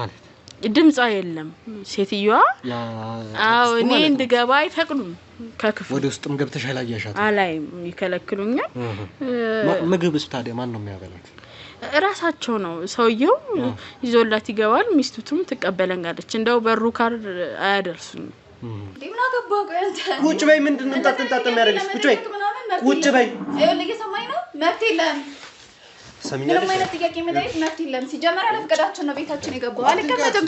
ማለት ድምጽ የለም ሴትዮዋ አው እኔ እንድገባ አይፈቅዱም ከክፍሉ ወደ ውስጥም ገብተሽ አላያሻት አላይም ይከለክሉኛል ምግብስ ታዲያ ማን ነው የሚያበላት ራሳቸው ነው ሰውየው ይዞላት ይገባል ሚስቱቱም ትቀበለኛለች እንደው በሩ ካር አያደርሱኝ ዲምና ገባው አንተ ቁጭ በይ ምንድነው እንጣጣጣ የሚያደርግሽ ቁጭ በይ ይኸውልህ እየሰማኝ ነው መብት የለም ሰሚኛለሽ ለምን አይነት ጥያቄ መጠየቅ መብት የለም ሲጀመር አለፍቀዳችን ነው ቤታችን የገባው አልከፈትም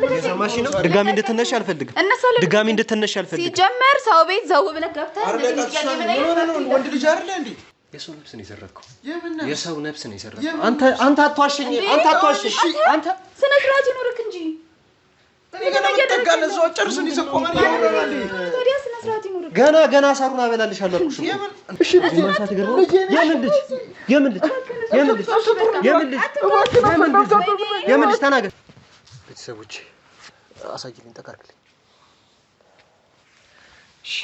እየሰማሽ ነው ድጋሚ እንድትነሽ አልፈልግም ድጋሚ እንድትነሽ አልፈልግም ሲጀመር ሰው ቤት ዘው ብለህ ገብተህ ጥያቄ መጠየቅ ወንድ ልጅ አይደለ እንዴ የሰው ነፍስ ነው የሰረከው የሰው ነፍስ ነው የሰረከው አንተ አትዋሽኝ አንተ ስነ ስርዓት ይኖርክ እንጂ ተጋለዘው ጨርስን ይሰቆማል ገና ሳሩን አበላልሻለሁ አልኩሽ እሺ ማሳት ገር የምን ልጅ ተናገር ቤተሰቦቼ አሳጅልኝ ተቃርክልኝ እሺ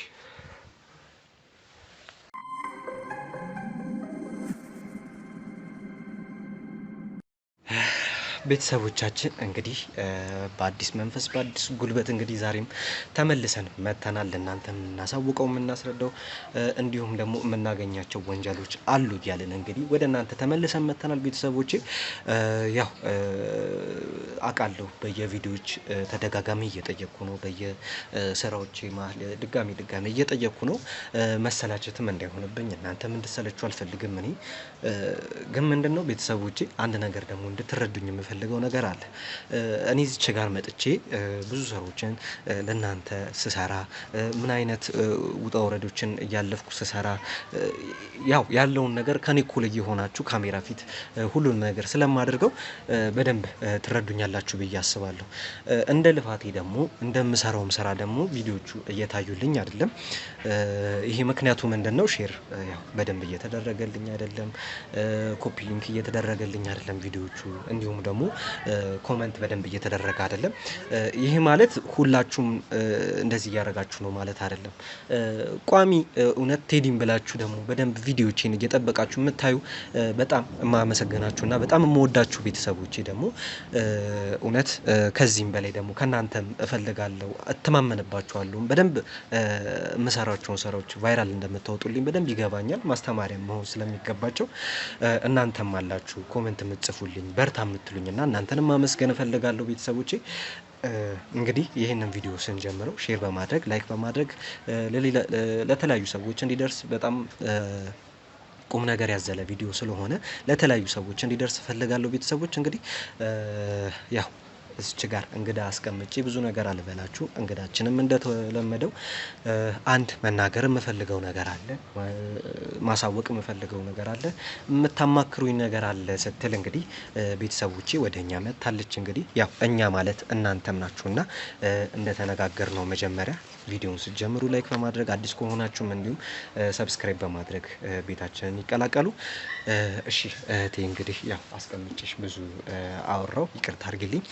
ቤተሰቦቻችን እንግዲህ በአዲስ መንፈስ በአዲስ ጉልበት እንግዲህ ዛሬም ተመልሰን መተናል ለእናንተም እናሳውቀው እናስረዳው እንዲሁም ደግሞ የምናገኛቸው ወንጀሎች አሉ ያለን እንግዲህ ወደ እናንተ ተመልሰን መተናል ቤተሰቦቼ ያው አቃለው በየቪዲዮዎች ተደጋጋሚ እየጠየቁ ነው በየስራዎቼ ማለት ድጋሚ እየጠየቁ ነው መሰላቸትም እንዳይሆንብኝ እናንተም እንድትሰለቹ አልፈልግም እኔ ግን ምንድነው ቤተሰቦቼ አንድ ነገር ደግሞ እንድትረዱኝ የምፈልገው ነገር አለ እኔ እዚህ ጋር መጥቼ ብዙ ሰሮችን ለናንተ ስሰራ ምን አይነት ውጣ ወረዶችን ያለፍኩ ስሰራ ያው ያለውን ነገር ከኔ እኩል እየሆናችሁ ካሜራ ፊት ሁሉን ነገር ስለማደርገው በደንብ ትረዱኛላችሁ ብዬ አስባለሁ እንደ ልፋቴ ደግሞ እንደምሰራውም ስራ ደግሞ ቪዲዮቹ እየታዩልኝ አይደለም ይሄ ምክንያቱ ምንድነው ሼር ያው በደንብ እየተደረገልኝ አይደለም ኮፒ ሊንክ እየተደረገልኝ አይደለም ቪዲዮቹ እንዲሁም ደግሞ ኮሜንት በደንብ እየተደረገ አይደለም ይሄ ማለት ሁላችሁም እንደዚህ ያረጋችሁ ነው ማለት አይደለም ቋሚ እውነት ቴዲም ብላችሁ ደግሞ በደንብ ቪዲዮዎችን እየተጠበቃችሁ የምታዩ በጣም ማመሰግናችሁና በጣም የምወዳችሁ ቤተሰቦቼ ደግሞ እውነት ከዚህም በላይ ደግሞ ከናንተም እፈልጋለሁ እተማመንባችኋለሁ በደንብ መሰራቸውን ሰራዎች ቫይራል እንደምታወጡልኝ በደንብ ይገባኛል ማስተማሪያ መሆን ስለሚገባቸው እናንተም አላችሁ ኮሜንት የምትጽፉልኝ በርታ የምትሉኝና እናንተንም ማመስገን እፈልጋለሁ ቤተሰቦቼ እንግዲህ ይሄንን ቪዲዮ ስንጀምረው ሼር በማድረግ ላይክ በማድረግ ለተለያዩ ሰዎች እንዲደርስ በጣም ቁም ነገር ያዘለ ቪዲዮ ስለሆነ ለተለያዩ ሰዎች እንዲደርስ ፈልጋለሁ ቤተሰቦች እንግዲህ ያው እዚህ ጋር እንግዳ አስቀምጬ ብዙ ነገር አልበላችሁ እንግዳችንም እንደተለመደው አንድ መናገር የምፈልገው ነገር አለ ማሳወቅ የምፈልገው ነገር አለ የምታማክሩኝ ነገር አለ ስትል እንግዲህ ቤተሰቦቼ ወደኛ መጣለች እንግዲህ ያው እኛ ማለት እናንተም ናችሁና እንደተነጋገርነው መጀመሪያ ቪዲዮውን ሲጀምሩ ላይክ በማድረግ አዲስ ከሆናችሁም እንዲሁም ሰብስክራይብ በማድረግ ቤታችንን ይቀላቀሉ እሺ እቴ እንግዲህ ያው አስቀምጬሽ ብዙ አወራው ይቅርታ አድርግልኝ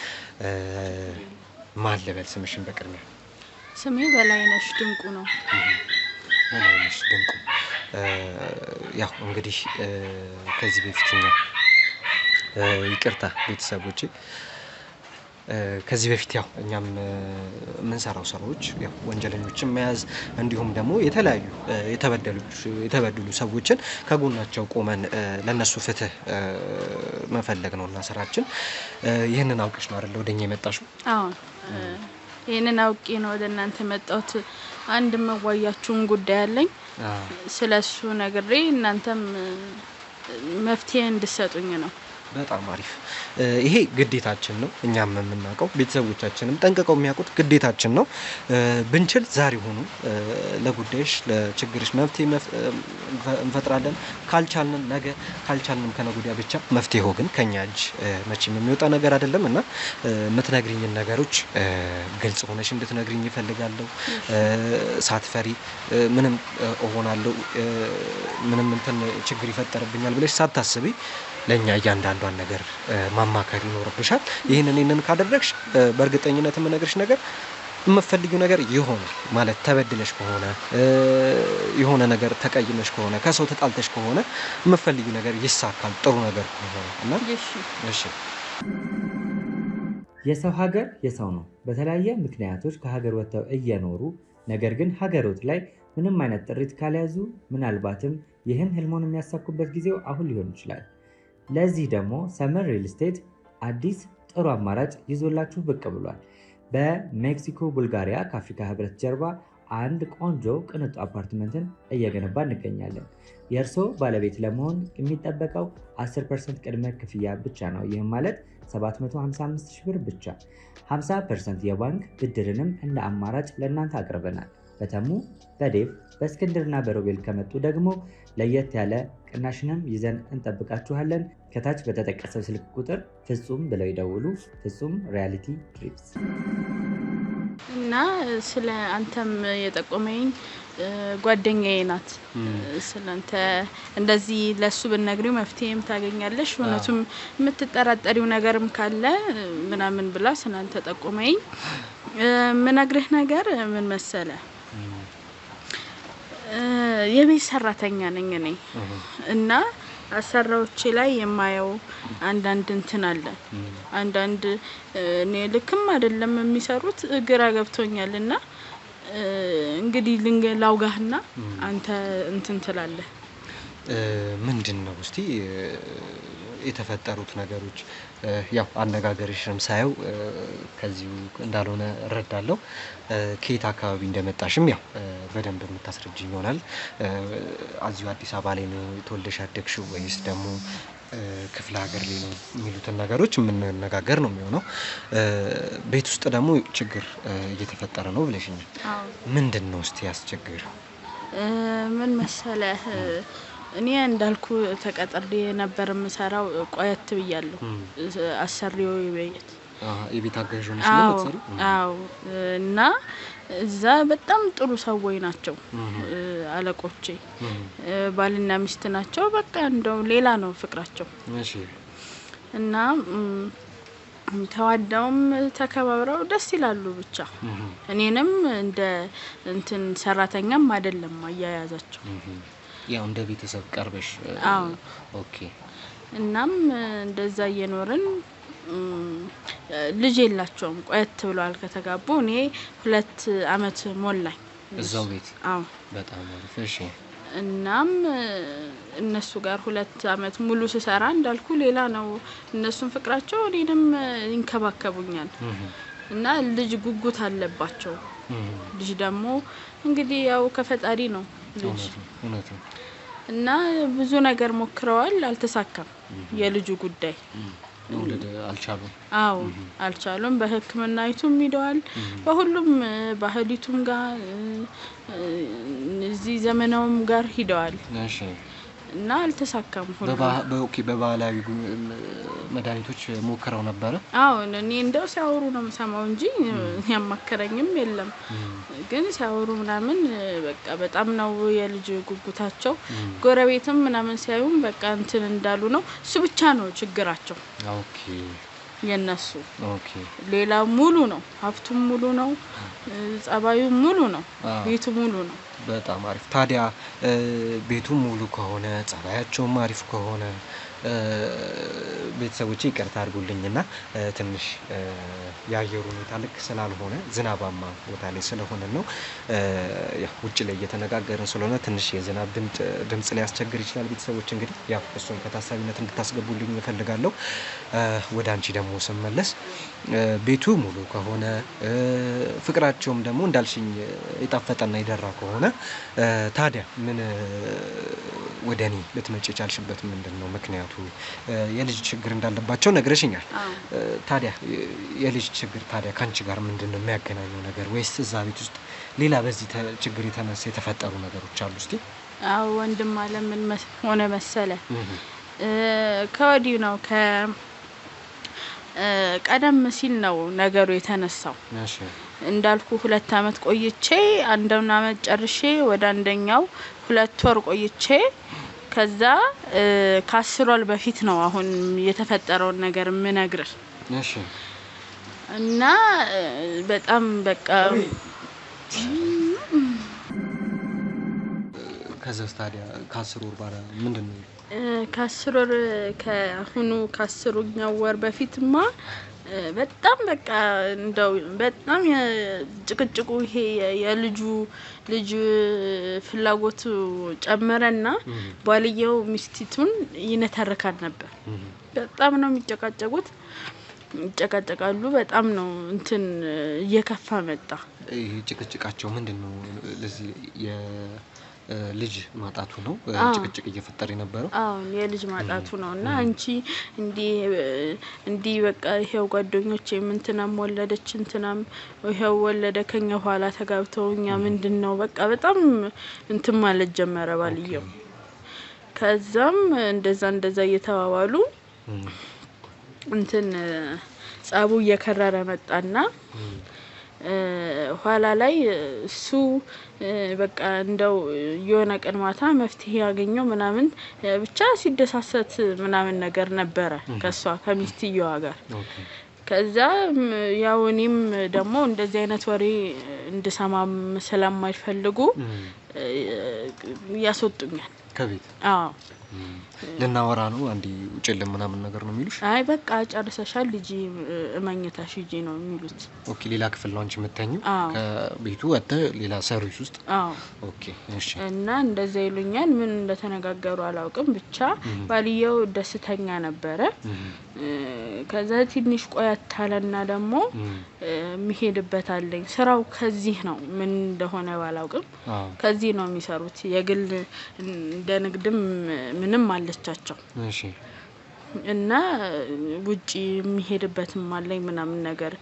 ማን ልበል ስምሽን በቅድሚያ ስሜ በላይነሽ ድንቁ ነው በላይነሽ ድንቁ ያው እንግዲህ ከዚህ በፊት ነው ይቅርታ ቤተሰቦቼ ከዚህ በፊት ያው እኛም ምን ሰራው ሰራዎች ያው ወንጀለኞችን መያዝ እንዲሁም ደግሞ የተለያዩ የተበደሉ ሰዎችን ከጎናቸው ቆመን ለነሱ ፍትህ መፈለግ ነውና ስራችን ይሄንን አውቅሽ ነው አይደል ወደኛ የመጣሽው አዎ ይሄንን አውቄ ነው ወደ እናንተ መጣሁት አንድ መዋያችሁን ጉዳይ አለኝ ስለሱ ነግሬ እናንተም መፍትሄ እንድትሰጡኝ ነው በጣም አሪፍ ይሄ ግዴታችን ነው እኛም የምናውቀው ቤተሰቦቻችንም ጠንቀቀው የሚያውቁት ግዴታችን ነው ብንችል ዛሬ ሆኖ ለጉዳይሽ ለችግርሽ መፍትሄ እንፈጥራለን ካልቻልንም ነገ ካልቻልንም ከነጉዲያ ብቻ መፍትሄው ግን ከኛ እጅ መቼም የሚወጣ ነገር አይደለምና የምትነግሪኝ ነገሮች ግልጽ ሆነሽ እንድትነግሪኝ ይፈልጋለሁ ሳትፈሪ ምንም ሆናለሁ ምንም እንትን ችግር ይፈጠርብኛል ብለሽ ሳታስቢ ለኛ ያንዳንዷን ነገር ማማከር ይኖርብሻል ይሄንን ካደረግሽ በእርግጠኝነት የምነግርሽ ነገር የምፈልጊው ነገር ይሆናል ማለት ተበድለሽ ከሆነ የሆነ ነገር ተቀይመሽ ከሆነ ከሰው ተጣልተሽ ከሆነ የምፈልጊው ነገር ይሳካል ጥሩ ነገር ከሆነ እና እሺ የሰው ሀገር የሰው ነው። በተለያየ ምክንያቶች ከሀገር ወጥተው እየኖሩ ነገር ግን ሀገሮት ላይ ምንም አይነት ጥሪት ካልያዙ ምናልባትም ይህን ህልሞን የሚያሳኩበት ጊዜው አሁን ሊሆን ይችላል። ለዚህ ደግሞ ሰመር ሪል ስቴት አዲስ ጥሩ አማራጭ ይዞላችሁ ብቅ ብሏል። በሜክሲኮ ቡልጋሪያ ከአፍሪካ ህብረት ጀርባ አንድ ቆንጆ ቅንጡ አፓርትመንትን እየገነባ እንገኛለን። የእርስዎ ባለቤት ለመሆን የሚጠበቀው 10% ቅድመ ክፍያ ብቻ ነው። ይህም ማለት 755,000 ብር ብቻ። 50% የባንክ ብድርንም እንደ አማራጭ ለእናንተ አቅርበናል። በተሙ በዴቭ በእስክንድርና በሮቤል ከመጡ ደግሞ ለየት ያለ ቅናሽንም ይዘን እንጠብቃችኋለን። ከታች በተጠቀሰው ስልክ ቁጥር ፍጹም ብለው ይደውሉ። ፍጹም ሪያሊቲ ትሪፕስ። እና ስለ አንተም የጠቆመኝ ጓደኛዬ ናት። ስለአንተ እንደዚህ ለሱ ብነግሪው መፍትሄም ታገኛለሽ፣ እውነቱም የምትጠራጠሪው ነገርም ካለ ምናምን ብላ ስለአንተ ጠቆመኝ። ምነግርህ ነገር ምን መሰለ፣ የቤት ሰራተኛ ነኝ እኔ እና አሰራዎቼ ላይ የማየው አንዳንድ እንትን አለ። አንዳንድ እኔ ልክም አይደለም የሚሰሩት ግራ ገብቶኛልና እንግዲህ ላውጋህና አንተ እንትን ትላለህ። ምንድነው እስቲ የተፈጠሩት ነገሮች? ያው አነጋገርሽም ሳየው ከዚሁ እንዳልሆነ እረዳለሁ። ከየት አካባቢ እንደመጣሽም ያው በደንብ የምታስረጅኝ ይሆናል። እዚሁ አዲስ አበባ ላይ ነው የተወለድሽ ያደግሽው ወይስ ደግሞ ክፍለ ሀገር ላይ ነው የሚሉትን ነገሮች የምንነጋገር ነው የሚሆነው። ቤት ውስጥ ደግሞ ችግር እየተፈጠረ ነው ብለሽኛል። ምንድነው እስቲ ያስቸግር? ምን መሰለህ፣ እኔ እንዳልኩ ተቀጥሬ ነበር የምሰራው። ቆየት ብያለሁ። አሰሪው የቤት አጋዥ ሆነሽ ነው የምትሰሪው? አዎ። እና እዛ በጣም ጥሩ ሰዎች ናቸው አለቆቼ። ባልና ሚስት ናቸው። በቃ እንደው ሌላ ነው ፍቅራቸው። እሺ። እና ተዋደውም ተከባብረው ደስ ይላሉ ብቻ። እኔንም እንደ እንትን ሰራተኛም አይደለም አያያዛቸው። ያው እንደ ቤተሰብ ቀርበሽ። አዎ። ኦኬ። እናም እንደዛ እየኖርን ልጅ የላቸውም። ቆየት ብለዋል ከተጋቡ። እኔ 2 አመት ሞላኝ እዛው ቤት። አዎ። በጣም አሪፍ። እሺ። እናም እነሱ ጋር 2 አመት ሙሉ ስሰራ እንዳልኩ ሌላ ነው። እነሱም ፍቅራቸው እኔንም ይንከባከቡኛል። እና ልጅ ጉጉት አለባቸው። ልጅ ደግሞ እንግዲህ ያው ከፈጣሪ ነው ልጅ። እውነት ነው። እና ብዙ ነገር ሞክረዋል፣ አልተሳካም የልጁ ጉዳይ። ወለደ አልቻሉም። አዎ አልቻሉም። በህክምና አይቱም ሄደዋል፣ በሁሉም ባህሊቱም ጋር እዚህ ዘመናውም ጋር ሄደዋል። እሺ። እና አልተሳካም ሁሉ። በኦኬ። በባህላዊ መድኃኒቶች ሞክረው ነበር? አዎ። እኔ እንደው ሲያወሩ ነው የምሰማው እንጂ ያማከረኝም የለም። ግን ሲያወሩ ምናምን በቃ በጣም ነው የልጅ ጉጉታቸው። ጎረቤትም ምናምን ሲያዩም በቃ እንትን እንዳሉ ነው። እሱ ብቻ ነው ችግራቸው። ኦኬ። የነሱ ኦኬ። ሌላ ሙሉ ነው፣ ሀብቱም ሙሉ ነው፣ ጸባዩ ሙሉ ነው፣ ቤቱ ሙሉ ነው። በጣም አሪፍ። ታዲያ ቤቱ ሙሉ ከሆነ ጸባያቸውም አሪፍ ከሆነ ቤተሰቦቼ ይቅርታ አድርጉልኝና ትንሽ የአየሩ ሁኔታ ልክ ስላልሆነ ዝናባማ ቦታ ላይ ስለሆነ ነው። ያው ውጭ ላይ እየተነጋገርን ስለሆነ ትንሽ የዝናብ ድምጽ ሊያስቸግር ይችላል። ቤተሰቦች እንግዲህ ያው እሱን ከታሳቢነት እንድታስገቡልኝ እፈልጋለሁ። ወደ አንቺ ደግሞ ስመለስ ቤቱ ሙሉ ከሆነ ፍቅራቸውም ደግሞ እንዳልሽኝ የጣፈጠና የደራ ከሆነ ታዲያ ምን ወደ እኔ ልትመጪ የቻልሽበት ምንድነው ምክንያቱ? የልጅ ችግር እንዳለባቸው ነግረሽኛል። ታዲያ የልጅ ችግር ታዲያ ካንቺ ጋር ምንድነው የሚያገናኘው ነገር? ወይስ እዛ ቤት ውስጥ ሌላ በዚህ ችግር የተነሳ የተፈጠሩ ነገሮች አሉ? እስቲ። አዎ ወንድም አለ። ምን ሆነ መሰለ፣ ከወዲሁ ነው ቀደም ሲል ነው ነገሩ የተነሳው። እሺ። እንዳልኩ 2 አመት ቆይቼ 1 አመት ጨርሼ ወደ አንደኛው 2 ወር ቆይቼ ከዛ ከ10 ወር በፊት ነው አሁን የተፈጠረውን ነገር ምነግርህ። እሺ። እና በጣም በቃ ከዛስ ታዲያ ከ10 ወር በኋላ ምንድነው? ከ10 ወር ከአሁኑ ከ10ኛው ወር በፊትማ በጣም በቃ እንደው በጣም ጭቅጭቁ ይሄ ልጅ ፍላጎቱ ጨመረና ባልየው ሚስቲቱን ይነተርካል ነበር። በጣም ነው የሚጨቃጨቁት ይጨቃጨቃሉ በጣም ነው እንትን እየከፋ መጣ። ጭቅጭቃቸው ምንድነው? ለዚህ የልጅ ማጣቱ ነው ጭቅጭቅ እየፈጠረ የነበረው? አዎ የልጅ ማጣቱ ነውና አንቺ እንዲ በቃ ይሄው ጓደኞቼ እንትናም ወለደች እንትናም ይሄው ወለደ ከኛ ኋላ ተጋብተውኛ ምንድነው በቃ በጣም እንትን ማለት ጀመረ ባልየው። ከዛም እንደዛ እየተባባሉ እንትን ጻቡ እየከረረ መጣና ኋላ ላይ እሱ በቃ እንደው የሆነ ቀን ማታ መፍትሄ ያገኘው ምናምን ብቻ ሲደሳሰት ምናምን ነገር ነበረ ከሷ ከሚስትየዋ ጋር። ከዛ ያው እኔም ደግሞ እንደዚህ አይነት ወሬ እንድሰማም ስለማይፈልጉ ያስወጡኛል ከቤት። አዎ ለናወራ ነው አንዲ ውጭልም ምናምን ነገር ነው የሚሉሽ? አይ በቃ ጨርሰሻል ልጅ እመኝታሽ ሂጂ ነው የሚሉት። ኦኬ ሌላ ክፍል ነው አንቺ የምትተኙ ከቤቱ ወጥተ ሌላ ሰርቪስ ውስጥ? አዎ ኦኬ እሺ። እና እንደዛ ይሉኛል ምን እንደተነጋገሩ አላውቅም ብቻ ባልየው ደስተኛ ነበረ። ከዛ ትንሽ ቆያት አለና ደግሞ የሚሄድበት አለኝ ስራው ከዚህ ነው ምን እንደሆነ ባላውቅም ከዚህ ነው የሚሰሩት የግል እንደ ንግድም ምንም አለቻቸው። እሺ እና ውጪ የሚሄድበትም አለኝ ምናምን ነገር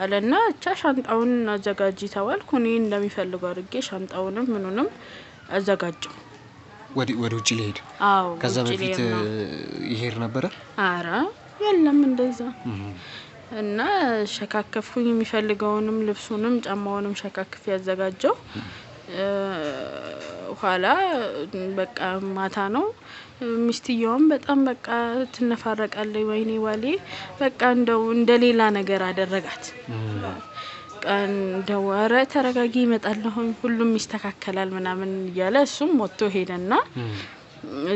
አለና አቻ ሻንጣውን አዘጋጂ ተባልኩ። እኔ እንደሚፈልገው አድርጌ ሻንጣውንም ምኑንም አዘጋጀው ወዲ ውጪ ሊሄድ። አዎ ከዛ በፊት ይሄድ ነበር? አራ የለም እንደዛ። እና ሸካከፍኩኝ የሚፈልገውንም ልብሱንም ጫማውንም ሸካክፍ ያዘጋጀው። ኋላ በቃ ማታ ነው ሚስትየውም በጣም በቃ ትነፋረቃለች። ወይኔ ዋሌ በቃ እንደው እንደሌላ ነገር አደረጋት። ቀን ደወረ ተረጋጊ ይመጣልሁ ሁሉም ይስተካከላል ምናምን እያለ እሱም ወጥቶ ሄደና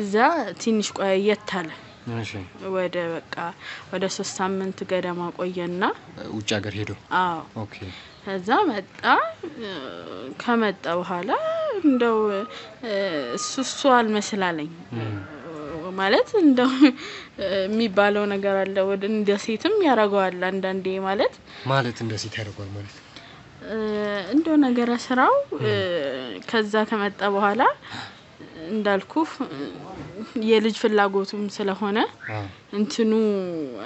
እዛ ትንሽ ቆየት አለ። እሺ ወደ በቃ ወደ 3 ሳምንት ገደማ ቆየና ውጭ ሀገር ሄዶ። አዎ ኦኬ ከዛ መጣ። ከመጣ በኋላ እንደው እሱ አልመስላለኝ ማለት እንደው የሚባለው ነገር አለ ወደ እንደ ሴትም ያረጋዋል አንዳንዴ ማለት እንደ ሴት ያረጋዋል ማለት እንደው ነገር ስራው ከዛ ከመጣ በኋላ እንዳልኩ የልጅ ፍላጎቱም ስለሆነ እንትኑ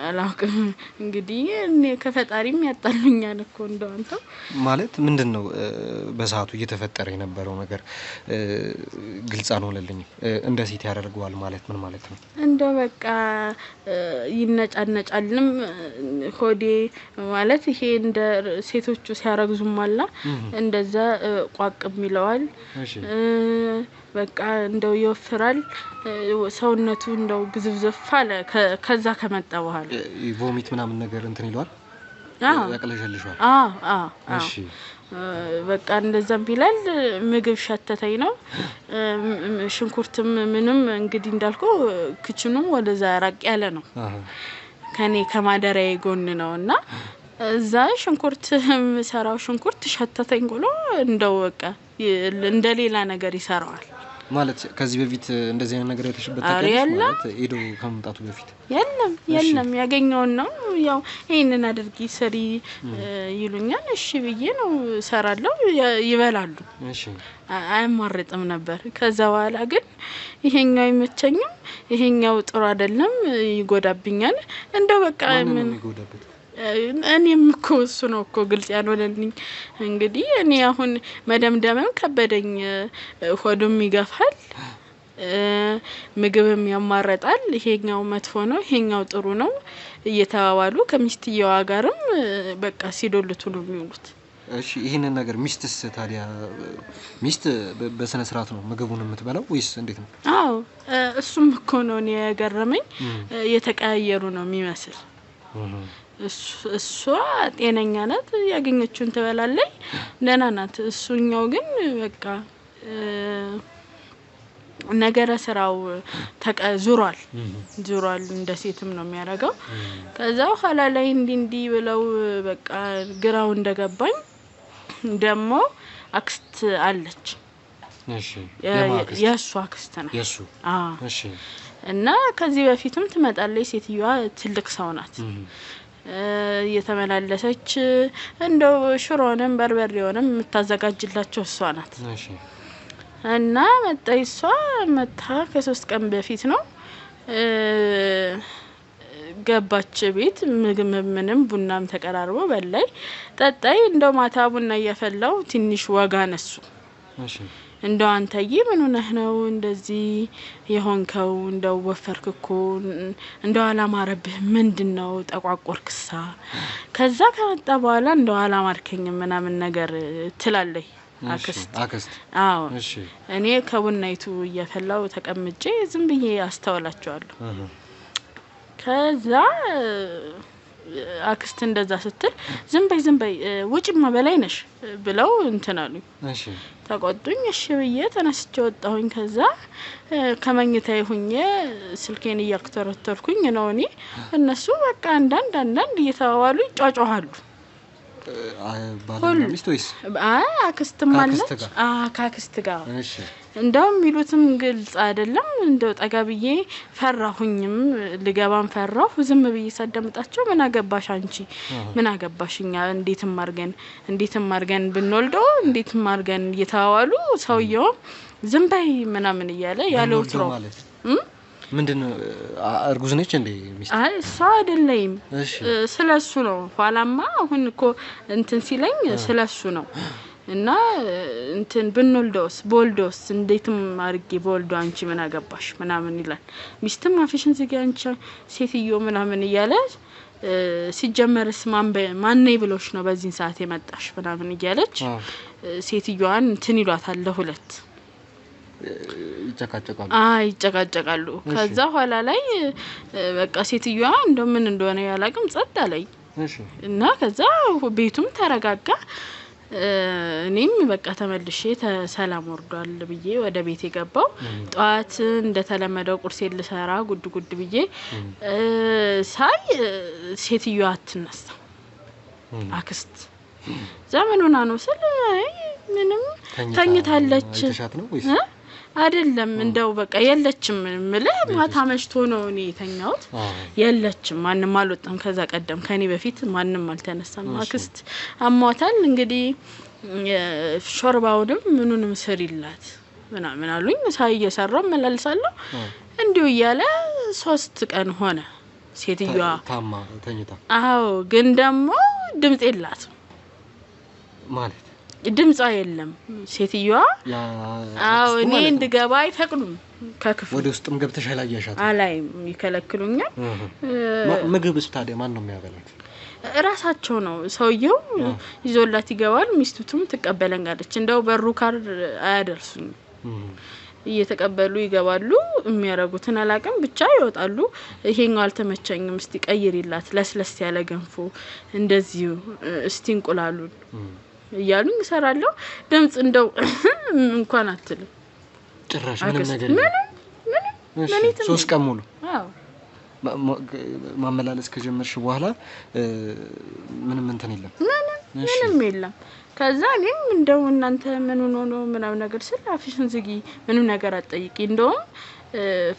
አላውቅም እንግዲህ እኔ ከፈጣሪም ያጣሉኛል እኮ እንደው አንተ ማለት ምንድነው በሰዓቱ እየተፈጠረ የነበረው ነገር ግልጽ አልሆነልኝም። እንደ ሴት ያደርገዋል ማለት ምን ማለት ነው? እንደው በቃ ይነጫነጫልም ሆዴ ማለት ይሄ እንደ ሴቶቹ ሲያረግዙም አላ እንደዛ ቋቅም ይለዋል። በቃ እንደው ይወፍራል ሰውነቱ እንደው ግዝፍዝፍ አለ። ከዛ ከመጣ በኋላ ቮሚት ምናምን ነገር እንትን ይሏል ያቅለሽልሻል? እሺ በቃ እንደዛም ቢላል ምግብ ሸተተኝ ነው። ሽንኩርትም ምንም እንግዲህ እንዳልኩ ክችኑም ወደዛ ራቅ ያለ ነው ከኔ ከማደሪያዬ ጎን ነውና እዛ ሽንኩርት ሰራው ሽንኩርት ሸተተኝ ብሎ እንደው በቃ እንደሌላ ነገር ይሰራዋል ማለት ከዚህ በፊት እንደዚህ አይነት ነገር የተሽበት ታውቂያለሽ? ማለት ሄዶ ከመምጣቱ በፊት የለም ያገኘው ነው ያው ይሄንን አድርጊ ሰሪ ይሉኛል። እሺ ብዬ ነው ሰራለው ይበላሉ። እሺ አይማርጥም ነበር። ከዛ በኋላ ግን ይሄኛው አይመቸኝም ይሄኛው ጥሩ አይደለም ይጎዳብኛል። እንደው በቃ ምን ይጎዳበት እኔም እኮ እሱ ነው እኮ ግልጽ ያልሆነልኝ። እንግዲህ እኔ አሁን መደምደምም ከበደኝ። ሆዱም ይገፋል ምግብም ያማረጣል። ይሄኛው መጥፎ ነው ይሄኛው ጥሩ ነው እየተባባሉ ከሚስትየዋ ጋርም በቃ ሲዶልቱ ነው የሚውሉት። እሺ ይሄንን ነገር ሚስትስ ታዲያ ሚስት በስነ ስርዓት ነው ምግቡን የምትበላው ወይስ እንዴት ነው? አዎ እሱም እኮ ነው እኔ የገረመኝ የተቀያየሩ ነው የሚመስል። እሷ ጤነኛ ናት ያገኘችውን ትበላለች ደህና ናት። እሱኛው ግን በቃ ነገረ ስራው ዙሯል እንደ ሴትም ነው የሚያረጋው ከዛው ኋላ ላይ እንዲ ብለው በቃ ግራው እንደገባኝ ደሞ አክስት አለች እሺ የሱ አክስት ነው የሱ እሺ እና ከዚህ በፊትም ትመጣለች ሴትየዋ ትልቅ ሰው ናት የተመላለሰች እንደው ሽሮንም በርበሬውንም የምታዘጋጅላቸው እሷ ናት እሺ እና መጣይሷ መታ ከ3 ቀን በፊት ነው ገባች ቤት ምግብ ምንም ቡናም ተቀራርቦ በላይ ጠጣይ እንደው ማታ ቡና እያፈላው ትንሽ ወጋ ነሱ እሺ እንደው አንተዬ ምን ሆነህ ነው እንደዚህ የሆንከው እንደው ወፈርክኮ እንደው አላማረብህ ምንድነው ጠቋቆርክሳ ከዛ ከመጣ በኋላ እንደው አላማርከኝ ምናምን ነገር ትላለይ አክስት አዎ እሺ እኔ ከቡናይቱ እያፈላው ተቀምጬ ዝም ብዬ አስተዋላቸዋለሁ ከዛ አክስት እንደዛ ስትል ዝም በይ ውጪማ በላይ ነሽ ብለው እንትናሉኝ እሺ ተቆጡኝ እሺ ብዬ ተነስቼ ወጣሁኝ ከዛ ከመኝታዬ ሆኜ ስልኬን እያክተረተርኩኝ ነው እኔ እነሱ በቃ አንዳንድ እየተዋዋሉ ይጫጫዋሉ ባልና ሚስት ወይስ አክስት ማለት ከአክስት ጋር እሺ እንደው ሚሉትም ግልጽ አይደለም እንደው ጠጋብዬ ፈራሁኝም ልገባም ፈራሁ ዝም ብዬ ሳደምጣቸው ምን አገባሽ አንቺ ምን አገባሽኛ እንዴትም አርገን ብንወልደው እንዴትም አርገን እየተዋዋሉ ሰውየው ዝም በይ ምናምን እያለ ያለው ትሮ ምንድነው እርጉዝ ነች እንዴ ሚስት እሷ አይደለም ስለሱ ነው ኋላማ አሁን እኮ እንትን ሲለኝ ስለሱ ነው እና እንትን ቦልዶስ እንዴትም አርጌ ቦልዶ አንቺ ምን አገባሽ ምናምን ይላል ሚስትም አፍሽን ዝጊ አንቺ ሴትዮ ምናምን እያለ ሲጀመርስ ማን ነይ ብሎሽ ነው በዚህ ሰዓት የመጣሽ ምናምን እያለች ሴትዮዋን እንትን ይሏታል ለሁለት ይጨቃጨቃሉ ከዛ ኋላ ላይ በቃ ሴትዮዋ እንደምን እንደሆነ ያላቅም ጸጥ አለኝ እሺ እና ከዛ ቤቱም ተረጋጋ እኔም በቃ ተመልሼ ሰላም ወርዷል ብዬ ወደ ቤት የገባው ጧት እንደተለመደው ቁርሴን ልሰራ ጉድ ብዬ ሳይ ሴትዮዋ አትነሳ አክስት ዘመኑና ነው ስለ ምንም ተኝታለች አይደለም እንደው በቃ የለችም ምልህ ማታ መሽቶ ነው እኔ የተኛሁት የለችም ማንንም አልወጣም ከዛ ቀደም ከኔ በፊት ማንንም አልተነሳም አክስት አሟታል እንግዲህ ሾርባውንም ምኑንም ስሪላት ምናምን አሉኝ ሳይ እየሰራው መላልሳለሁ እንዲው እያለ 3 ቀን ሆነ ሴትዮዋ ታማ ተኝታ አዎ ግን ደግሞ ድምጽ የላት ማለት ድምጽ የለም ሴትዮዋ አዎ እኔ እንድገባ አይፈቅዱም ከክፍሉ ወደ ውስጥም ገብተሽ አላያሻት አላይም ይከለክሉኛል ምግብስ ታዲያ ማን ነው የሚያበላት ራሳቸው ነው ሰውየው ይዞላት ይገባል ሚስቱቱም ትቀበለኛለች እንደው በሩ ካር አያደርሱኝ እየተቀበሉ ይገባሉ የሚያረጉትን አላቀም ብቻ ይወጣሉ ይሄኛው አልተመቸኝም እስቲ ቀይሪላት ለስለስ ያለ ገንፎ እንደዚህ እስቲ እንቁላሉን ያሉኝ ሰራለው ድምጽ እንደው እንኳን አትልም ጭራሽ ምንም ነገር ምን 3 ቀን ሙሉ አዎ ማመላለስ ከጀመርሽ በኋላ ምንም እንትን የለም ምንም የለም ከዛ እኔም እንደው እናንተ ምን ሆኖ ነው ምናምን ነገር ስለ አፍሽን ዝጊ ምንም ነገር አትጠይቂ እንደው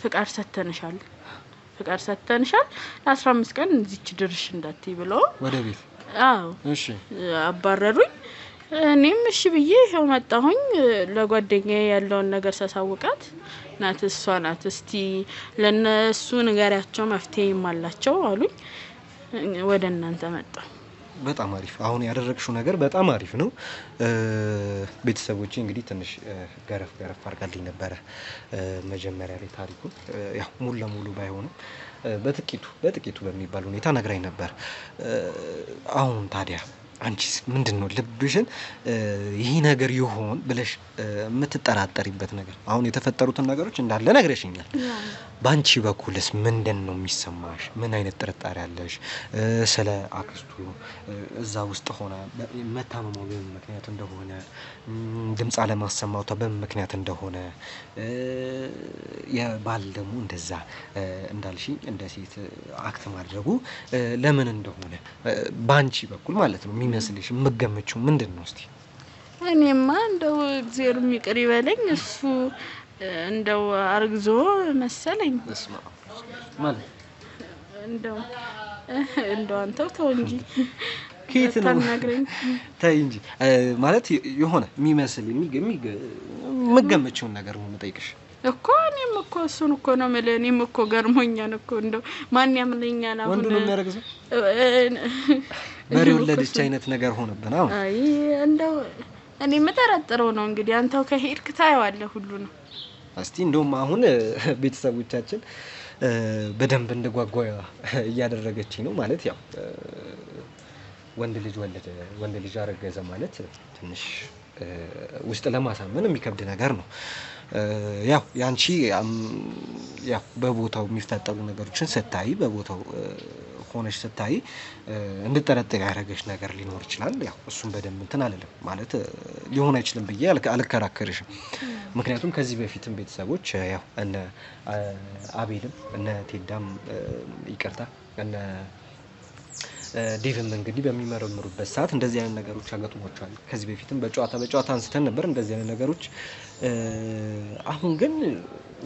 ፍቃድ ሰተንሻል ለ15 ቀን እዚች ድርሽ እንዳትይ ብለው ወደ ቤት አዎ እሺ አባረሩኝ እኔም እሺ ብዬ ይሄው መጣሁኝ ለጓደኛዬ ያለውን ነገር ሳሳውቃት ናትሷ ናት እስቲ ለነሱ ንገሪያቸው መፍትሄ ይማላቸው አሉኝ ወደ እናንተ መጣ በጣም አሪፍ አሁን ያደረግሽው ነገር በጣም አሪፍ ነው ቤተሰቦቼ እንግዲህ ትንሽ ገረፍ አርጋልኝ ነበር መጀመሪያ ላይ ታሪኩ ያው ሙሉ ለሙሉ ባይሆንም በጥቂቱ በሚባል ሁኔታ ነግራኝ ነበር አሁን ታዲያ አንቺስ ምንድነው ልብሽን ይሄ ነገር ይሆን ብለሽ የምትጠራጠሪበት ነገር? አሁን የተፈጠሩትን ነገሮች እንዳለ ነግረሽኛል። ባንቺ በኩልስ ምንድነው የሚሰማሽ? ምን አይነት ጥርጣሬ አለሽ? ስለ አክስቱ እዛ ውስጥ ሆነ መታመሟ በምን ምክንያት እንደሆነ፣ ድምጽ አለማሰማቷ በምን ምክንያት እንደሆነ፣ የባል ደግሞ እንደዛ እንዳልሽኝ እንደ ሴት አክት ማድረጉ ለምን እንደሆነ ባንቺ በኩል ማለት ነው የሚመስልሽ የምትገምቺው ምንድነው? እስቲ እኔማ እንደው እግዚአብሔር ይቅር ይበለኝ እሱ እንደው አርግዞ መሰለኝ ማለት እንደው አንተው ተው እንጂ ኬት ነው ታናግረኝ ተይ እንጂ ማለት የሆነ የሚመስል የምትገምቺውን ነገር ነው የምጠይቅሽ እኮ። እኔም እኮ እሱን እኮ ነው የምልህ። እኔም እኮ ገርሞኛል እኮ እንደው ማን ያምነኛል? አሁን ወንዱ ነው የሚያረግዘው በሬ ወለደች አይነት ነገር ሆነብን። አሁን አይ እንደው እኔ የምጠረጥረው ነው እንግዲህ አንተው ከሄድክ ታየዋለህ ሁሉ ነው። እስቲ እንደውም አሁን ቤተሰቦቻችን በደንብ እንደጓጓ እያደረገችኝ ነው ማለት ያው ወንድ ልጅ ወለደ ወንድ ልጅ አረገዘ ማለት ትንሽ ውስጥ ለማሳመን የሚከብድ ነገር ነው። ያው ያንቺ ያው በቦታው የሚፈጠሩ ነገሮችን ስታይ በቦታው ሆነሽ ስታይ እንድጠረጥር ያደረገሽ ነገር ሊኖር ይችላል። ያው እሱን በደንብ እንትን አልልም ማለት ሊሆን አይችልም ብዬ አልከራከርሽም። ምክንያቱም ከዚህ በፊትም ቤተሰቦች ያው እነ አቤልም እነ ቴዳም ይቅርታ እነ ዴቭም እንግዲህ በሚመረምሩበት ሰዓት እንደዚህ አይነት ነገሮች ያጋጥሟቸዋል። ከዚህ በፊትም በጨዋታ አንስተን ነበር እንደዚህ አይነት ነገሮች። አሁን ግን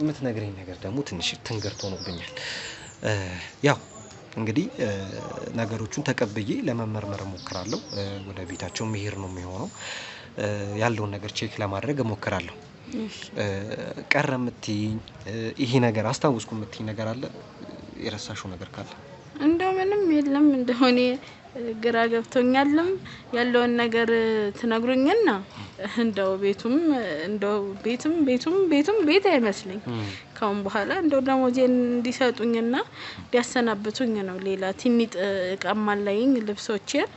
የምትነግረኝ ነገር ደግሞ ትንሽ ትንግርት ሆኖብኛል። ያው እንግዲህ ነገሮቹን ተቀብዬ ለመመርመር እሞክራለሁ። ወደ ቤታቸው መሄድ ነው የሚሆነው። ያለውን ነገር ቼክ ለማድረግ እሞክራለሁ። ቀረ የምትይኝ ይሄ ነገር አስታውስኩ የምትይኝ ነገር አለ? የረሳሽው ነገር ካለ? እንደው ምንም የለም። እንደሆነ ግራ ገብቶኛልም ያለውን ነገር ትነግሩኝና እንደው ቤቱም ቤት አይመስልኝ። ካሁን በኋላ እንደው ደሞዜን እንዲሰጡኝና እንዲያሰናብቱኝ ነው። ሌላ ትንሽ እቃማለኝ ልብሶቼን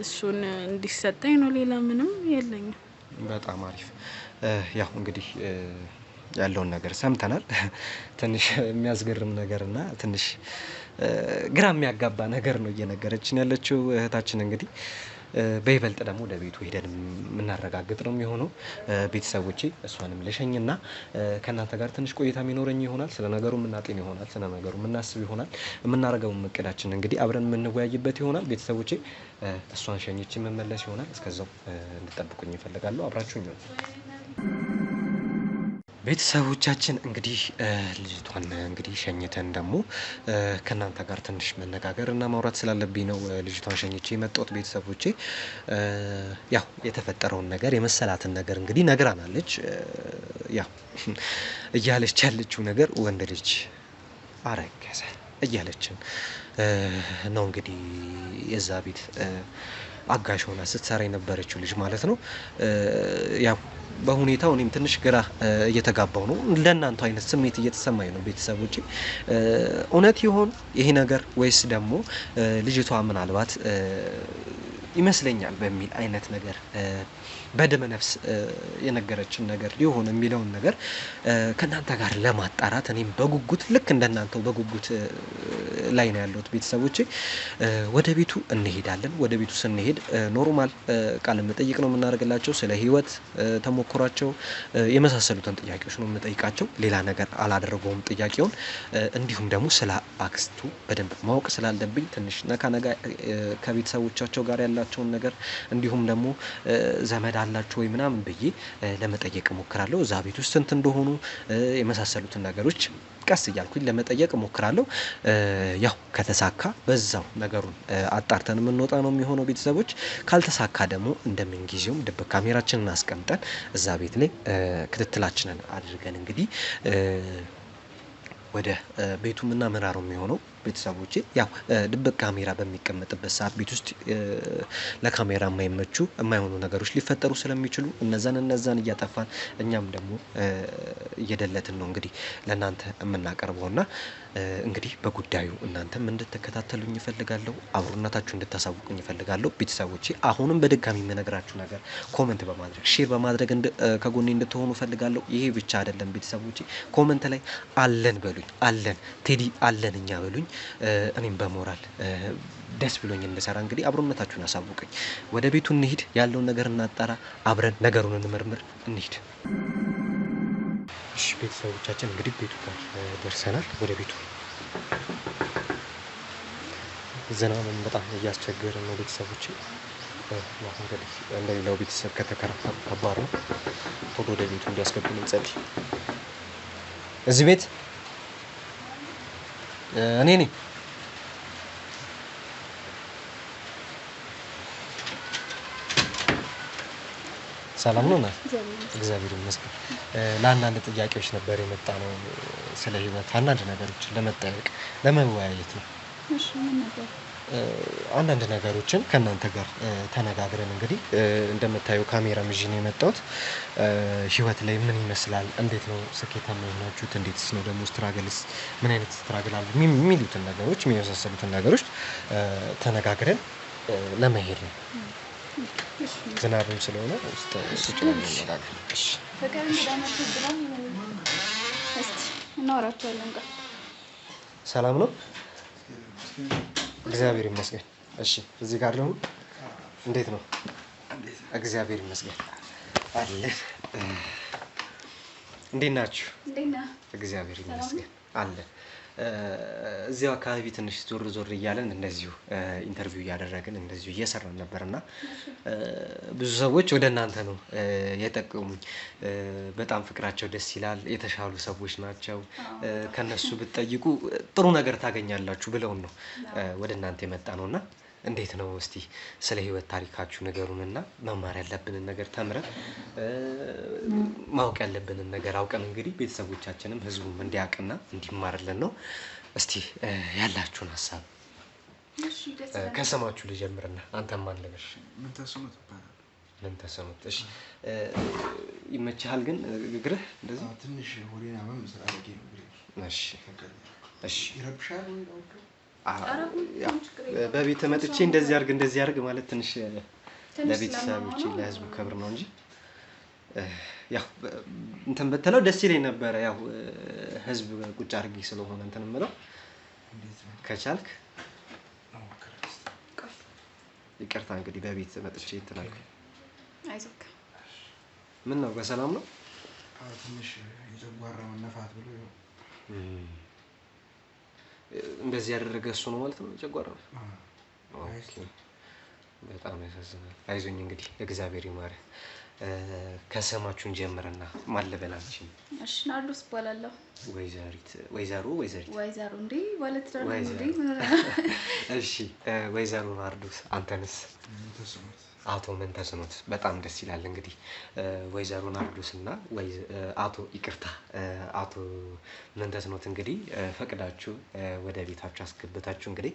እሱን እንዲሰጠኝ ነው። ሌላ ምንም የለኝም። በጣም አሪፍ። ያው እንግዲህ ያለውን ነገር ሰምተናል። ትንሽ የሚያስገርም ነገርና ትንሽ ግራ የሚያጋባ ነገር ነው እየነገረችን ያለችው እህታችን። እንግዲህ በይበልጥ ደግሞ ወደ ቤቱ ሄደን የምናረጋግጥ ነው የሚሆነው። ቤተሰቦቼ እሷንም ልሸኝና ከእናንተ ጋር ትንሽ ቆይታ የሚኖረኝ ይሆናል። ስለ ነገሩ የምናጤን ይሆናል። ስለ ነገሩ የምናስብ ይሆናል። የምናደርገው እቅዳችን እንግዲህ አብረን የምንወያይበት ይሆናል። ቤተሰቦቼ እሷን ሸኝቼ መመለስ ይሆናል። እስከዛው እንድጠብቁኝ ይፈልጋለሁ። አብራችሁኝ ነው ቤተሰቦቻችን። እንግዲህ ልጅቷን እንግዲህ ሸኝተን ደግሞ ከእናንተ ጋር ትንሽ መነጋገር እና ማውራት ስላለብኝ ነው ልጅቷን ሸኝቼ የመጣሁት። ቤተሰቦቼ ያው የተፈጠረውን ነገር የመሰላትን ነገር እንግዲህ ነግራናለች። ያው እያለች ያለችው ነገር ወንድ ልጅ አረገዘ እያለችን ነው እንግዲህ የዛ ቤት አጋሽ ሆና ስትሰራ የነበረችው ልጅ ማለት ነው። ያው በሁኔታው እኔም ትንሽ ግራ እየተጋባው ነው። ለእናንተ አይነት ስሜት እየተሰማኝ ነው ቤተሰቦቼ። እውነት ይሆን ይሄ ነገር ወይስ ደግሞ ልጅቷ ምናልባት ይመስለኛል በሚል አይነት ነገር በደመ ነፍስ የነገረችን ነገር ሊሆን የሚለውን ነገር ከእናንተ ጋር ለማጣራት እኔም በጉጉት ልክ እንደናንተው በጉጉት ላይ ነው ያለሁት ቤተሰቦቼ። ወደ ቤቱ እንሄዳለን። ወደ ቤቱ ስንሄድ ኖርማል ቃለ መጠይቅ ነው የምናደርግላቸው። ስለ ህይወት ተሞክሯቸው የመሳሰሉትን ጥያቄዎች ነው የምጠይቃቸው። ሌላ ነገር አላደረገውም ጥያቄውን። እንዲሁም ደግሞ ስለ አክስቱ በደንብ ማወቅ ስላለብኝ ትንሽ ነካ ከቤተሰቦቻቸው ጋር ያላቸውን ነገር እንዲሁም ደግሞ ዘመድ አላችሁ ወይ ምናምን ብዬ ለመጠየቅ እሞክራለሁ። እዛ ቤት ውስጥ ስንት እንደሆኑ የመሳሰሉትን ነገሮች ቀስ እያልኩኝ ለመጠየቅ እሞክራለሁ። ያው ከተሳካ በዛው ነገሩን አጣርተን የምንወጣ ነው የሚሆነው ቤተሰቦች። ካልተሳካ ደግሞ እንደምን ጊዜውም ድብቅ ካሜራችንን አስቀምጠን እዛ ቤት ላይ ክትትላችንን አድርገን እንግዲህ ወደ ቤቱ ምናመራ ነው የሚሆነው። ቤተሰቦቼ። ያው ድብቅ ካሜራ በሚቀመጥበት ሰዓት ቤት ውስጥ ለካሜራ የማይመቹ የማይሆኑ ነገሮች ሊፈጠሩ ስለሚችሉ እነዛን እያጠፋን እኛም ደግሞ እየደለትን ነው እንግዲህ ለእናንተ የምናቀርበውና እንግዲህ በጉዳዩ እናንተም እንድትከታተሉኝ እፈልጋለሁ። አብሮነታችሁ እንድታሳውቁኝ እፈልጋለሁ ቤተሰቦቼ። አሁንም በድጋሚ የምነግራችሁ ነገር ኮመንት በማድረግ ሼር በማድረግ ከጎኔ እንድትሆኑ እፈልጋለሁ። ይሄ ብቻ አይደለም ቤተሰቦቼ፣ ኮመንት ላይ አለን በሉኝ፣ አለን ቴዲ አለን እኛ በሉኝ። እኔም በሞራል ደስ ብሎኝ እንድሰራ እንግዲህ አብሮነታችሁን አሳውቁኝ። ወደ ቤቱ እንሂድ፣ ያለውን ነገር እናጣራ፣ አብረን ነገሩን እንመርምር፣ እንሂድ። እሺ ቤተሰቦቻችን እንግዲህ ቤቱ ጋር ደርሰናል። ወደ ቤቱ ዝናብም በጣም እያስቸገረ ነው ቤተሰቦቼ። እንግዲህ እንደሌላው ቤተሰብ ከተከራከሩ ከባድ ነው። ቶሎ ወደ ቤቱ እንዲያስገቡን እንጸልይ። እዚህ ቤት እኔ ነኝ። ሰላም ነው ናት? እግዚአብሔር ይመስገን። ለአንዳንድ ጥያቄዎች ነበር የመጣ ነው፣ ስለ ህይወት አንዳንድ ነገሮችን ለመጠየቅ ለመወያየት ነው። እሺ ምን ነበር? አንዳንድ ነገሮችን ከእናንተ ጋር ተነጋግረን እንግዲህ እንደምታዩ ካሜራ ይዤ ነው የመጣሁት። ህይወት ላይ ምን ይመስላል፣ እንዴት ነው ስኬታማ የሆናችሁት፣ እንዴትስ ነው ደግሞ ስትራግልስ፣ ምን አይነት ስትራግል አለ የሚሉትን ነገሮች የሚመሳሰሉትን ነገሮች ተነጋግረን ለመሄድ ነው። ዝናብም ስለሆነ ውስጥ ስጭነው ነጋገር። እሺ በቀን ዳመት ብለን እስቲ እናወራቸዋለን ጋር። ሰላም ነው? እግዚአብሔር ይመስገን። እሺ እዚህ ጋር ደግሞ እንዴት ነው? እግዚአብሔር ይመስገን አለ። እንዴት ናችሁ? እንዴት ነህ? እግዚአብሔር ይመስገን አለ። እዚያው አካባቢ ትንሽ ዞር እያለን እንደዚሁ ኢንተርቪው እያደረግን እንደዚሁ እየሰራን ነበርና ብዙ ሰዎች ወደ እናንተ ነው የጠቀሙኝ። በጣም ፍቅራቸው ደስ ይላል፣ የተሻሉ ሰዎች ናቸው፣ ከነሱ ብትጠይቁ ጥሩ ነገር ታገኛላችሁ ብለውን ነው ወደ እናንተ የመጣ ነውና እንዴት ነው እስቲ ስለ ህይወት ታሪካችሁ ንገሩንና መማር ያለብንን ነገር ተምረን ማወቅ ያለብንን ነገር አውቀን እንግዲህ ቤተሰቦቻችንም ህዝቡም እንዲያውቅና እንዲማርልን ነው። እስቲ ያላችሁን ሀሳብ ከስማችሁ ልጀምርና አንተም ማን ልበልሽ? ምን ተሰሙት? እሺ ይመችሃል ግን እግርህ እንደዚህ ትንሽ ሆዴና ምን መስራት ነው እግሬ? እሺ እሺ ይረብሻል ወይ ነው? በቤት መጥቼ እንደዚህ አድርግ ማለት ትንሽ ለቤተሰቦቼ ለህዝቡ ክብር ነው እንጂ ያው እንትን በተለው ደስ ይለኝ ነበር። ያው ህዝብ ቁጭ አድርጌ ስለሆነ እንትን የምለው ከቻልክ ይቅርታ እንግዲህ በቤት መጥቼ እንትን አልኩኝ። አይዞክ። ምን ነው በሰላም ነው? ትንሽ የጨጓራ መነፋት ብሎ እንደዚህ ያደረገ እሱ ነው ማለት ነው ጨጓራ። ኦኬ በጣም ያሳዝናል። አይዞኝ እንግዲህ እግዚአብሔር ይማርህ። ከስማችሁን ጀምርና ማን ልበላችሁ? እሺ ናርዶስ እባላለሁ። ወይዘሮ እንዴ ማለት ነው እንዴ? እሺ ወይዘሮ ናርዶስ አንተንስ? አቶ ምንተስኖት። በጣም ደስ ይላል። እንግዲህ ወይዘሮ ናርዶስ እና አቶ ይቅርታ አቶ ምንተስኖት እንግዲህ ፈቅዳችሁ ወደ ቤታችሁ አስገብታችሁ እንግዲህ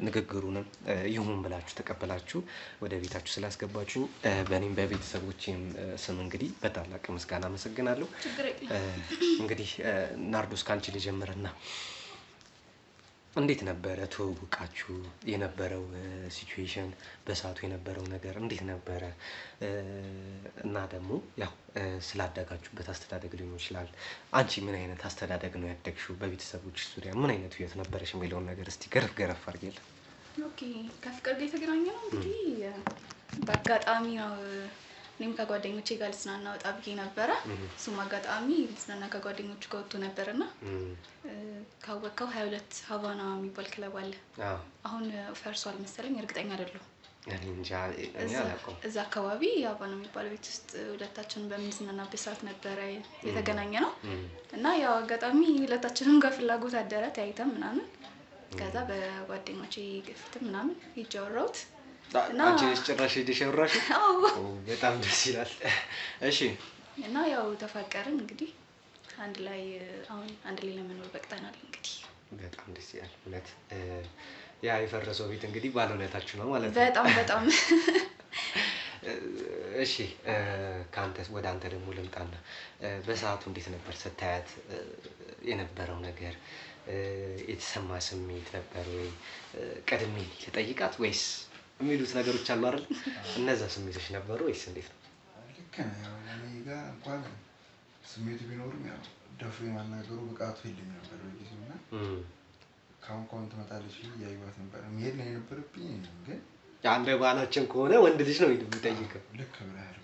ንግግሩንም ይሁን ብላችሁ ተቀበላችሁ ወደ ቤታችሁ ስላስገባችሁ በእኔም በቤተሰቦቼም ስም እንግዲህ በታላቅ ምስጋና አመሰግናለሁ። እንግዲህ ናርዶስ ካንቺ ልጀምርና እንዴት ነበረ ትውውቃችሁ? የነበረው ሲቹዌሽን በሰዓቱ የነበረው ነገር እንዴት ነበረ? እና ደግሞ ያው ስላደጋችሁበት አስተዳደግ ሊሆን ይችላል። አንቺ ምን አይነት አስተዳደግ ነው ያደግሽው? በቤተሰቦችሽ ዙሪያ ምን አይነት ህይወት ነበረሽ የሚለውን ነገር እስቲ ገረፍ አድርጌልኝ። ኦኬ ከፍቅር ጋር የተገናኘ ነው እንግዲህ በአጋጣሚ ነው። እኔም ከጓደኞቼ ጋር ልዝናና ወጣ ብዬ ነበረ። እሱም አጋጣሚ ልዝናና ከጓደኞቹ ጋር ወጥቶ ነበርና ካወቀው 22 ሀቫና የሚባል ክለብ አለ። አሁን ፈርሷል መሰለኝ፣ እርግጠኛ አይደለሁም። እዛ አካባቢ ሀቫና የሚባል ቤት ውስጥ ሁለታችንን በምንዝናናበት ሰዓት ነበረ የተገናኘ ነው እና ያው አጋጣሚ ሁለታችንም ጋር ፍላጎት አደረ፣ ተያይተን ምናምን። ከዛ በጓደኞቼ ግፊት ምናምን ሂጅ አወራሁት እና አንቺ ጭራሽ ሄደሽ አወራሽ? አዎ በጣም ደስ ይላል። እሺ እና ያው ተፋቀርን እንግዲህ አንድ ላይ አሁን አንድ ላይ ለመኖር በቅተናል። እንግዲህ በጣም ደስ ይላል እውነት። ያ የፈረሰው ቤት እንግዲህ ባለውለታችሁ ነው ማለት ነው። በጣም በጣም እሺ ካንተ ወደ አንተ ደግሞ ልምጣና በሰዓቱ እንዴት ነበር ስታያት የነበረው ነገር? የተሰማ ስሜት ነበር ወይ? ቀድሜ ልጠይቃት ወይስ የሚሉት ነገሮች አሉ አይደል? እነዛ ስሜቶች ነበሩ ወይስ እንዴት ነው? ልክ ነህ። ያው እኔ ጋር እንኳን ስሜቱ ቢኖርም ያው ደፍሮ የማናገሩ ብቃቱ የለኝም ነበር በጊዜው እና ካሁን ትመጣለች ብዬ እያየኋት ነበር። መሄድ ነው የነበረብኝ ግን አንደ ባህላችን ከሆነ ወንድ ልጅ ነው የሚጠይቀው። ልክ ብለሃል።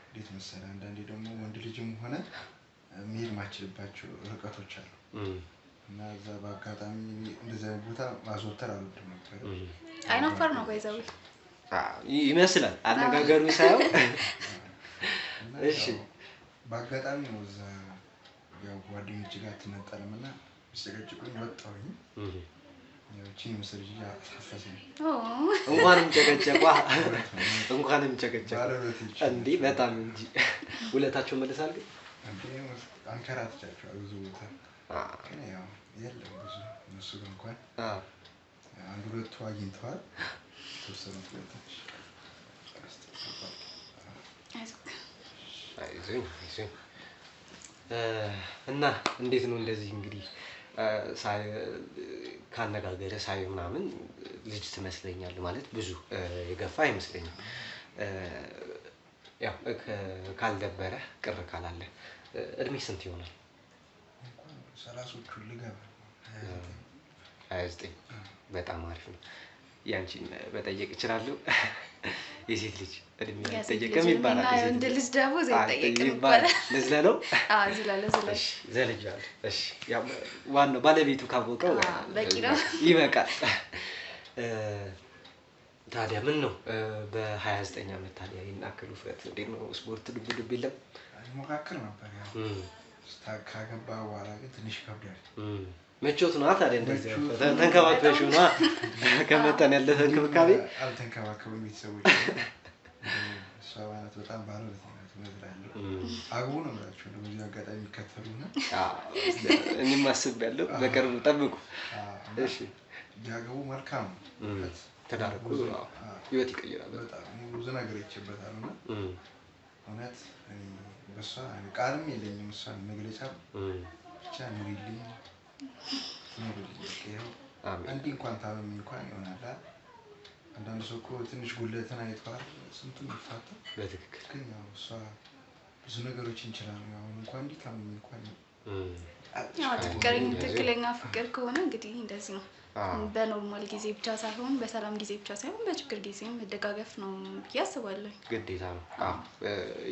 እንዴት መሰለህ አንዳንዴ ደግሞ ወንድ ልጅም ሆነ መሄድ ማችልባቸው ርቀቶች አሉ እና እዛ በአጋጣሚ እንደዚህ አይነት ቦታ ማዘወተር አልወድም ነበር። አይናፋር ነው ባይዘው ይመስላል አነጋገሩ ሳይሆን። እሺ በአጋጣሚ ነው እዛ ያው ጓደኞቼ ጋር ትነጠልም እና ሲጨቀጭቁኝ ወጣሁኝ። ያው እቺን ምስል ልጅ አሳፈሰኝ። እንኳንም ጨቀጨቋ እንኳንም ጨቀጨቋ እንዴ! በጣም እንጂ ውለታቸው መልሳል ግን እንዴ አንከራትቻቸዋለሁ ብዙ ቦታ ግን ያው የለም ብዙ እነሱ ጋር እንኳን አንድ ሁለቱ አግኝተዋል። ተወሰኑት ሁለቶች አይዞኝ እና እንዴት ነው እንደዚህ እንግዲህ ካነጋገረ ሳይ ምናምን ልጅ ትመስለኛለህ ማለት ብዙ የገፋ አይመስለኝም። ያው ካልደበረ ቅር ካላለ እድሜ ስንት ይሆናል? እንኳን 30ዎቹ ልገባ 29 በጣም አሪፍ ነው። ያንቺን በጠየቅ እችላለሁ? የሴት ልጅ እድሜ አይጠየቅም ይባላል። የወንድ ልጅ ደግሞ ዘይጠየቅም ይባላል። ልዝለለው? አዎ ዝላለሁ። እሺ ዘልጃለሁ። እሺ ያው ዋናው ባለቤቱ ካወቀው በቂ ነው ይበቃል። ታዲያ ምን ነው በ29 ዓመት ታዲያ ይናከሉ ፍረት እንዴት ነው ስፖርት ድብ የለም? ሞካክር ነበር ያው ካገባ በኋላ ግን ትንሽ ይከብዳል። ምቾት ነው ታዲያ እንደዚህ ተንከባክበሽ ነው ከመጠን ያለፈ እንክብካቤ አልተንከባከቡም ቤተሰቦች። እሷ ማለት በጣም ባለውለታ ናት እነግራለሁ። አግቡ ነው የምላቸው እንደው በዚህ አጋጣሚ የሚከተሉና እኔም አስቤያለሁ በቅርቡ ጠብቁ። እሺ ቢያገቡ መልካም ነው። ተዳረቁ ህይወት ይቀይራል። በጣም ብዙ ነገር ይችበታልና እውነት በሷ ቃልም የለኝም እሷን መግለጫ ብቻ ኑሪልኝ አንዴ እንኳን ታመም እንኳን ይሆናል። አንዳንድ ሰው እኮ ትንሽ ጉለትን አይቷል ስንቱን ይፋታ። በትክክል ግን ያው እሷ ብዙ ነገሮች እንችላለን። ያው እንኳን እንዲህ ታመም እንኳን ያው ትክክለኛ ፍቅር ከሆነ እንግዲህ እንደዚህ ነው። በኖርማል ጊዜ ብቻ ሳይሆን በሰላም ጊዜ ብቻ ሳይሆን በችግር ጊዜም መደጋገፍ ነው ብዬ አስባለሁ። ግዴታ ነው።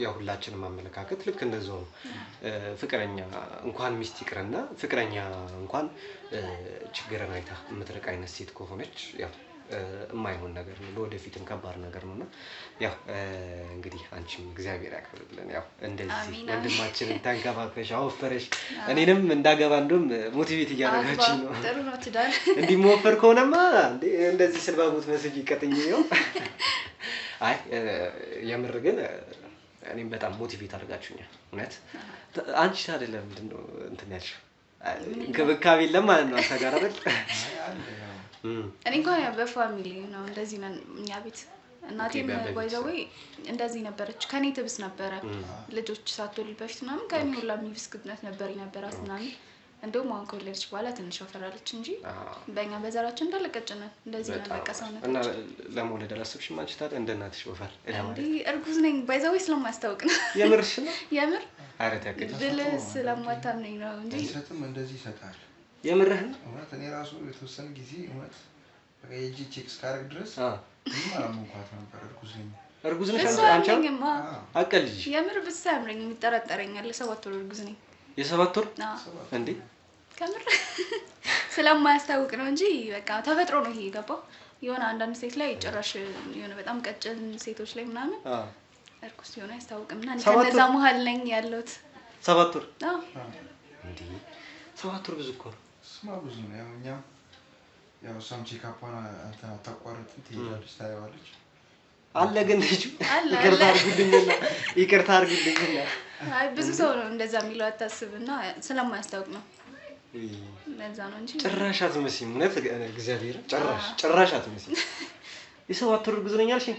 ያው ሁላችንም አመለካከት ልክ እንደዛው ነው። ፍቅረኛ እንኳን ሚስት ይቅርና ፍቅረኛ እንኳን ችግርን አይታ የምትርቅ አይነት ሴት ከሆነች ያው የማይሆን ነገር ነው፣ ለወደፊትም ከባድ ነገር ነውና ያው እንግዲህ አንቺም እግዚአብሔር ያክብርልን። ያው እንደዚህ ወንድማችንን ተንከባክበሽ አወፈረሽ እኔንም እንዳገባ እንደውም ሞቲቬት እያደረጋችኝ ነው። ጥሩ ነው ትዳር እንዲህ መወፈር ከሆነማ እንደዚህ ስልባቡት መስጊ ቀጥኝ ነው። አይ የምር ግን እኔም በጣም ሞቲቬት አድርጋችሁኛል እውነት። አንቺ አይደለም ምንድነው እንትን ያልሽው እንክብካቤ የለም ማለት ነው አንተ ጋር አይደል? እኔ እንኳን ያው በፋሚሊ ነው እንደዚህ ነን እኛ ቤት። እናቴም ባይዘዌ እንደዚህ ነበረች፣ ከኔ ትብስ ነበረ። ልጆች ሳትወልድ በፊት ምናምን ከኔ ሁላ የሚብስ ግብነት ነበር ይነበራት ምናምን። እንደውም አሁን ከወለደች በኋላ ትንሽ ወፈራለች እንጂ በእኛ በዘራችን እንዳለቀጭ ነን እንደዚህ ነው በቃ ሰውነት። እና ለመውለድ አላሰብሽም አንቺ ታዲያ እንደ እናትሽ ወፈር? እንዴ እርጉዝ ነኝ ባይዘዌ ስለማያስታውቅ ነው። የምርሽ ነው? የምር አረት ያከለ ብለ ስለማታምነኝ ነው እንጂ ይሰጥም እንደዚህ ይሰጣል። የምርህ ነው? እውነት እኔ ራሱ የተወሰነ ጊዜ እውነት በቃ የጂ ቼክ እስካደርግ ድረስ ምንም አላመንኳት ነበር። እርጉዝ ነሽ አንቺ? አቀልጂ የምር ብታምረኝ የሚጠራጠረኛል። 7 ወር እርጉዝ ነኝ። የ7 ወር እንዴ? ከምር ስለማያስታውቅ ነው እንጂ በቃ ተፈጥሮ ነው ይሄ ገባው። የሆነ አንዳንድ ሴት ላይ ጭራሽ የሆነ በጣም ቀጭን ሴቶች ላይ ምናምን እርጉዝ ሲሆን አያስታውቅምና ከነዛ መሀል ነኝ ያለሁት። 7 ወር እንዴ? 7 ወር ብዙ እኮ ነው። ስማ ብዙ ነው። ያው እኛ ያው ሳም ቼክአፕዋን አንተ አታቋርጥም ትሄዳለች ታየዋለች አለ ግን ልጅ ይቅርታ አድርጉልኝና አይ ብዙ ሰው ነው እንደዛ የሚለው አታስብና ስለማያስታውቅ ነው። ለዛ ነው እንጂ ጭራሽ አትመስይም። እውነት እግዚአብሔር ጭራሽ አትመስይም። የ7 ወር እርጉዝ ነኝ አልሽኝ?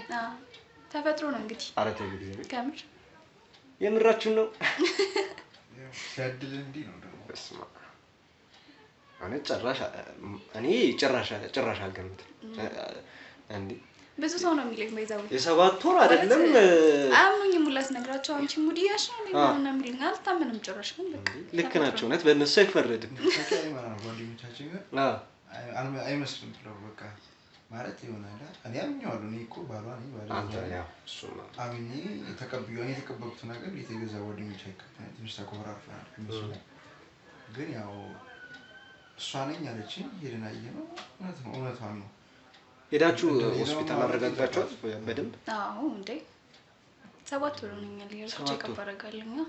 ተፈጥሮ ነው እንግዲህ። ኧረ ተይ እግዚአብሔር ከምር የምራችሁን ነው? ሲያድል እንዲህ ነው ደግሞ። በስመ አብ እኔ ጭራሽ አልገምትም። እንዴ ብዙ ሰው ነው የሚለኝ በዛው የ7 ወር አይደለም አያምኑኝም። ሙላስ ነግራቸው አንቺ ሙዲ ያሽ ነው እና የሚለኝ አልታመንም ጭራሽ። ግን በቃ ልክ ናቸው። እውነት በእነሱ አይፈረድም። ጓደኞቻችን ግን አይመስልም ብለው በቃ ማለት ይሆናል። እኔ አምኜዋለሁ። እኔ እኮ ባሏ ነኝ አምኜ የተቀበልኩት ነገር የተገዛ ጓደኞች አይቀበል ትንሽ ተኮራርፈናል። ግን ያው እሷ ነኝ አለችኝ። ሄደን አየነው። እውነቷን ነው። ሄዳችሁ ሆስፒታል አረጋግጣችኋል በደንብ? አዎ እንዴ 7 ወር ሆነኛል። ይሄርኩ ቼክአፕ አደረጋለሁ።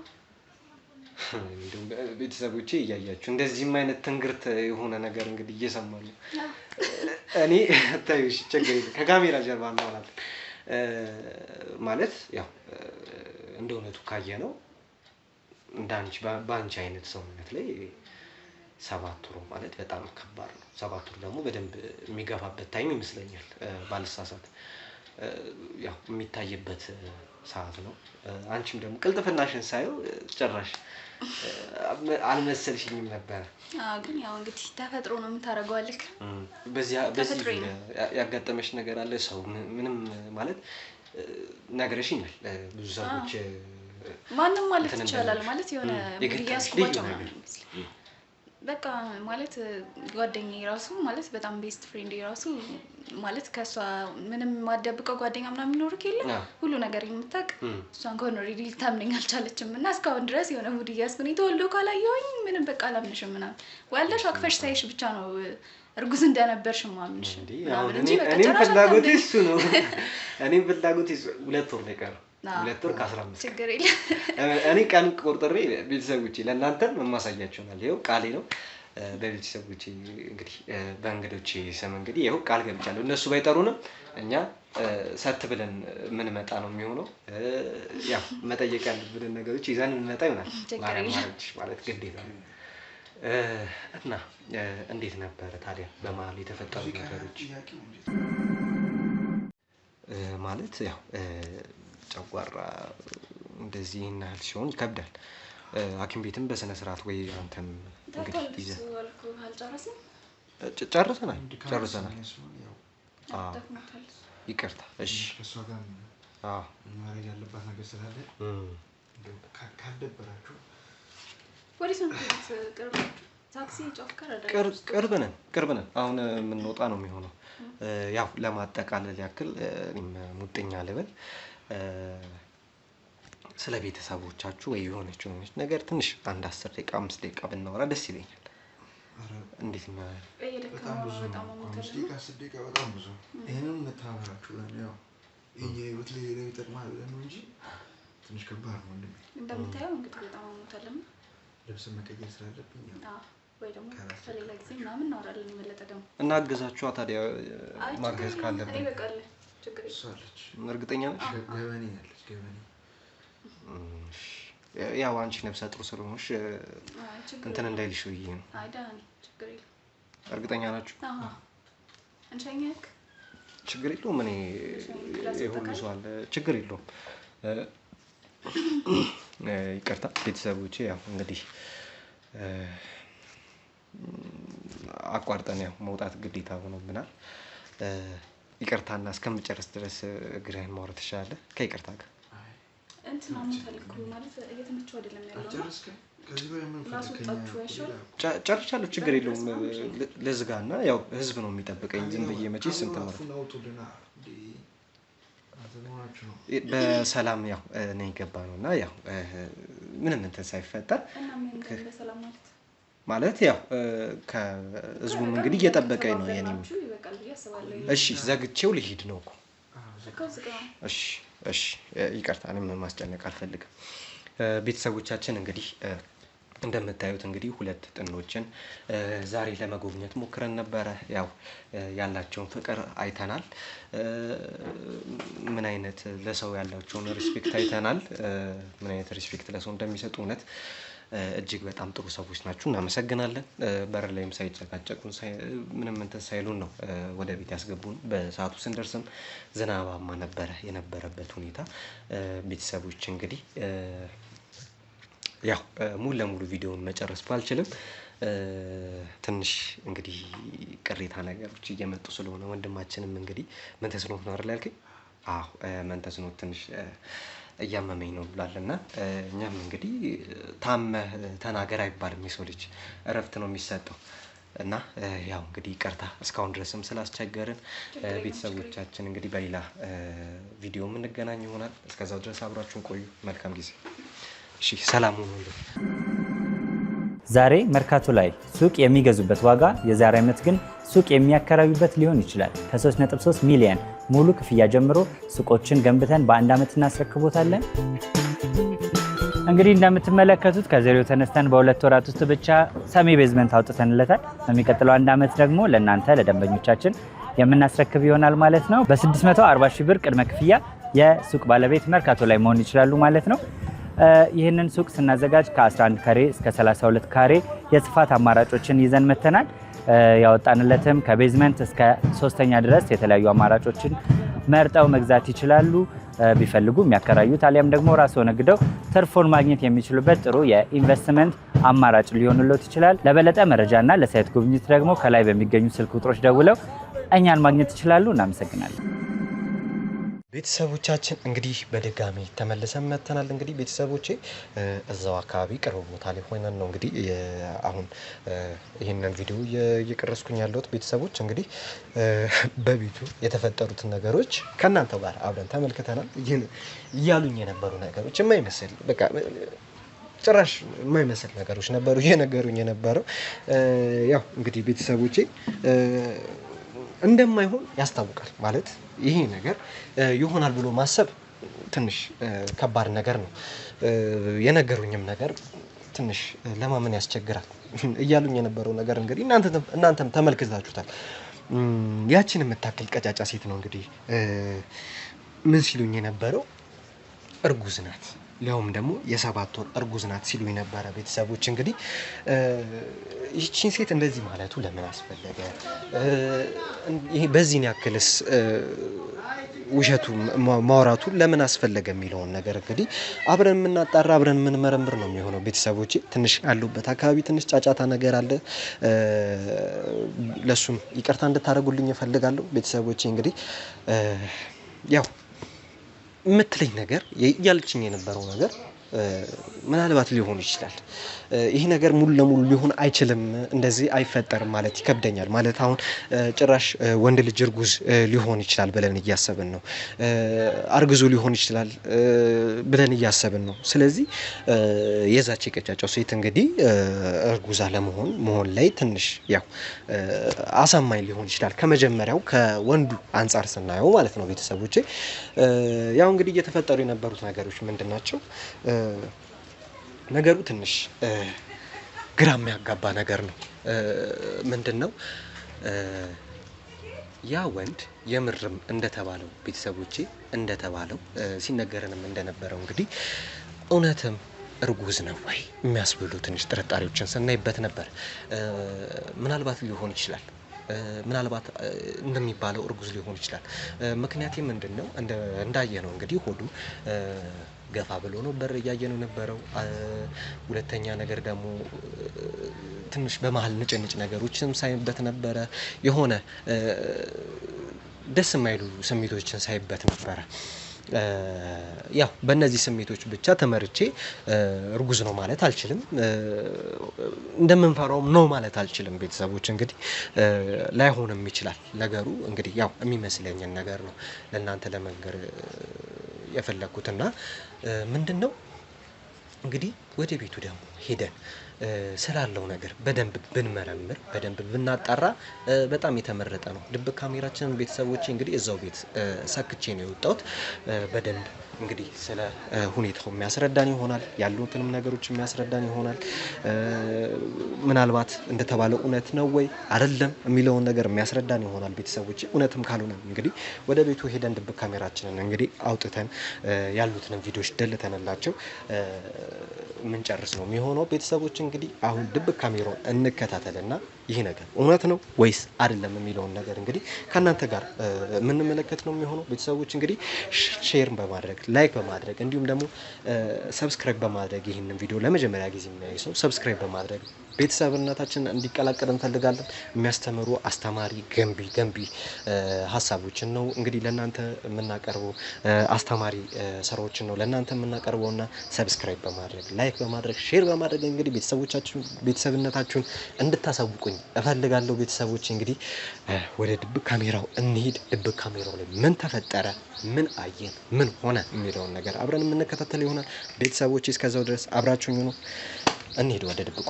ቤተሰቦቼ እያያችሁ እንደዚህም አይነት ትንግርት የሆነ ነገር እንግዲህ እየሰማሁ ነው። እኔ ታዩሽ ቸገይ ከካሜራ ጀርባ እናወራለን ማለት ያው እንደ እውነቱ ካየ ነው እንዳንቺ ባንቺ አይነት ሰውነት ላይ 7 ወር ማለት በጣም ከባድ ነው። 7 ወር ደግሞ በደንብ የሚገፋበት ታይም ይመስለኛል ባልሳሳት። ያው የሚታይበት ሰዓት ነው። አንቺም ደግሞ ቅልጥፍናሽን ሳየው ጭራሽ አልመሰልሽኝም ነበር። ግን ያው እንግዲህ ተፈጥሮ ነው የምታረገው አልክ። በዚህ ያጋጠመሽ ነገር አለ? ሰው ምንም ማለት ነገርሽኛል። ብዙ ሰዎች ማንንም ማለት ይችላል ማለት የሆነ ያስኩባቸው ነው የሚመስለው። በቃ ማለት ጓደኛዬ ራሱ ማለት በጣም ቤስት ፍሬንድ ራሱ ማለት ከሷ ምንም ማደብቀው ጓደኛ ምናምን የሚኖርክ የለም ሁሉ ነገር የምታውቅ እሷን ከሆነ ሪሊ ልታምነኝ አልቻለችም። እና እስካሁን ድረስ የሆነ ሙድ እያስኩኝ ተወልዶ ካላየሁኝ ምንም በቃ አላምንሽም ምናምን ወልደሽ አቅፈሽ ሳይሽ ብቻ ነው እርጉዝ እንደነበርሽ ማምንሽ። እኔም ፍላጎቴ እሱ ነው። እኔም ፍላጎቴ 2 ወር ነው የቀረው 2 ወር ከ15 ችግር የለም። እኔ ቀን ቆርጥሬ ቤተሰቦቼ ለእናንተም የማሳያችሁናል። ይኸው ቃሌ ነው። በቤተሰቦቼ እንግዲህ በእንግዶቼ ስም እንግዲህ ይኸው ቃል ገብቻለሁ። እነሱ ባይጠሩንም እኛ ሰት ብለን ምን መጣ ነው የሚሆነው። ያው መጠየቅ ያለብን ነገሮች ይዘን እንመጣ ይሆናል ማለት ግዴታ ነው። እና እንዴት ነበር ታዲያ በመሀል የተፈጠሩ ነገሮች? ማለት ያው ጨጓራ እንደዚህ እናል ሲሆን ይከብዳል። ሐኪም ቤትም በስነ ስርዓት ወይ አንተም እንግዲህ ይዘህ ጨርሰናል። ይቅርታ እሺ። እሷ ጋር ማድረግ ያለባት ነገር ስላለ ካልደበራችሁ ቅርብ ነን። አሁን የምንወጣ ነው የሚሆነው። ያው ለማጠቃለል ያክል ሙጥኛ ልበል ስለ ቤተሰቦቻችሁ ወይ የሆነችው ነገር ትንሽ 10 ደቂቃ 5 ደቂቃ ብናወራ ደስ ይለኛል። እንዴት ነው? በጣም ብዙ ነው። 5 ደቂቃ 10 ደቂቃ በጣም ብዙ። ይሄንን መተባበራችሁ ያው የህይወት ላይ ይጠቅማል ነው እንጂ ትንሽ ከባድ ነው። እንደምታየው እንግዲህ በጣም አሞታለና ልብስ መቀየር ስላለብኝ ወይ ደግሞ ከሌላ ጊዜ ምናምን እናወራለን። የመለጠ ደግሞ እናግዛችኋ ታዲያ ማገዝ ካለብን እሷለች። እርግጠኛ ነሽ? ገበኔ ያለች ገበኔ ያው አንቺ ነፍሰ ጥሩ ስለሆንሽ እንትን እንዳይልሽ ብዬ ነው። አይ ደህና ነኝ፣ ችግር የለም። እርግጠኛ ናችሁ? እንሸኛክ ችግር የለውም። እኔ የሁሉ ሰው አለ፣ ችግር የለውም። ይቅርታ ቤተሰቦቼ፣ ያው እንግዲህ አቋርጠን ያው መውጣት ግዴታ ሆኖብናል። ይቅርታና እስከምጨርስ ድረስ እግርህን ማውራት ትችላለህ ከይቅርታ ጋር እንትን አሞታልኩ ማለት እየተመቸው አይደለም ያለው። ጨርሻለሁ፣ ችግር የለውም። ልዝጋና ያው ህዝብ ነው የሚጠብቀኝ። ዝም ብዬ መቼ ስንት ማለት በሰላም ያው ነው የገባ ነውና ያው ምንም እንትን ሳይፈጠር ማለት ያው ከህዝቡም እንግዲህ እየጠበቀኝ ነው የኔም። እሺ ዘግቼው ልሂድ ነው እኮ። እሺ ይቅርታ፣ እኔም ማስጨነቅ አልፈልግም። ቤተሰቦቻችን እንግዲህ እንደምታዩት እንግዲህ 2 ጥንዶችን ዛሬ ለመጎብኘት ሞክረን ነበረ። ያው ያላቸውን ፍቅር አይተናል። ምን አይነት ለሰው ያላቸውን ሪስፔክት አይተናል። ምን አይነት ሪስፔክት ለሰው እንደሚሰጡ እውነት እጅግ በጣም ጥሩ ሰዎች ናችሁ፣ እናመሰግናለን። በር ላይም ሳይጨቃጨቁን ምንም እንትን ሳይሉን ነው ወደ ቤት ያስገቡን። በሰዓቱ ስንደርስም ዝናባማ ነበረ የነበረበት ሁኔታ። ቤተሰቦች እንግዲህ ያው ሙሉ ለሙሉ ቪዲዮውን መጨረስ ባልችልም ትንሽ እንግዲህ ቅሬታ ነገሮች እየመጡ ስለሆነ ወንድማችንም እንግዲህ ምን ተስኖት ነው አይደል ያልከኝ? አዎ ምን ተስኖት ትንሽ እያመመኝ ነው ብሏልና እኛም እንግዲህ ታመህ ተናገር አይባልም፣ የሰው ልጅ እረፍት ነው የሚሰጠው። እና ያው እንግዲህ ይቅርታ እስካሁን ድረስም ስላስቸገርን። ቤተሰቦቻችን እንግዲህ በሌላ ቪዲዮ የምንገናኝ ይሆናል። እስከዛው ድረስ አብራችሁን ቆዩ። መልካም ጊዜ። እሺ፣ ሰላም ሁኑ። ዛሬ መርካቶ ላይ ሱቅ የሚገዙበት ዋጋ የዛሬ ዓመት ግን ሱቅ የሚያከራዩበት ሊሆን ይችላል። ከ3.3 ሚሊዮን ሙሉ ክፍያ ጀምሮ ሱቆችን ገንብተን በአንድ ዓመት እናስረክቦታለን። እንግዲህ እንደምትመለከቱት ከዜሮ ተነስተን በ2 ወራት ውስጥ ብቻ ሰሚ ቤዝመንት አውጥተንለታል። በሚቀጥለው አንድ ዓመት ደግሞ ለእናንተ ለደንበኞቻችን የምናስረክብ ይሆናል ማለት ነው። በ640 ሺህ ብር ቅድመ ክፍያ የሱቅ ባለቤት መርካቶ ላይ መሆን ይችላሉ ማለት ነው። ይህንን ሱቅ ስናዘጋጅ ከ11 ካሬ እስከ 32 ካሬ የስፋት አማራጮችን ይዘን መተናል። ያወጣንለትም ከቤዝመንት እስከ 3ኛ ድረስ የተለያዩ አማራጮችን መርጠው መግዛት ይችላሉ። ቢፈልጉ የሚያከራዩት አሊያም ደግሞ ራስዎ ነግደው ትርፎን ማግኘት የሚችሉበት ጥሩ የኢንቨስትመንት አማራጭ ሊሆንሎት ይችላል። ለበለጠ መረጃና ለሳይት ጉብኝት ደግሞ ከላይ በሚገኙ ስልክ ቁጥሮች ደውለው እኛን ማግኘት ይችላሉ። እናመሰግናለን። ቤተሰቦቻችን እንግዲህ በድጋሚ ተመልሰን መተናል። እንግዲህ ቤተሰቦቼ እዛው አካባቢ ቅርብ ቦታ ላይ ሆነን ነው እንግዲህ አሁን ይህንን ቪዲዮ እየቀረስኩኝ ያለሁት። ቤተሰቦች እንግዲህ በቤቱ የተፈጠሩትን ነገሮች ከእናንተው ጋር አብረን ተመልክተናል። እያሉኝ የነበሩ ነገሮች የማይመስል በቃ ጭራሽ የማይመስል ነገሮች ነበሩ እየነገሩኝ የነበረው። ያው እንግዲህ ቤተሰቦቼ እንደማይሆን ያስታውቃል። ማለት ይሄ ነገር ይሆናል ብሎ ማሰብ ትንሽ ከባድ ነገር ነው። የነገሩኝም ነገር ትንሽ ለማመን ያስቸግራል። እያሉኝ የነበረው ነገር እንግዲህ እናንተም ተመልክታችሁታል። ያችን የምታክል ቀጫጫ ሴት ነው እንግዲህ ምን ሲሉኝ የነበረው እርጉዝ ናት፣ ሊያውም ደግሞ የ7 ወር እርጉዝ ናት ሲሉኝ ነበረ። ቤተሰቦች እንግዲህ ይህቺን ሴት እንደዚህ ማለቱ ለምን አስፈለገ? ይሄ በዚህን ያክልስ ውሸቱ ማውራቱ ለምን አስፈለገ የሚለውን ነገር እንግዲህ አብረን የምናጣራ አብረን የምንመረምር ነው የሚሆነው። ቤተሰቦቼ ትንሽ ያሉበት አካባቢ ትንሽ ጫጫታ ነገር አለ። ለሱም ይቅርታ እንድታደርጉልኝ እፈልጋለሁ። ቤተሰቦቼ እንግዲህ ያው የምትለኝ ነገር ያለችኝ የነበረው ነገር ምናልባት ሊሆን ይችላል። ይሄ ነገር ሙሉ ለሙሉ ሊሆን አይችልም፣ እንደዚህ አይፈጠርም ማለት ይከብደኛል። ማለት አሁን ጭራሽ ወንድ ልጅ እርጉዝ ሊሆን ይችላል ብለን እያሰብን ነው፣ አርግዞ ሊሆን ይችላል ብለን እያሰብን ነው። ስለዚህ የዛች የቀጫጫው ሴት እንግዲህ እርጉዝ መሆን ላይ ትንሽ ያው አሳማኝ ሊሆን ይችላል ከመጀመሪያው ከወንዱ አንጻር ስናየው ማለት ነው። ቤተሰቦቼ ያው እንግዲህ እየተፈጠሩ የነበሩት ነገሮች ምንድን ናቸው? ነገሩ ትንሽ ግራ የሚያጋባ ነገር ነው። ምንድን ነው ያ ወንድ የምርም እንደተባለው ቤተሰቦቼ እንደተባለው ሲነገረንም እንደነበረው እንግዲህ እውነትም እርጉዝ ነው ወይ የሚያስብሉ ትንሽ ጥርጣሬዎችን ስናይበት ነበር። ምናልባት ሊሆን ይችላል፣ ምናልባት እንደሚባለው እርጉዝ ሊሆን ይችላል። ምክንያት ምንድን ነው? እንዳየነው እንግዲህ ሆዱ ገፋ ብሎ ነበር እያየነው ነበረው። ሁለተኛ ነገር ደግሞ ትንሽ በመሀል ንጭንጭ ነገሮችም ሳይበት ነበረ። የሆነ ደስ የማይሉ ስሜቶችን ሳይበት ነበረ። ያው በእነዚህ ስሜቶች ብቻ ተመርቼ እርጉዝ ነው ማለት አልችልም፣ እንደምንፈራውም ነው ማለት አልችልም። ቤተሰቦች እንግዲህ ላይሆንም ይችላል ነገሩ። እንግዲህ ያው የሚመስለኝን ነገር ነው ለእናንተ ለመንገር የፈለኩትና ምንድን ነው እንግዲህ ወደ ቤቱ ደግሞ ሄደን ስላለው ነገር በደንብ ብንመረምር በደንብ ብናጣራ በጣም የተመረጠ ነው። ድብቅ ካሜራችንን ቤተሰቦቼ እንግዲህ እዛው ቤት ሰክቼ ነው የወጣሁት። በደንብ እንግዲህ ስለ ሁኔታው የሚያስረዳን ይሆናል፣ ያሉትንም ነገሮች የሚያስረዳን ይሆናል። ምናልባት እንደተባለው እውነት ነው ወይ አይደለም የሚለውን ነገር የሚያስረዳን ይሆናል። ቤተሰቦቼ እውነትም ካልሆነ እንግዲህ ወደ ቤቱ ሄደን ድብቅ ካሜራችንን እንግዲህ አውጥተን ያሉትንም ቪዲዮዎች ደልተንላቸው የምንጨርስ ነው የሚሆነው። ቤተሰቦች እንግዲህ አሁን ድብቅ ካሜራውን እንከታተልና ይህ ነገር እውነት ነው ወይስ አይደለም የሚለውን ነገር እንግዲህ ከእናንተ ጋር የምንመለከት ነው የሚሆነው። ቤተሰቦች እንግዲህ ሼር በማድረግ ላይክ በማድረግ እንዲሁም ደግሞ ሰብስክራይብ በማድረግ ይህንን ቪዲዮ ለመጀመሪያ ጊዜ የሚያዩ ሰው ሰብስክራይብ በማድረግ ቤተሰብነታችን እንዲቀላቀል እንፈልጋለን። የሚያስተምሩ አስተማሪ ገንቢ ሀሳቦችን ነው እንግዲህ ለእናንተ የምናቀርበው፣ አስተማሪ ስራዎችን ነው ለእናንተ የምናቀርበውና ሰብስክራይብ በማድረግ ላይክ በማድረግ ሼር በማድረግ እንግዲህ ቤተሰብነታችሁን እንድታሳውቁኝ እፈልጋለሁ። ቤተሰቦች እንግዲህ ወደ ድብቅ ካሜራው እንሂድ። ድብቅ ካሜራው ላይ ምን ተፈጠረ፣ ምን አየን፣ ምን ሆነ የሚለውን ነገር አብረን የምንከታተል ይሆናል። ቤተሰቦች እስከዛው ድረስ አብራችሁኝ ነው። እንሂድ ወደ ድብቁ።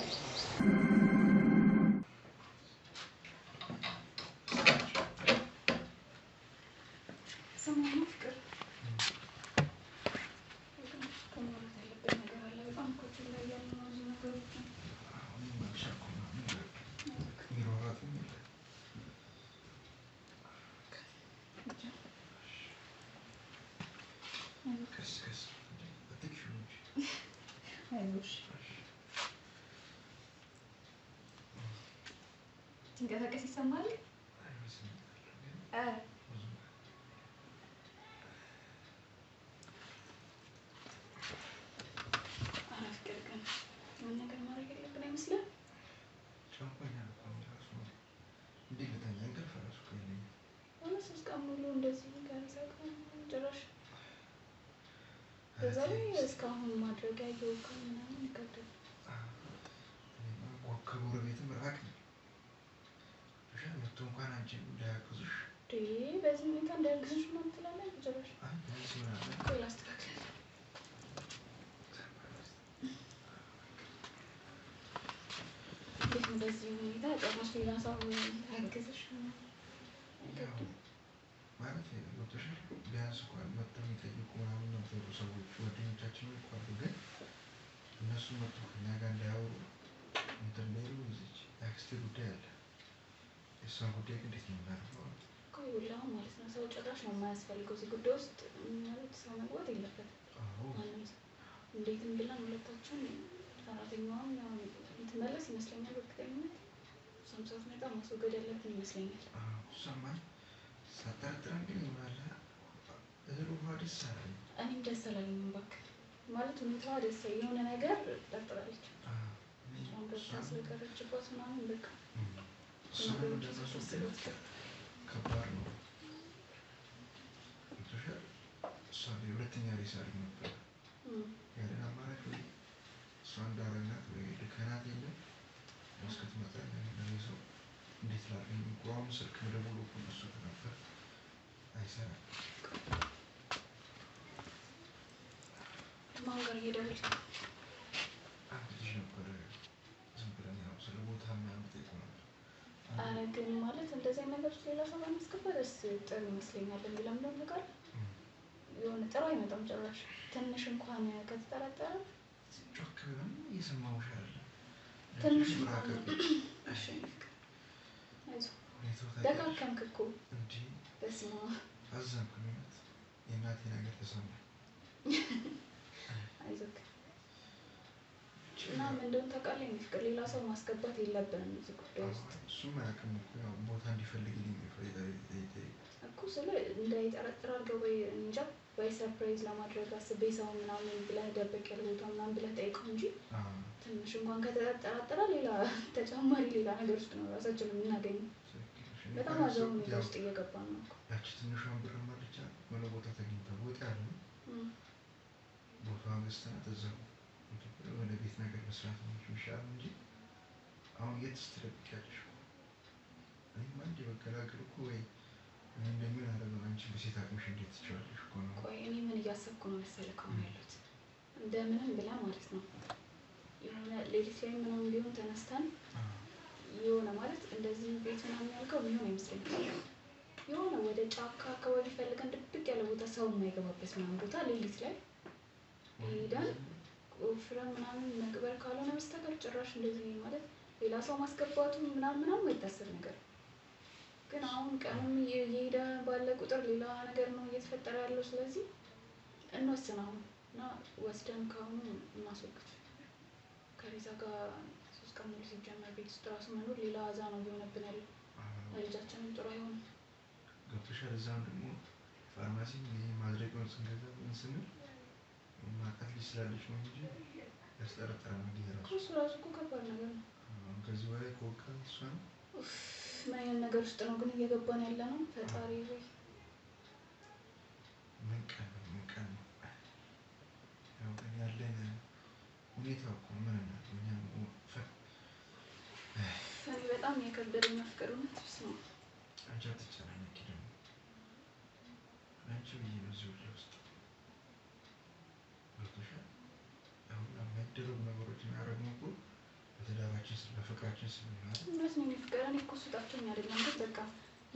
ሲንቀሳቀስ ይሰማል። ምን ነገር ማድረግ ያለብን አይመስልም? ሶስት ቀን ሙሉ እንደዚህ ጭራሽ በዛ ላይ እስካሁን ማድረግ ያየው ምናምን ይከብዳል። ከጎረቤትም ራቅ መቶ እንኳን አንቺን እንዳያግዙሽ በዚህ ሁኔታ እንዳያግዙሽ ምናምን ትላለህ ጭራሽ። ቆይ ላስተካክል። እንዴት ነው በዚህ ሁኔታ ጭራሽ ሌላ ሰው ያግዝሽ ማለት ገብቶሻል? ቢያንስ እንኳን መጥተው የሚጠይቁ ምናምን ነበሩ ሰዎች ጓደኞቻችን እንኳን፣ ግን እነሱ መጥቶ ከኛ ጋር እንዳያወሩ እንትን ላይ ይዘች የአክስቴ ጉዳይ አለ። የእሷን ጉዳይ እንዴት ነው የምናደርገው? ቆይ ሁላው ማለት ነው ሰው ጭራሽ ነው የማያስፈልገው እዚህ ጉዳይ ውስጥ ማለት ሰው መግባት የለበትም። ማንም ሰው እንዴትም ብለን ሁለታችን ሰራተኛዋም የምትመለስ ይመስለኛል በእርግጠኝነት። እሷም ሳትመጣ ማስወገድ ያለብን ይመስለኛል። እሷማ ሳጠረጥረን ግን ይሆናል እህል ውሃ ደስ አላለኝ። እኔም ደስ አላለኝም እባክህ። ማለት ሁኔታዋ ደስ የሆነ ነገር ጠርጥራለች። እሷም ገብታ ስለቀረችባት ምናምን በቃ እሷንም እንደዛ ስትላት ከባድ ነው። እሷ ሁለተኛ ሬሳ አድርግ ነበር ያለን አማራጭ ወይ እሷ እንዳረግናት ወይ ድከናት የለም እስክትመጣ ለሬሳው እንዴት ላድርግ? ቁራውን ስልክ መደወሉ እኮ እነሱ ነበር አይሰራም። ማን ጋር እየደወልክ? አንድ ልጅ ነበረ ዝም ብለን ያው ስለ ቦታ ምናምን ጠይቆ ነበር። አረ ግን ማለት እንደዚህ ነገር ሌላ ሰው ባናስገባ ደስ ጥሩ ይመስለኛል። ለምን ነገር የሆነ ጥሩ አይመጣም ጭራሽ። ትንሽ እንኳን ከተጠረጠረ ጮክ ብለን እየሰማሁሽ አይደለም ትንሽ እንኳን እሺ ደጋከምክ እኮ እንጂ በስመ አብ አዘንኩኝ። የእናቴ ነገር ተሰማኝ። አይዞህ እና ምን እንደሆነ ታውቃለህ? ፍቅር ሌላ ሰው ማስገባት የለብንም እዚህ ጉዳይ ውስጥ። እሱም አያውቅም እኮ ያው ቦታ እንዲፈልግልኝ እኮ ስለ እንዳይጠረጥር አድርገው ወይ እንጃ ወይ ሰርፕራይዝ ለማድረግ አስቤ ሰው ምናምን ብለህ ደበቅ ያለ ቦታ ምናምን ብለህ ጠይቀው እንጂ ትንሽ እንኳን ከተጠራጠረ ሌላ ተጨማሪ ሌላ ነገር ውስጥ ነው ራሳችን የምናገኘው። በጣም አዛው ሁኔታ ውስጥ እየገባን ነው እኮ። ያቺ ትንሿን ብር ማለቻ ሆነ ቦታ ተገኝታ ወጥ ያለ ቦታዋን ገዝተናት እዛው ወደ ቤት ነገር መስራት ነው የሚሻለው እንጂ አሁን የት ስትደብቂያለሽ? እኔማ እንደ መገላገል እኮ ወይ እንደምን አደረገው አንቺ በሴት አቅምሽ እንዴት ትችላለሽ እኮ ነው። ቆይ እኔ ምን እያሰብኩ ነው መሰለህ አሁን ያሉት እንደምንም ብላ ማለት ነው የሆነ ሌሊት ላይ ምናምን ቢሆን ተነስተን የሆነ ማለት እንደዚህ ቤት ምናምን ያልከው ቢሆን አይመስለኝም። የሆነ ወደ ጫካ አካባቢ ፈልገን ድብቅ ያለ ቦታ ሰው የማይገባበት ምናምን ቦታ ሌሊት ላይ ሄደን ቆፍረን ምናምን መቅበር ካልሆነ በስተቀር ጭራሽ እንደዚህ ማለት ሌላ ሰው ማስገባቱ ምናምን የማይታሰብ ነገር። ግን አሁን ቀኑም እየሄደ ባለ ቁጥር ሌላ ነገር ነው እየተፈጠረ ያለው። ስለዚህ እንወስን አሁን እና ወስደን ካሁኑ እናስወግድ። ከቤዛ ጋር 3 ቀን ሙሉ ሲጀመር ቤት ውስጥ ራሱ መኖር ሌላ አዛ ነው እየሆነብን ያለው። ለልጃችንም ጥሩ አይሆንም። ገብቶሻል? እዛም ደግሞ ፋርማሲ ማድረጊያውን ስንገዛ ምን ስንል ማውቃት ልጅ ስላለች ነው እንጂ ያስጠረጥረናል። እሱ ራሱ እኮ ከባድ ነገር ነው። ከዚህ በላይ ከወቃን እሷ ነው ምን አይነት ነገር ውስጥ ነው ግን እየገባን ያለ ነው? ፈጣሪ ሆይ ምን ቀን ነው ያው ግን ያለን ሁኔታ እኮ ምን እናት እኛም እኔ በጣም የከበደኝ መፍቀር እውነት ነው። አንቺ አትጨናነቂ ደግሞ አንቺ ብዬ ነው እዚህ ውስጥ ገብቶሻል? አሁን የማይደረጉ ነገሮች የሚያደርጉን እኮ በትዳራችን በፍቅራችን ስለሆነ እውነት ነው የሚፍቀር። እኔ እኮ ስጣቸውኝ አይደለም ግን በቃ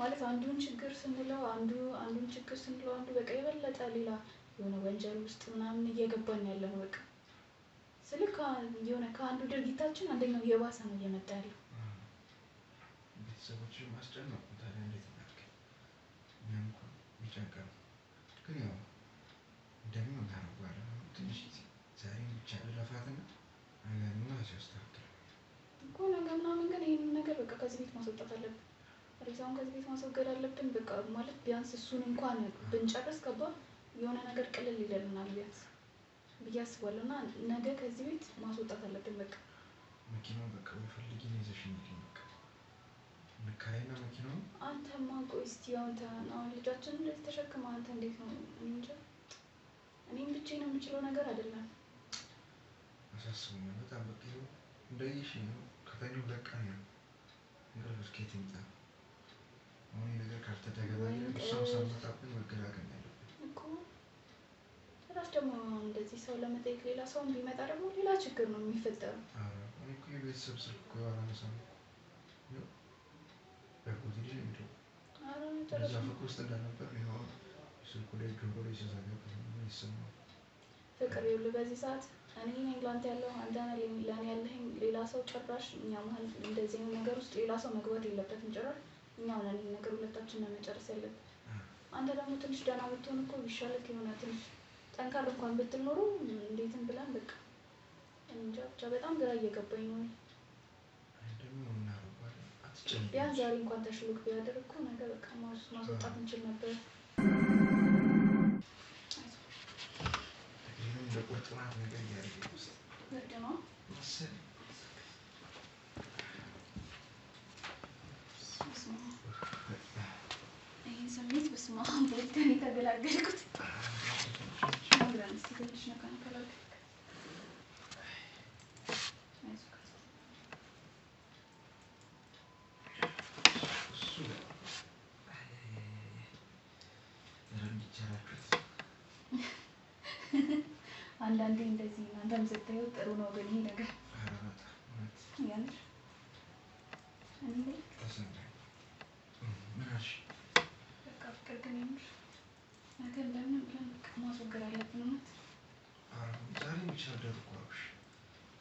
ማለት አንዱን ችግር ስንለው አንዱን ችግር ስንለው አንዱ በቃ የበለጠ ሌላ የሆነ ወንጀል ውስጥ ምናምን እየገባን ያለ ነው። በቃ ስልክ የሆነ ከአንዱ ድርጊታችን አንደኛው የባሰ ነው እየመጣ ያለው። ቤተሰቦችን ማስጨነቁ ታዲያ እንዴት እናድርግ? እኛም እኮ የሚጨንቀን ግን ያው እንደምን እናደርገዋለን። ትንሽ ዛሬም ብቻ ልለፋትና ነገርማ ሲያስተካክል እኮ ነገ ምናምን ግን ይህንን ነገር በቃ ከዚህ ቤት ማስወጣት አለብን። ሬሳውን ከዚህ ቤት ማስወገድ አለብን። በቃ ማለት ቢያንስ እሱን እንኳን ብንጨርስ ገባ የሆነ ነገር ቅልል ይለናል ቢያንስ ብዬ አስባለሁ። እና ነገ ከዚህ ቤት ማስወጣት አለብን። በቃ መኪናውን በቃ ወይ ፈልጊን ይዘሽኝ በቃ እንከራይና መኪናውን አንተማ ቆይ እስኪ አሁን ልጃችን እንደዚህ ተሸክመ አንተ እንዴት ነው? እንጃ እኔም ብቻዬን የምችለው ነገር አይደለም። አሳስቦኛል በጣም በቃ እንደይሽ ነው ከተኛሁ 2 ቀን ነው እንግዲህ እስኪት ይምጣ። አሁን ነገር ካልተደገመ እሷም ሳመጣብን መገላገል ያለብን እኮ ራስ ደግሞ እንደዚህ ሰው ለመጠየቅ ሌላ ሰው ቢመጣ ደግሞ ሌላ ችግር ነው የሚፈጠረው። እኔ እኮ የቤተሰብ ስልክ እኮ ያላነሳም ነው በቁጥር ልጅ ነው እዛ ፍቅር ውስጥ እንዳልነበር ነው ስልኩ ላይ ጆሮ ላይ ሲዘጋበት ነው ይሰማል። ፍቅር ይኸውልህ በዚህ ሰዓት እኔ ነኝ ላንተ ያለው አንተ ነህ ለኔ ያለኸኝ ሌላ ሰው ጭራሽ እኛ መሀል እንደዚህ ነገር ውስጥ ሌላ ሰው መግባት የለበትም። ጭራሽ እኛው ነን ነገር ሁለታችንን መጨረስ ያለብን። አንተ ደግሞ ትንሽ ደህና ብትሆን እኮ ቢሻልክ የሆነ ትንሽ ጠንካራ እንኳን ብትል ኖሮ እንዴትም ብለን በቃ እንጃ ብቻ በጣም ግራ እየገባኝ ነው። ቢያንስ ዛሬ እንኳን ተሽሎክ ቢያደርግ እኮ ነገ በቃ ማስወጣት እንችል ነበር። ለቁርጥማት ነገር ያደርግ ውስጥ ብርድ ነው መሰለኝ። ይህን ስሜት በስመ አብ በልተን የተገላገልኩት አብረን እስኪ ትንሽ ነካ ነካ ላድርግ። አንዳንዴ እንደዚህ እናንተም ስታየው ጥሩ ነው ግን ይሄ ነገር ያንሽ እኔ በቃ ፍቅር ግን ያንሽ ነገር እንደምን ብለን በቃ ማስወገድ አለብን። እውነት ዛሬ ብቻ አደርኳሽ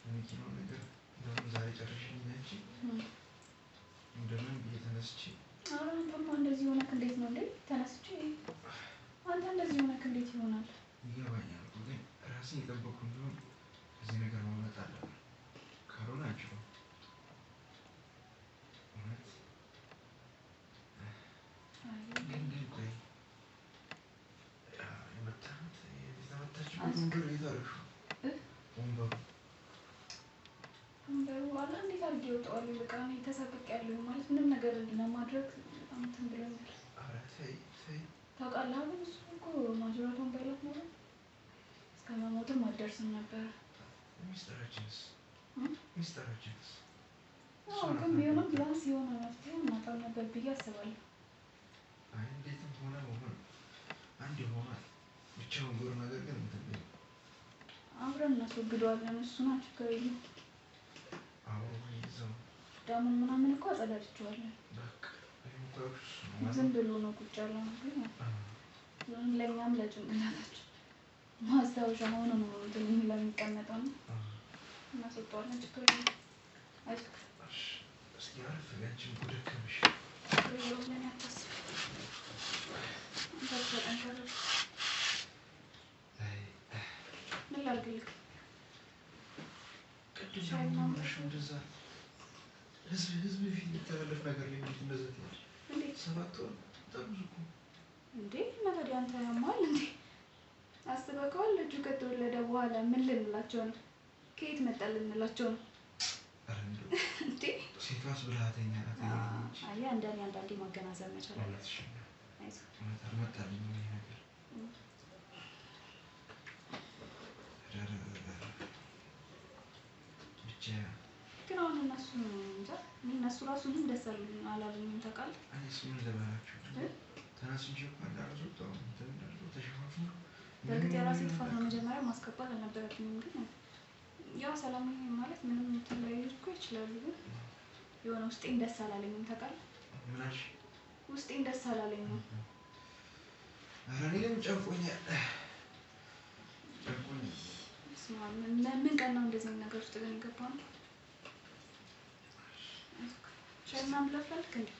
የመኪናው ነገር እንደውም ዛሬ ጨርሽልኝ እንጂ እንደምን ብዬ ተነስቼ አንተማ እንደዚህ ሆነክ እንዴት ነው እንዴ? ተነስቼ አንተ እንደዚህ ሆነክ እንዴት ይሆናል? ይገባኛል ግን ራሴን የጠበኩ እንደሆነ እዚህ ነገር ማምለጥ አለብን። ካልሆነ አንችልም። እውነት ግን ቆይ የመታችበት ወንበር የት አደረግሽው? ወንበሩ አለ እንዴት አድርጌ እወጣዋለሁ? በቃ እኔ ተሳቅቄያለሁ ማለት ምንም ነገር ለማድረግ በጣም እንትን ብሎኛል። ኧረ ተይ ታውቃለህ ግን እሱ እኮ ማጅራቱን ባይላት ኖሮ እስከ መሞትም አትደርስም ነበር። ሚስጥራችንስ ግን ቢሆንም ቢያንስ የሆነ መፍትሄ ማጣት ነበር ብዬ አስባለሁ። አይ እንዴትም ሆነ አንድ ይሆናል ብቻውን ጎር ነገር ግን እንትን አብረን እናስወግደዋለን። እሱን ችግር የለም። ይዘው ዳሙን ምናምን እኮ አጸዳድቼዋለሁ። በቃ ዝም ብሎ ነው ቁጭ ያለው ግን ለእኛም ለጭንቅላታችን ማስታወሻ ሆኖ ነው እንትን ለሚቀመጠው ነው። እናስወጣዋለን። ችግር የለም። አይዞህ እስኪ አሪፍ ያንቺን እኮ ደከመሽ። ችግር የለውም። ለእኔ አታስብ። አንተ ጠንከር በል። ምን ላድርግልህ? ህዝብ ፊት የሚተላለፍ ነገር ላይ እንዴት እንደዛ ትያለሽ? 7 ወር በጣም ብዙ እኮ እንዴ። እና ታዲያ አንተ ያማል እንዴ? አስበቀዋል። ልጁ ከተወለደ በኋላ ምን ልንላቸው ነው? ከየት መጣ ልንላቸው ነው? እንዴ ሴቷስ ብልሃተኛ ናት። አያ አንዳንዴ ማገናዘብ መቻል አለብሽ። አልመጣልኝም ይሄ ነገር። ብቻ ግን አሁን እነሱ ራሱ ምን ደስ አላሉኝም ታውቃለህ? እኔስ ምን ልበላችሁ? ተናስቼ እኮ እንዳልወጣሁ ተሸፋፍኖ በእርግጥ የራሴ ጥፋት ነው። መጀመሪያ ማስገባት አልነበረብኝም። ግን ያው ሰላም ማለት ምንም ተለያዩ እኮ ይችላሉ። ግን የሆነ ውስጤን ደስ አላለኝም ታውቃለህ? ምን አልሽ? ውስጤን ደስ አላለኝም። ኧረ እኔንም ጨንቆኛል። ምን ቀን ነው እንደዚህ ነገር ውስጥ ግን የገባው? ሻይ ምናምን ብለፈልክ እንዴ?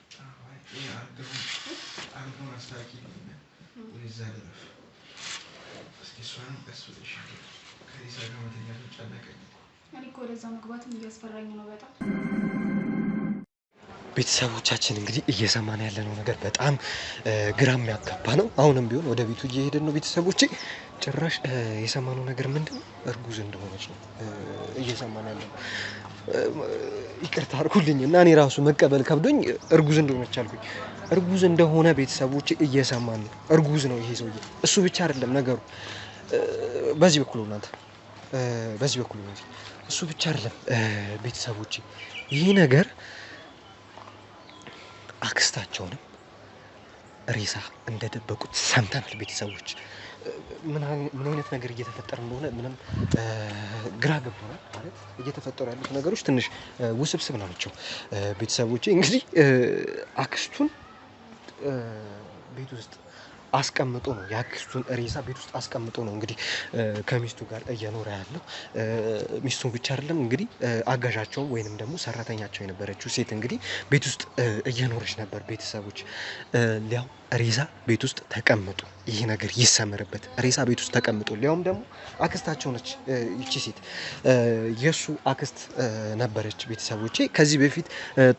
አርገውን አስታኪልኝ ወይዛ ልረፍ። እስኪ እሷንም ቀስ ብለሽ ከሊሳ ጋር መተኛት ጨነቀኝ። እኔ እኮ ወደዛ መግባትም እያስፈራኝ ነው በጣም። ቤተሰቦቻችን እንግዲህ እየሰማን ያለነው ነገር በጣም ግራ የሚያጋባ ነው። አሁንም ቢሆን ወደ ቤቱ እየሄድን ነው ቤተሰቦቼ። ጭራሽ የሰማነው ነገር ምንድነው? እርጉዝ እንደሆነች ነው እየሰማን ያለነው። ይቅርታ አድርጉልኝ እና እኔ ራሱ መቀበል ከብዶኝ እርጉዝ እንደሆነች አልኩኝ። እርጉዝ እንደሆነ ቤተሰቦቼ እየሰማን ነው። እርጉዝ ነው ይሄ ሰውዬ። እሱ ብቻ አይደለም ነገሩ። በዚህ በኩል እናንተ በዚህ በኩል ነው። እሱ ብቻ አይደለም ቤተሰቦቼ። ይሄ ነገር አክስታቸውንም ሬሳ እንደደበቁት ሰምተናል ቤተሰቦች። ምን አይነት ነገር እየተፈጠረ እንደሆነ ምንም ግራ ገብቶናል። ማለት እየተፈጠሩ ያሉት ነገሮች ትንሽ ውስብስብ ናቸው ቤተሰቦቼ። እንግዲህ አክስቱን ቤት ውስጥ አስቀምጦ ነው የአክስቱን ሬሳ ቤት ውስጥ አስቀምጦ ነው እንግዲህ ከሚስቱ ጋር እየኖረ ያለው። ሚስቱን ብቻ አይደለም እንግዲህ አጋዣቸው ወይንም ደግሞ ሰራተኛቸው የነበረችው ሴት እንግዲህ ቤት ውስጥ እየኖረች ነበር ቤተሰቦች። ሊያው ሬሳ ቤት ውስጥ ተቀምጦ ይሄ ነገር ይሰመርበት። ሬሳ ቤት ውስጥ ተቀምጦ ሊያውም ደግሞ አክስታቸው ነች ይቺ ሴት፣ የሱ አክስት ነበረች ቤተሰቦቼ። ከዚህ በፊት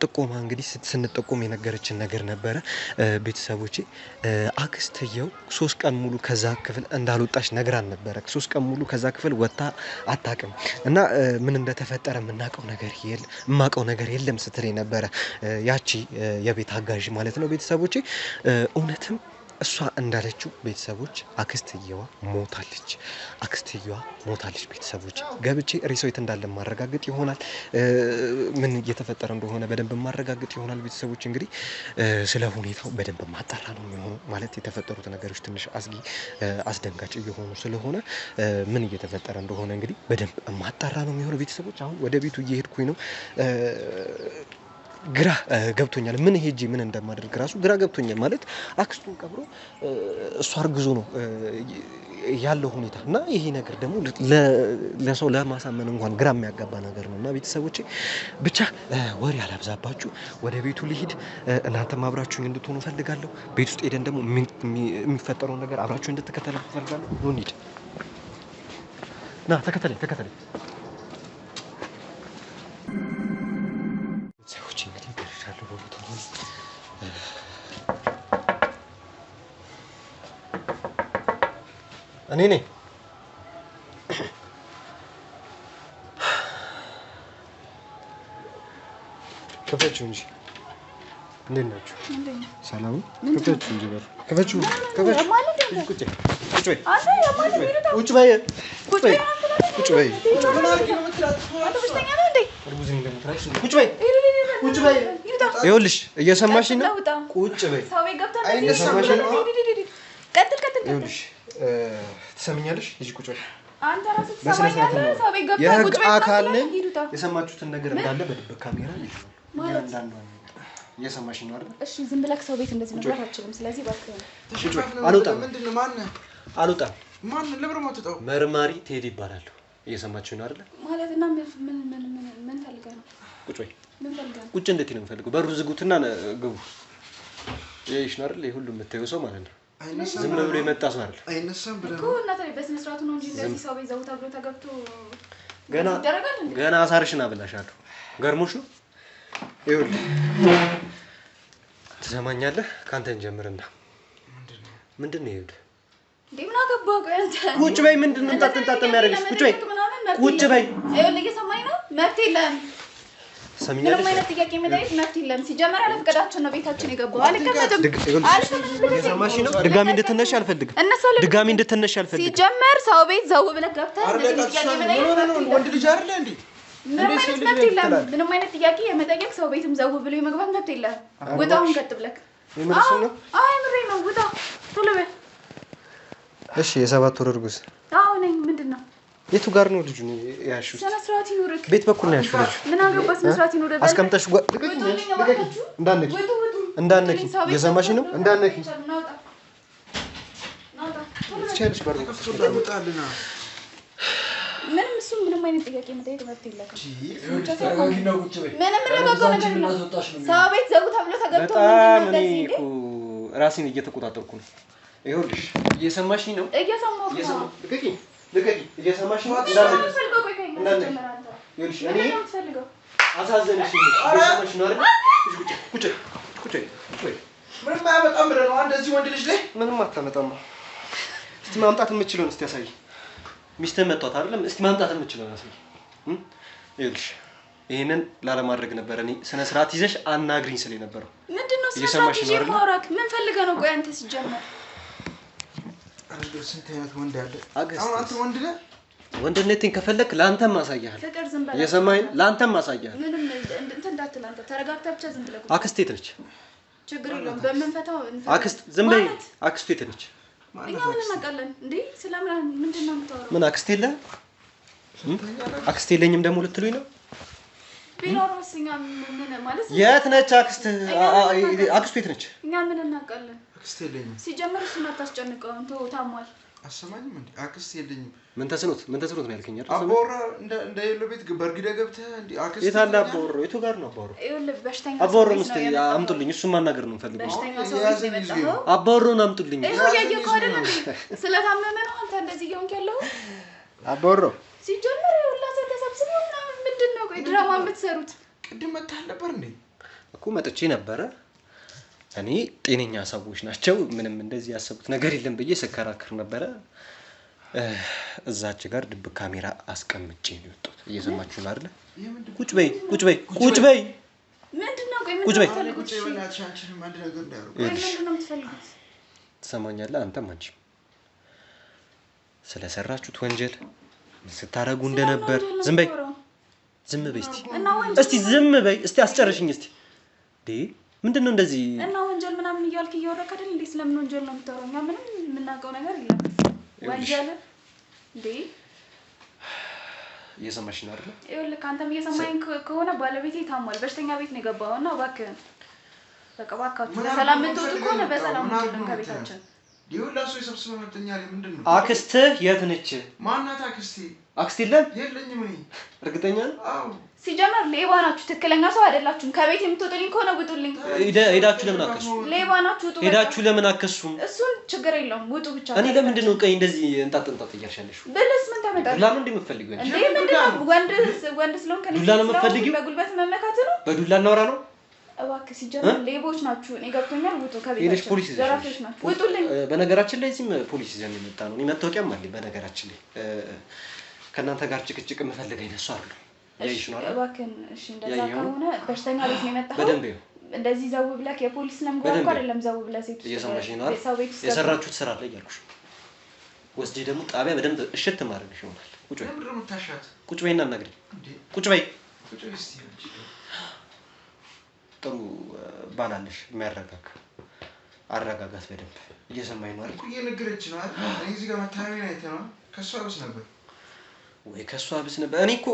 ጥቆማ እንግዲህ ስንጠቆም የነገረችን ነገር ነበረ ቤተሰቦቼ። አክስትየው 3 ቀን ሙሉ ከዛ ክፍል እንዳልወጣች ነግራን ነበረ። 3 ቀን ሙሉ ከዛ ክፍል ወጣ አታውቅም እና ምን እንደተፈጠረ የማውቀው ነገር የለም ስትል ነበረ ያቺ የቤት አጋዥ ማለት ነው ቤተሰቦቼ። እውነትም እሷ እንዳለችው ቤተሰቦች አክስትየዋ ሞታለች ቤተሰቦች። ገብቼ ሬሳው የት እንዳለ ማረጋገጥ ይሆናል። ምን እየተፈጠረ እንደሆነ በደንብ ማረጋገጥ ይሆናል ቤተሰቦች። እንግዲህ ስለ ሁኔታው በደንብ ማጣራ ነው የሚሆነው። ማለት የተፈጠሩት ነገሮች ትንሽ አስደንጋጭ እየሆኑ ስለሆነ ምን እየተፈጠረ እንደሆነ እንግዲህ በደንብ ማጣራ ነው የሚሆነው ቤተሰቦች። አሁን ወደ ቤቱ እየሄድኩኝ ነው። ግራ ገብቶኛል። ምን ሄጄ ምን እንደማደርግ ራሱ ግራ ገብቶኛል። ማለት አክስቱን ቀብሮ እሷ አርግዞ ነው ያለው ሁኔታ እና ይሄ ነገር ደግሞ ለሰው ለማሳመን እንኳን ግራ የሚያጋባ ነገር ነው እና ቤተሰቦቼ ብቻ ወሬ አላብዛባችሁ፣ ወደ ቤቱ ልሂድ። እናንተም አብራችሁኝ እንድትሆኑ ፈልጋለሁ። ቤት ውስጥ ሄደን ደግሞ የሚፈጠረውን ነገር አብራችሁ እንድትከተሉ ፈልጋለሁ። ኑ እንሂድ። ና ተከተለኝ። ሰዎች እንግዲህ ደርሻለሁ በቦታው። እኔ ነኝ። ክፈችው እንጂ። እንዴት ናችሁ? ሰላም? ክፈችው እንጂ በር ክፈችው። ቁጭ በይ። ይኸውልሽ እየሰማሽኝ ነው? ቁጭ በይ። እየሰማሽኝ ነው? ይኸውልሽ ትሰሚኛለሽ? ሂጂ ቁጭ በይ። የህግ አካል ነኝ። የሰማችሁትን ነገር እንዳለ በድብቅ ካሜራ እያንዳንዷን እየሰማሽኝ ነው አይደል? እሺ ዝም ብለህ ሰው ቤት እንደዚህ መግባት አትችልም። ስለዚህ እባክህ አልወጣም። ምንድን ነው? ማነህ? አልወጣም። ማነህ? ለምን ነው የማትወጣው? መርማሪ ቴዲ ይባላል። እየሰማችሁኝ ነው አይደል? ማለት እና ምን ፈልገህ ነው? ቁጭ በይ። ምን ፈልገህ ነው? ቁጭ እንዴት ነው የምፈልገው? በሩ ዝጉትና ግቡ። ይሄሽ ነው አይደል? ሁሉ የምታየው ሰው ማለት ነው። ዝም ብሎ የመጣ ሰው አይደል? አይነሳም ብለህ እኮ እና ታዲያ በስነ ስርዓቱ ነው እንጂ እንደዚህ ሰው ቤት ዘውታ ብሎ ተገብቶ ገና አሳርሽና ብላሻለሁ። ገርሞሽ ነው። ይኸውልህ ትሰማኛለህ? ካንተን ጀምርና ምንድን ነው ይኸውልህ ምን አገባህ? ቆይ አንተ ቁጭ በይ። ምንድን ነው እንጣጥ የሚያደርግሽ? ቁጭ በይ ቁጭ በይ። ይኸውልህ እየሰማኝ ነው። መብት የለም። ሰምኛለሽ? ምንም አይነት ጥያቄ መጠየቅ መብት የለም። ሲጀመር አለፍቀዳቸው ነው ቤታችን የገባው። አልቀመጥም። እየሰማሽ ነው? ድጋሚ እንድትነሽ አልፈልግም። ድጋሚ እንድትነሽ አልፈልግም። ሲጀመር ሰው ቤት ዘው ብለህ ገብተህ እንደዚህ ጥያቄ መጠየቅ ወንድ ልጅ አይደለ እንዴ? ምንም አይነት መብት የለም። ምንም አይነት ጥያቄ የመጠየቅ ሰው ቤትም ዘው ብሎ የመግባት መብት የለም። ውጣውን ቀጥ ብለህ የምርሽ ነው? አይ ምሬ ነው። ውጣ ቶሎ በል። እሺ የ7 ወር እርጉዝ? አዎ ነኝ። ምንድን ነው? የቱ ጋር ነው ልጁ ያልሽው? ስነ ስርዓት ይኑርክ። ቤት በኩል ነው ያልሽው ልጁ? ምን አገባህ? ስነ ስርዓት ይኑር። አስቀምጠሽ እንዳነኪ እየሰማሽ ነው? እንዳነኪ ትችያለሽ። በር ወጣልና ምንም እሱ ምንም አይነት ጥያቄ መጠየቅ መብት የለህም። ምንም ሰው ቤት ዘው ተብሎ ተገብቶ በጣም እኔ እኮ ራሴን እየተቆጣጠርኩ ነው። ይኸውልሽ እየሰማሽኝ ነው? እየሰማሁ ነው። ልቀቂ። እየሰማሽ ነው? ይኸውልሽ እኔ አሳዘንሽ። እየሰማሽ ነው አይደል? ቁጭ ምንም አያመጣም ብለህ ነው እንደዚህ ወንድ ልጅ ላይ? ምንም አታመጣም። እስቲ ማምጣት የምትችለውን እስቲ ያሳይ። ሚስትህን መጣት አይደለም? እስቲ ማምጣት የምትችለውን ያሳይ። ይኸውልሽ ይሄንን ላለማድረግ ነበር እኔ ስነ ስርዓት ይዘሽ አናግሪኝ ስለ ነበረው። ምንድነው ስነ ስርዓት ይዤ ማውራት? ምን ፈልገህ ነው? ቆይ አንተ ሲጀመር ስንት አይነት ወንድ አለ? አሁን አንተ ወንድ ነህ። ወንድነቴን ከፈለክ ላንተም አሳያለሁ። ፍቅር ዝም በል። የሰማኸኝ? ላንተም አሳያለሁ። ምንም እንትን እንዳትል አንተ ተረጋግተህ ብቻ ዝም ብለህ አክስቴ ነች። ችግር የለውም። በምንፈታው አክስት ዝም በይ። አክስቴ ነች። እኛ ምን እናውቃለን እንዴ? ስለምን ምንድን ነው የምታወራው? ምን አክስቴ የለ? አክስቴ የለኝም ደግሞ ልትሉኝ ነው? ቢኖርስ እኛ ምን ማለት ነው? የት ነች አክስት? አክስቱ የት ነች? እኛ ምን እናውቃለን? አክስት የለኝም። ሲጀመር እሱን አታስጨንቀው። አንተ ታሟል። አሰማኝም እንዴ? አክስት የለኝም። ምን ተስኖት ነው ያልከኝ አይደል? አባወራ እንደ የለው ቤት በርግደህ ገብተህ እንዴ? አክስት የት አለ አባወራ? የቱ ጋር ነው አባወራ? ይኸውልህ በሽተኛ አባወራውን እስቲ አምጡልኝ። እሱን ማናገር ነው የምፈልገው። በሽተኛ ሰው ቤት ነው የመጣኸው? አባወራውን አምጡልኝ። ይኸው ያየኸው አይደል እንዴ? ስለታመመ ነው አንተ እንደዚህ እየሆንክ ያለው። አባወራው ሲጀመር ይኸውልህ ሰው ተሰብስበው ምናምን ምንድን ነው ቆይ ድራማ የምትሰሩት? ቅድም መጥተህ ነበር እንዴ? እኮ መጥቼ ነበረ። እኔ ጤነኛ ሰዎች ናቸው ምንም እንደዚህ ያሰቡት ነገር የለም ብዬ ስከራከር ነበረ። እዛች ጋር ድብቅ ካሜራ አስቀምጬ ነው የወጣሁት። እየሰማችሁ ነው አይደል? ቁጭ በይ። ምንድነው ቆይ ቁጭ በይ። ቁጭ በእናትሽ አንቺንም አንድ ነገር እንዳያደርጉ። ምንድነው የምትፈልጉት? ትሰማኛለህ? አንተም አንቺም ስለሰራችሁት ወንጀል ስታረጉ እንደነበር ዝም በይ እስቲ ዝም በይ እስቲ አስጨርሽኝ እስቲ ምንድነው እንደዚህ እና ወንጀል ምናምን እያልክ እያወራክ አይደል እንዴ? ስለምን ወንጀል ነው የምታወራው? እኛ ምንም የምናውቀው ነገር የለም። ወንጀል እንዴ? እየሰማሽ ነው አይደል? ይኸውልህ አንተም እየሰማኸኝ ከሆነ ባለቤቴ ታሟል። በሽተኛ ቤት ነው የገባኸውና እባክህን በቃ እባካችሁ በሰላም የምትወጡ ከሆነ በሰላም ውጡልን ከቤታችን። ይኸውልህ እሱ የሰብስበው መተኛ ላይ ምንድን ነው? አክስትህ የት ነች? ማናት አክስቴ? አክስት የለም? የለኝም እኔ። እርግጠኛ ነህ? አዎ። ሲጀመር ሌባ ናችሁ። ትክክለኛ ሰው አይደላችሁም። ከቤት የምትወጡልኝ ከሆነ ውጡልኝ። ሄዳችሁ ለምን አከሱ? ሌባ ናችሁ። ውጡ። ሄዳችሁ ለምን አከሱም? እሱን ችግር የለውም። ውጡ ብቻ። እኔ ለምንድን ነው ቀይ እንደዚህ እንጣጥ እያልሻለሽ? ብልስ ምን ታመጣለህ? ዱላ ነው እንደምትፈልጊው እንዴ? እንዴ ምንድነው? ወንድ ስለሆንክ ዱላ ነው የምትፈልጊው? በጉልበት መመካት ነው? በዱላ እናወራ ነው? እባክህ ሲጀመር ሌቦች ናችሁ። እኔ ገብቶኛል። ውጡ ከቤታችን። ሄደሽ ፖሊስ ይዘሽ ዘራፊዎች ናችሁ። ውጡልኝ። በነገራችን ላይ እዚህም ፖሊስ ይዘን የመጣ ነው። እኔ መታወቂያም አለኝ። በነገራችን ላይ ከእናንተ ጋር ጭቅጭቅ የምፈልግ አይነት ሰው አይደለም። ያይሽ ነው አይደል? እባክህን እሺ፣ እንደዛ ከሆነ በሽተኛ ቤት ነው የመጣኸው። በደንብ ይኸው እንደዚህ ዘው ብለህ የፖሊስ ነምጓር እኮ አይደለም። ዘው ብለህ ሴት እየሰማሽ ነው አይደል? የሰራችሁት ስራ አለ እያልኩሽ ወስጄ ደግሞ ጣቢያ በደንብ እሽት ማድረግሽ ይሆናል። ቁጭ በይ። ለምንድን ነው የምታሻት? ቁጭ በይና እናግሪኝ። ቁጭ በይ። ቁጭ በይ እስቲ። ጥሩ ባላለሽ የሚያረጋጋ አረጋጋት በደንብ እየሰማኝ ነው አይደል? እኮ እየነገረች ነው አይደል? እኔ እዚህ ጋር መታመሜን አይተህ ነው? ከእሷ ብስ ነበር ወይ? ከእሷ ብስ ነበር። እኔ እኮ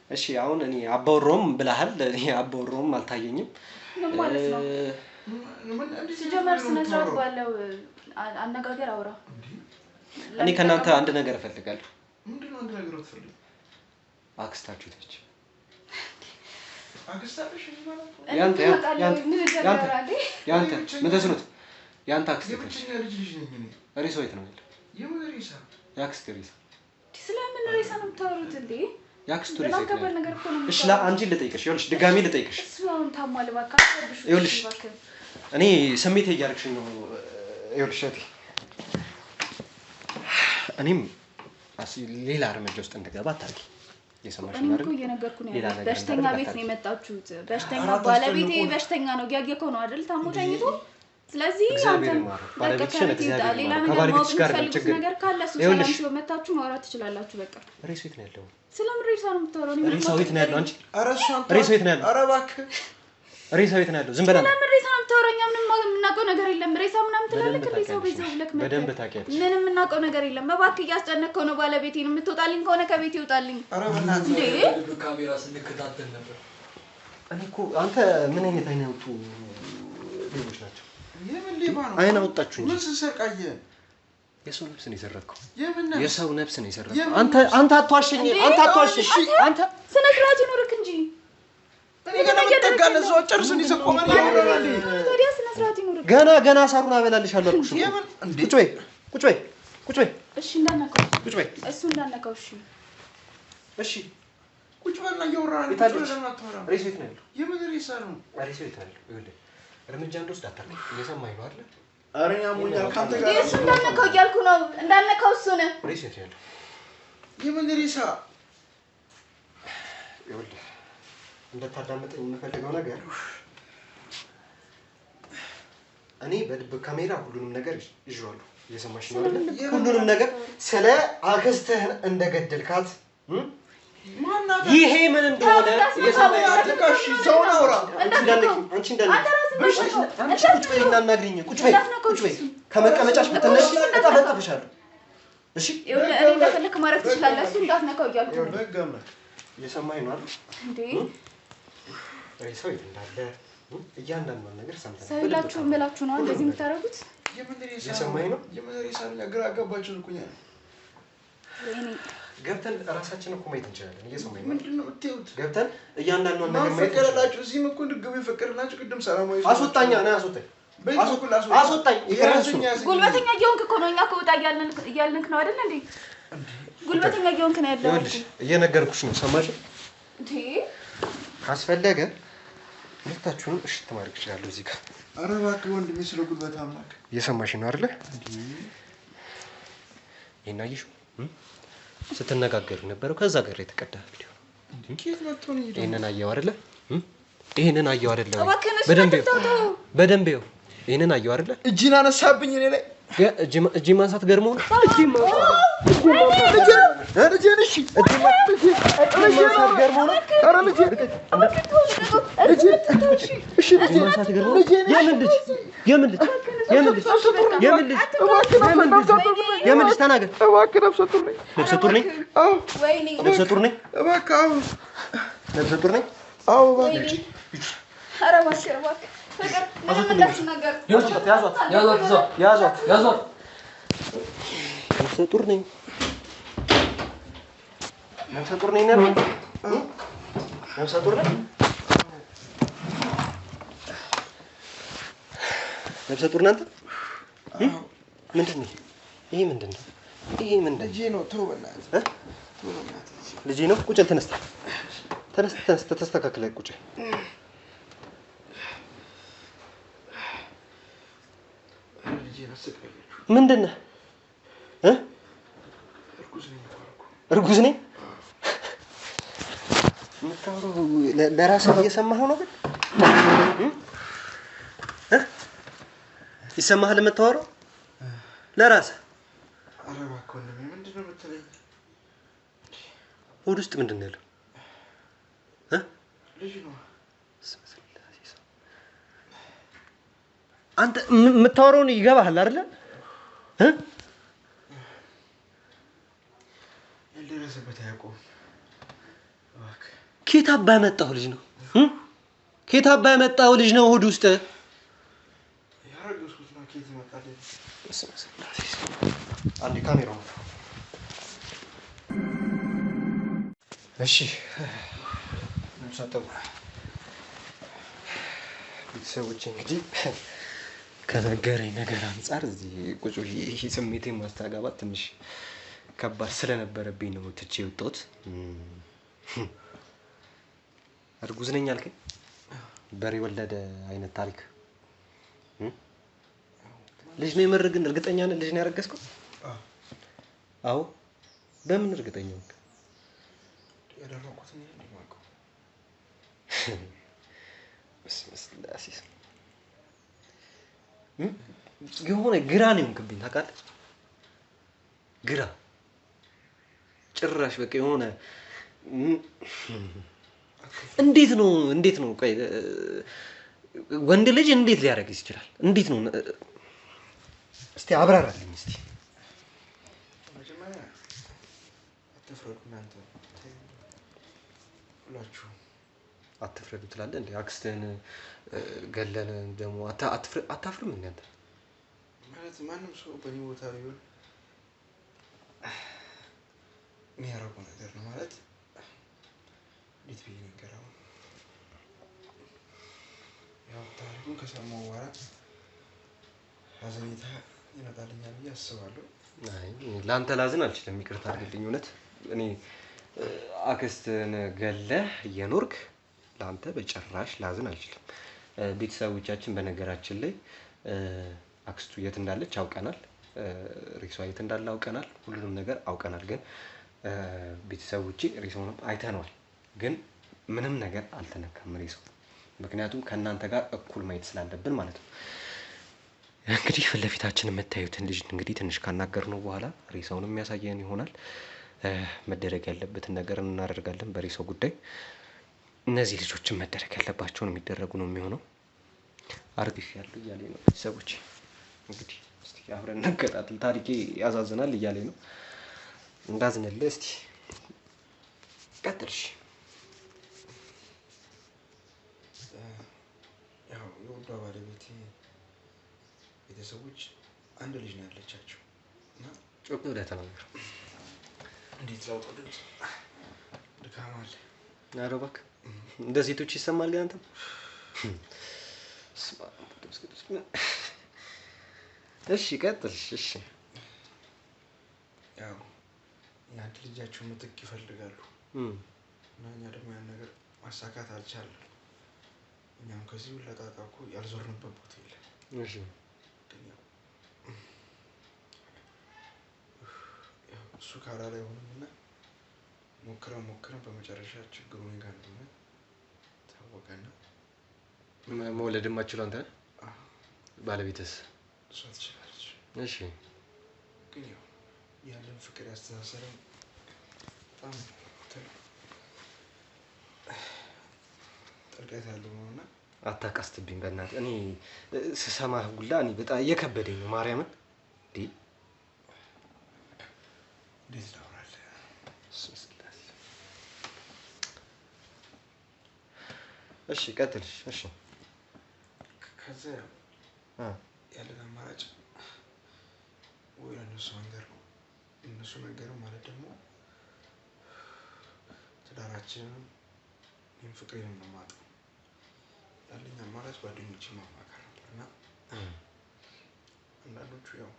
እሺ አሁን እኔ አባወራውም ብለሃል። እኔ አባወራውም አልታየኝም። ምን ማለት ነው? ሲጀመር ስነ ስርዓት ባለው አነጋገር አውራ። እኔ ከእናንተ አንድ ነገር እፈልጋለሁ። ምንድን ነው አንድ ነገር የምትፈልገው? አክስታችሁ ነች። አክስታለሽ ማለት ነው? ያንተ ምን ተስኖት? ያንተ አክስት ነች። የብቸኛ ልጅ ነኝ እኔ። ሬሳው የት ነው ያለው? የምን ሬሳ? የአክስት ሬሳ። ስለምን ሬሳ ነው የምታወሩት እንዴ? ያክስቱ ሬሳ ከባድ ነገር እኮ ነው። እሺ አንቺ ልጠይቅሽ፣ ይኸውልሽ ድጋሜ ልጠይቅሽ። እሱ አሁን ታሟል። እባክህ ይኸውልሽ እኔ ስሜቴ እያልክሽኝ ነው። ይኸውልሽ እኔም ሌላ እርምጃ ውስጥ እንድገባ አታርጊ። የሰማሽ ነው አይደል? እየነገርኩ ነው ያለው። በሽተኛ ቤት ነው የመጣችሁት። በሽተኛ ባለቤቴ በሽተኛ ነው። ያየከው ነው አይደል? ታሞ ተኝቶ። ስለዚህ አንተም ባለቤትሽ ሌላ ነገር ካለ እሱ ሰላም ሲሆን መታችሁ ማውራት ትችላላችሁ። በቃ ሬሳ የት ነው ያለው? ስለምን ሬሳ ነው የምታወራው? ሬሳው የት ነው ያለው? አንቺ ሬሳው የት ነው ያለው? ኧረ እባክህ ሬሳው የት ነው ያለው? ዝም በላ። ስለምን ሬሳ ነው የምታወራው? እኛ ምንም የምናውቀው ነገር የለም። ሬሳ ምናምን ትላለህ። ሬሳው ቤዛው ብለክ መጣ። በደንብ ታውቂያለሽ። ምንም የምናውቀው ነገር የለም። እባክህ እያስጨነቅከው ነው ባለቤቴን። የምትወጣልኝ ከሆነ ከቤት ይውጣልኝ። ኧረ በእናትህ ካሜራ ስንከታተል ነበር። እኔ እኮ አንተ ምን አይነት አይነ አውጡ ሌቦች ናቸው? የምን ሌባ ነው? አይን አወጣችሁ እንጂ ምን ስትሰርቃየ? የሰው ነፍስ ነው የሰረከው። የምን የሰው ነፍስ ነው የሰረከው። አንተ አትዋሽኝ። አንተ አትዋሽኝ። አንተ ስነ ስርዓት ይኖርክ እንጂ እኔ ገና መጠጋለ ሰው ጨርስን ይሰቆማል ያወራል። ታዲያ ስነ ስርዓት ይኖርክ። ገና ሳሩን አበላልሻለሁ አልኩሽ። የምን እንዴ? ቁጭ በይ። እሺ እንዳነካው። ቁጭ በይ። እሱ እንዳነካው። እሺ ቁጭ በልና እያወራን ነው። ሬሳው የት ነው ያለው? የምን ሬሳ ነው? ሬሳው የት ነው ያለው? ይኸውልህ እርምጃ እንደወስድ አታርገኝ። እየሰማኸኝ ነው አይደል? ኧረ እኔ አሞኛል ካንተ ጋር እሱ እንዳነካው እያልኩ ነው። እንዳነካው እሱ ነው። ሬሳው የት ነው ያለው? የምን ሬሳ? ይኸውልህ እንድታዳምጠኝ የምፈልገው ነገር እኔ በድብቅ ካሜራ ሁሉንም ነገር ይዤዋለሁ። እየሰማሽ ነው አይደል? ሁሉንም ነገር ስለ አክስትህን እንደገደልካት ይሄ ምን እንደሆነ እየሰማሽ ነው። አትቃሽ ዘውን አውራ። አንቺ ቁጭ በይ እና አናግሪኝ። ቁጭ በይ። ከመቀመጫሽ ብትነሺ እጠፈጥፍሻለሁ። እሺ ይኸውልህ እኔ እንደፈለክ ማድረግ ትችላለህ። እሱ እንዳትነካው እያልኩ ነው። በጋምና እየሰማኝ ነው አይደል? እንዴ ሬሳው የት እንዳለ እያንዳንዱን ነገር ሰምተናል። ሰውላችሁ እምላችሁ ነው እንደዚህ የምታደርጉት? የምን ሬሳ? እየሰማኝ ነው? የምን ሬሳ ነው? ግራ አጋባችሁን እኮ እኛ ወይኔ ገብተን ራሳችንን እኮ ማየት እንችላለን። እየሰማኝ ነው? ምንድን ነው የምትይውት? ገብተን እያንዳንዱን ነገር ማየት ፈቀደላችሁ። እዚህም እኮ እንድትገቡ የፈቀደላችሁ ቅድም ሰላማዊ አስወጣኝ። አስወጣኝ። ጉልበተኛ እየሆንክ እኮ ነው። እኛ እኮ ውጣ እያልንክ ነው አይደል እንዴ? ጉልበተኛ እየሆንክ ነው ያለው። ይኸውልሽ እየነገርኩሽ ነው። ሰማሽ? እንዴ ካስፈለገ ሁለታችሁንም እሽት ማድረግ እችላለሁ እዚህ ጋር። ኧረ እባክህ ወንድሜ ስለ ጉልበት አምላክ እየሰማሽ ነው አይደለ? ይሄን አየሽው? ስትነጋገሩ ነበረው ከዛ ጋር የተቀዳ ቪዲዮ። ኬት መጥቶ ነው ይሄ? ይሄንን አየው አይደለ? ይሄንን አየው አይደለ? በደንብ ይኸው። ይሄንን አየው አይደለ? እጅን አነሳብኝ እኔ ላይ እጅ ማንሳት ገርሞ ነው። እጅ ማንሳት ገርሞ ነው። ኧረ ልጄ የምን ልጅ ተናገር እባክህ። ነፍሰ ጡር ነኝ። ነፍሰ ጡር ነኝ? አዎ ነፍሰ ጡር ነኝ። እባክህ። አዎ ነፍሰ ጡር ነኝ። አዎ እባክህ። ኧረ እባክህ ፍቅር ምንም እንዳትናገር። ያዟት። ነፍሰ ጡር ነኝ። ነፍሰ ጡር ነኝ። ነፍሰ ጡር ነኝ። ነፍሰ ጡር ናንተ? ምንድን ነው ይሄ? ምንድን ነው ይሄ? ምንድን ልጄ ነው። ተው በእናትህ ልጄ ነው። ቁጭ ተነስ፣ ተስተካክለህ ቁጭ። ምንድን ነህ? እርጉዝ ነኝ የምታወራው ለራስህ እየሰማኸው ነው? ግን ይሰማሃል የምታወራው ለራስህ? ኧረ እባክህ ወንድሜ ምንድን ነው የምትለኝ? ሆድ ውስጥ ምንድን ነው ያለው? ልጅ ነው። አንተ የምታወራውን ይገባሃል አይደለ? ያልደረሰበት አያውቀውም። እባክህ ኬት አባ ያመጣው ልጅ ነው? ኬት አባ ያመጣው ልጅ ነው ሆድ ውስጥ? ያረገዝኩት ነው። ኬት ይመጣል? አንዴ ካሜራው ነው። እሺ ነፍሳጠው ቤተሰቦቼ እንግዲህ ከነገረኝ ነገር አንጻር እዚህ ቁጭ ብዬ ስሜቴን ማስተጋባት ትንሽ ከባድ ስለነበረብኝ ነው ትቼ የወጣሁት። እርጉዝ ነኝ አልከኝ? በሬ ወለደ አይነት ታሪክ ልጅ ነው የምር? ግን እርግጠኛ ነህ ልጅ ነው ያረገዝከው? አዎ። በምን እርግጠኛ ነህ? ያደረኩት ነው እንደማውቀው። ስላሴ የሆነ ግራ ነው የሆንክብኝ ታውቃለህ? ግራ ጭራሽ በቃ የሆነ እንዴት ነው ቆይ ወንድ ልጅ እንዴት ሊያረግዝ ይችላል? እንዴት ነው እስቲ አብራራልኝ እስቲ። መጀመሪያ አትፍረዱ እናንተ ሁላችሁ። አትፍረዱ ትላለህ እንዴ? አክስትህን ገለለ ደግሞ አታፍርም እንዴ አንተ? ማለት ማንም ሰው በእኔ ቦታ ቢሆን የሚያደርገው ነገር ነው ማለት እንዴት ብዬ ነገረው። ያው ታሪኩን ከሰማሁ በኋላ ሀዘኔታ ይመጣልኛል ብዬ አስባለሁ። አይ ለአንተ ላዝን አልችልም፣ ይቅርታ አድርግልኝ። እውነት እኔ አክስትህን ገለህ እየኖርክ ለአንተ በጭራሽ ላዝን አልችልም። ቤተሰቦቻችን በነገራችን ላይ አክስቱ የት እንዳለች አውቀናል፣ ሬሷ የት እንዳለ አውቀናል፣ ሁሉንም ነገር አውቀናል። ግን ቤተሰቦቼ ሬሳውን አይተነዋል፣ ግን ምንም ነገር አልተነካም ሬሳው። ምክንያቱም ከእናንተ ጋር እኩል ማየት ስላለብን ማለት ነው። እንግዲህ ፊት ለፊታችን የምታዩትን ልጅ እንግዲህ ትንሽ ካናገርነው በኋላ ሬሳውን የሚያሳየን ይሆናል። መደረግ ያለበትን ነገር እናደርጋለን በሬሳው ጉዳይ። እነዚህ ልጆችን መደረግ ያለባቸውን የሚደረጉ ነው የሚሆነው። አርግፍ ያለው እያለኝ ነው ቤተሰቦቼ። እንግዲህ እስቲ አብረን እንከታተል። ታሪኬ ያሳዝናል እያለኝ ነው። እንዳዝንልህ እስቲ ቀጥልሽ። ያው የወዷ ባለቤቴ ቤተሰቦች አንድ ልጅ ነው ያለቻቸው እና ጮክ ብለህ ተናገር። እንዴት ላውቀው ድምፅ ድካም አለ። ኧረ እባክህ እንደ ሴቶች ይሰማል ግን አንተም እሺ ቀጥል። እሺ ያው የአንድ ልጃቸው ምትክ ይፈልጋሉ እና እኛ ደግሞ ያን ነገር ማሳካት አልቻለም። እኛም ከዚህ ሁሉ ጣጣ እኮ ያልዞርንበት ቦታ የለም። እሺ እሱ ካላለ አይሆንም እና ሞክረን በመጨረሻ ችግሩ እኔ ጋር እንደሆነ ታወቀና መውለድ የማትችለው አንተ ነህ? ባለቤትስ? እሷ ትችላለች። እሺ ግን ያው ያለን ፍቅር ያስተሳሰረን በጣም ጥልቀት ያለው ነው እና አታቃስትብኝ በእናትህ። እኔ ስሰማህ ሁላ እኔ በጣም እየከበደኝ ነው ማርያምን። እንዴት ላውራልህ? እሺ ቀጥል። እሺ ከዛ ያለን አማራጭ ወይ ለእነሱ መንገር ነው። እነሱ ነገርም ማለት ደግሞ ትዳራችንን ይህን ፍቅሬንም ነው የማጣው። ያለኝ አማራጭ ጓደኞችን ማማከር ነበር እና አንዳንዶቹ ያው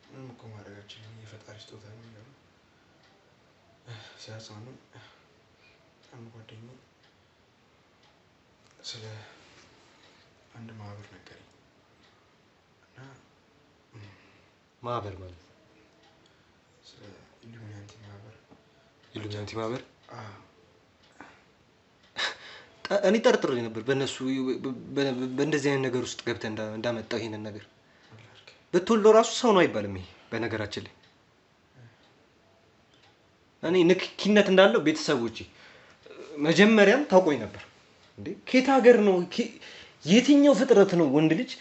ምንም እኮ ማድረጋችን የፈጣሪ ስጦታ ነው እያሉ ሲያጽናኑኝ፣ አንድ ጓደኛዬ ስለ አንድ ማህበር ነገረኝ እና ማህበር ማለት ስለ ኢሉሚናንቲ ማህበር። ኢሉሚናንቲ ማህበር? እኔ ጠርጥሬ ነበር በእነሱ በእንደዚህ አይነት ነገር ውስጥ ገብተህ እንዳመጣው ይሄንን ነገር። ብትወልደው ራሱ ሰው ነው አይባልም ይሄ በነገራችን ላይ። እኔ ንክኪነት እንዳለው ቤተሰቦቼ መጀመሪያም ታውቆኝ ነበር። እንዴ ከየት ሀገር ነው የትኛው ፍጥረት ነው ወንድ ልጅ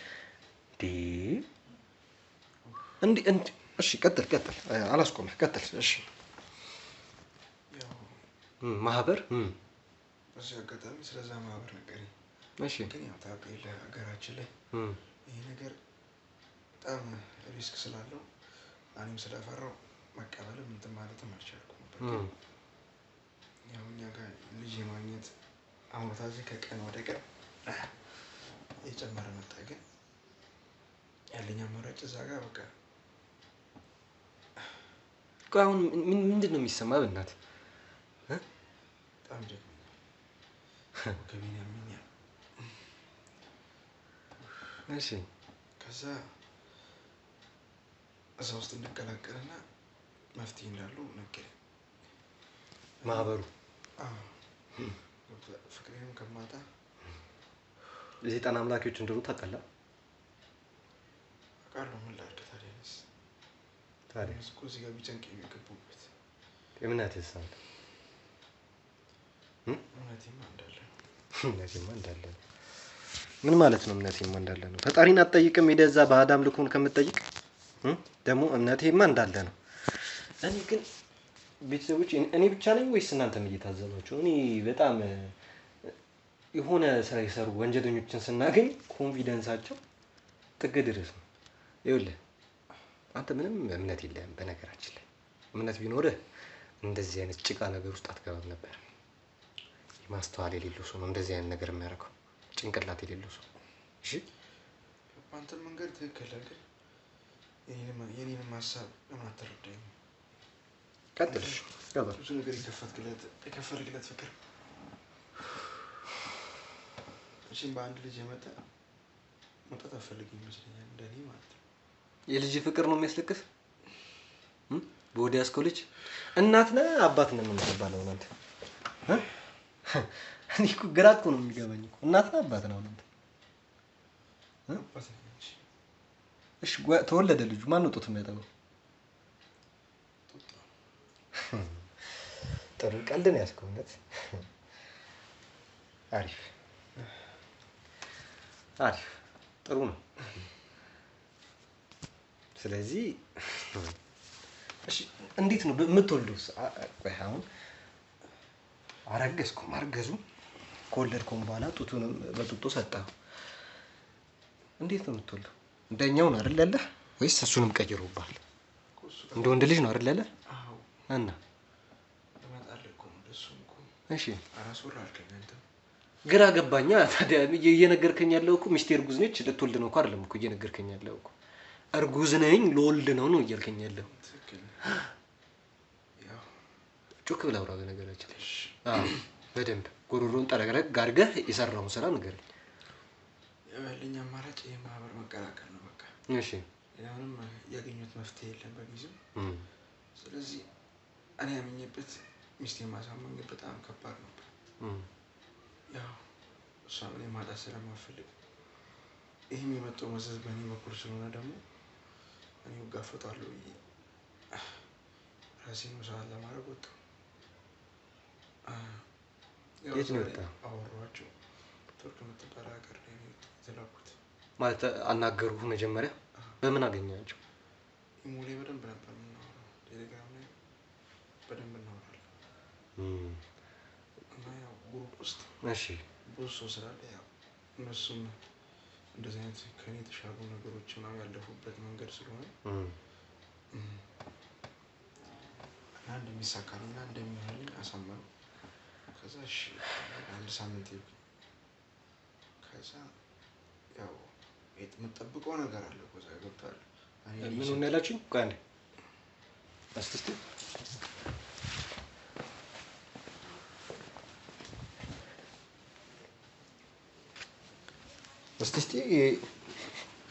እንዴ? እሺ ቀጥል አላስቆምህ፣ ቀጥል። እሺ ያው ማህበር በዚህ አጋጣሚ ስለዛ ማህበር ነገረኝ። እሺ ግን ያው ታውቃለህ ሀገራችን ላይ ይሄ ነገር በጣም ሪስክ ስላለው እኔም ስለፈራው መቀበልም እንትን ማለትም አልቻልኩም ነበር። ያው እኛ ጋር ልጅ የማግኘት አመታችን ከቀን ወደ ቀን እየጨመረ መጣ። ግን ያለኝ አማራጭ እዛ ጋር በቃ ቆይ አሁን ምንድን ነው የሚሰማህ በእናትህ? በጣም ደክሞኛል። ወገቤን ያመኛል። እሺ ከዛ እዛ ውስጥ እንቀላቀልና መፍትሄ እንዳለው ነገረኝ ማህበሩ። ፍቅሬንም ከማጣ የሰይጣን አምላኪዎች እንደሆኑ ታውቃለህ? አውቃለሁ። ምን ላድርግ ታዲያ? እነሱ እኮ እዚህ ጋር ቢጨንቀኝ ነው የገቡበት። እምነትህስ አንተ? እምነቴማ እንዳለ ነው። እምነቴማ እንዳለ ነው። ምን ማለት ነው እምነቴማ እንዳለ ነው? ፈጣሪን አትጠይቅም? ሄደህ እዛ ባዕድ አምልኮን ከምትጠይቅ ደግሞ እምነቴማ እንዳለ ነው። እኔ ግን ቤተሰቦች እኔ ብቻ ነኝ ወይስ እናንተም እየታዘባችሁ? እኔ በጣም የሆነ ስራ የሰሩ ወንጀለኞችን ስናገኝ ኮንፊደንሳቸው ጥግ ድረስ ነው። ይኸውልህ አንተ ምንም እምነት የለህም። በነገራችን ላይ እምነት ቢኖርህ እንደዚህ አይነት ጭቃ ነገር ውስጥ አትገባም ነበር። ማስተዋል የሌለው ሰው ነው እንደዚህ አይነት ነገር የሚያደርገው፣ ጭንቅላት የሌለው ሰው። እሺ በአንተ መንገድ ትክክል ግን የኔንም ሀሳብ ለምን አትረዳኝም? ቀጥል። ብዙ ነገር የከፈልክለት ፍቅር እሺም በአንድ ልጅ የመጣ መውጣት አትፈልግም ይመስለኛል፣ እንደኔ ማለት ነው። የልጅ ፍቅር ነው የሚያስለቅስ? በወዲያ ያዝከው ልጅ እናት ነህ አባት ነህ ነው የምትባለው አንተ? እኔ እኮ ግራ እኮ ነው የሚገባኝ እኮ። እናት ነህ አባት ነህ አንተ? አባት ነኝ እንጂ። እሺ ተወለደ ልጁ ማን ነው ጡት የሚያጠባው? ጥሩ ቀልድ ነው ያዝከው እውነት። አሪፍ አሪፍ ጥሩ ነው። ስለዚህ እሺ እንዴት ነው የምትወልደው? ቆይ አሁን አረገዝኩ ማርገዙ ከወለድኩም በኋላ ጡቱንም በጡጦ ሰጠው። እንዴት ነው የምትወልደው? እንደኛው ነው አይደል ያለህ ወይስ እሱንም ቀይሮብሃል? እንደ ወንድ ልጅ ነው አይደል ያለህ? አዎ እና እመጣለሁ እኮ እንደሱም እኮ። እሺ አራስወር አልከኝ አንተ። ግራ ገባኛ። ታዲያ እየነገርከኝ ያለው እኮ ሚስቴ እርጉዝ ነች ልትወልድ ነው እኮ አይደለም እኮ እየነገርከኝ ያለው እኮ። እርጉዝ ነኝ ልወልድ ነው እያልከኝ ያለው። ትክክል። ያው ጮክ ብለህ አውራ በነገራችን ላይ። አዎ በደንብ ጉሮሮን ጠረግረግ አድርገህ የሰራውን ስራ ንገረኝ። ያው ያለኝ አማራጭ ይሄ ማህበር መቀላቀል ነው በቃ። እሺ ምንም ያገኘሁት መፍትሄ የለም በጊዜው። ስለዚህ እኔ ያመኘበት ሚስቴን ማሳመን በጣም ከባድ ነበር። ያው እሷን እኔ ማጣት ስለማልፈልግ ይህም የመጣው መዘዝ በእኔ በኩል ስለሆነ ደግሞ እኔ እጋፈጣለሁ ብዬ ራሴን መስዋዕት ለማድረግ ወጣሁ። የት ነው የወጣው? አወራኋቸው። ቱርክ የምትባል ሀገር ላይ ነው የተላኩት። ማለት አናገሩህ መጀመሪያ? በምን አገኛቸው? ኢሞ ላይ በደንብ ነበር የምናወራው፣ ቴሌግራም ላይ በደንብ እናወራለን። እና ያው ግሩፕ ውስጥ እሺ ብዙ ሰው ስላለ ያው እነሱም እንደዚህ አይነት ከኔ የተሻሉ ነገሮች ምናምን ያለፉበት መንገድ ስለሆነ እና እንደሚሳካልና እንደሚሆንልኝ አሳመኑ። ከዛ እሺ አንድ ሳምንት ይብቅ። ከዛ ያው የምጠብቀው ነገር አለ እኮ እዛ ገብቷል። ምን ሆነ ያላችሁኝ? ቆይ አንዴ እስቲ እስቲ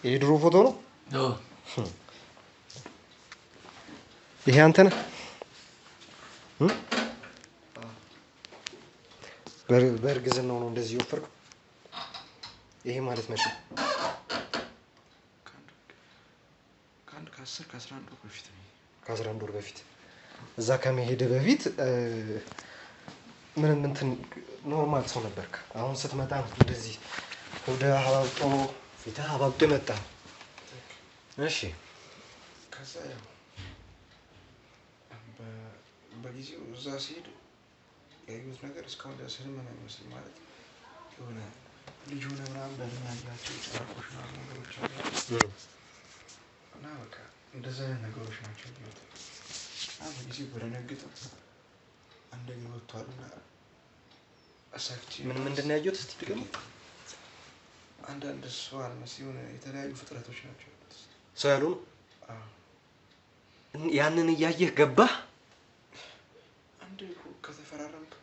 የድሮ ፎቶ ነው? አዎ። ይሄ አንተ ነህ? በእርግዝናው ነው እንደዚህ የወፈርከው? ይሄ ማለት መቼ? ከ11 ወር በፊት ነው። ከ11 ወር በፊት እዛ ከመሄድ በፊት ምንም እንትን ኖርማል ሰው ነበርክ። አሁን ስትመጣ እንደዚህ ወደ አባብጦ ፊትህ አባብጦ የመጣ። እሺ ከዛ ያው በጊዜው እዛ ሲሄድ ያየሁት ነገር እስካሁን ድረስ ህልም ነው የሚመስል። ማለት የሆነ ልጅ ሆነ ምናምን በህልም ያያቸው ጨረቆች ምናምን ነገሮች አሉ እና በቃ እንደዛ አይነት ነገሮች ናቸው ያየሁት። እና በጊዜው በደነግጥም አንድ እግር ወጥቷል እና አሳክቼ ምንድን ነው ያየሁት? እስቲ ደግሞ አንዳንድ ሰው አልመስ የሆነ የተለያዩ ፍጥረቶች ናቸው ያሉት። ሰው ያልሆኑ ያንን እያየህ ገባህ? አንዴ እኮ ከተፈራረምክ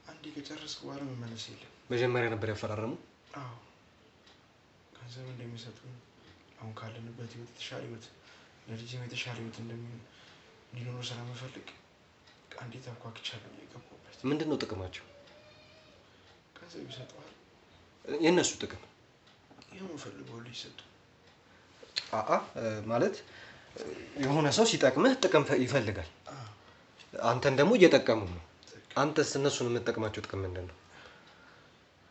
አንዴ ከጨረስክ በኋላ መመለስ የለም። መጀመሪያ ነበር ያፈራረሙ? አዎ ገንዘብ እንደሚሰጡን አሁን ካለንበት ህይወት የተሻለ ህይወት ለልጅም የተሻለ ህይወት እንዲኖር ስለምፈልግ አንዴ ተኳክቻለሁ የገባሁበት። ምንድን ነው ጥቅማቸው? ገንዘብ ይሰጠዋል። የእነሱ ጥቅም የምፈልገው ልጅ ሰጡ። ማለት የሆነ ሰው ሲጠቅምህ ጥቅም ይፈልጋል። አንተን ደግሞ እየጠቀሙ ነው። አንተስ እነሱን የምትጠቅማቸው ጥቅም ምንድን ነው?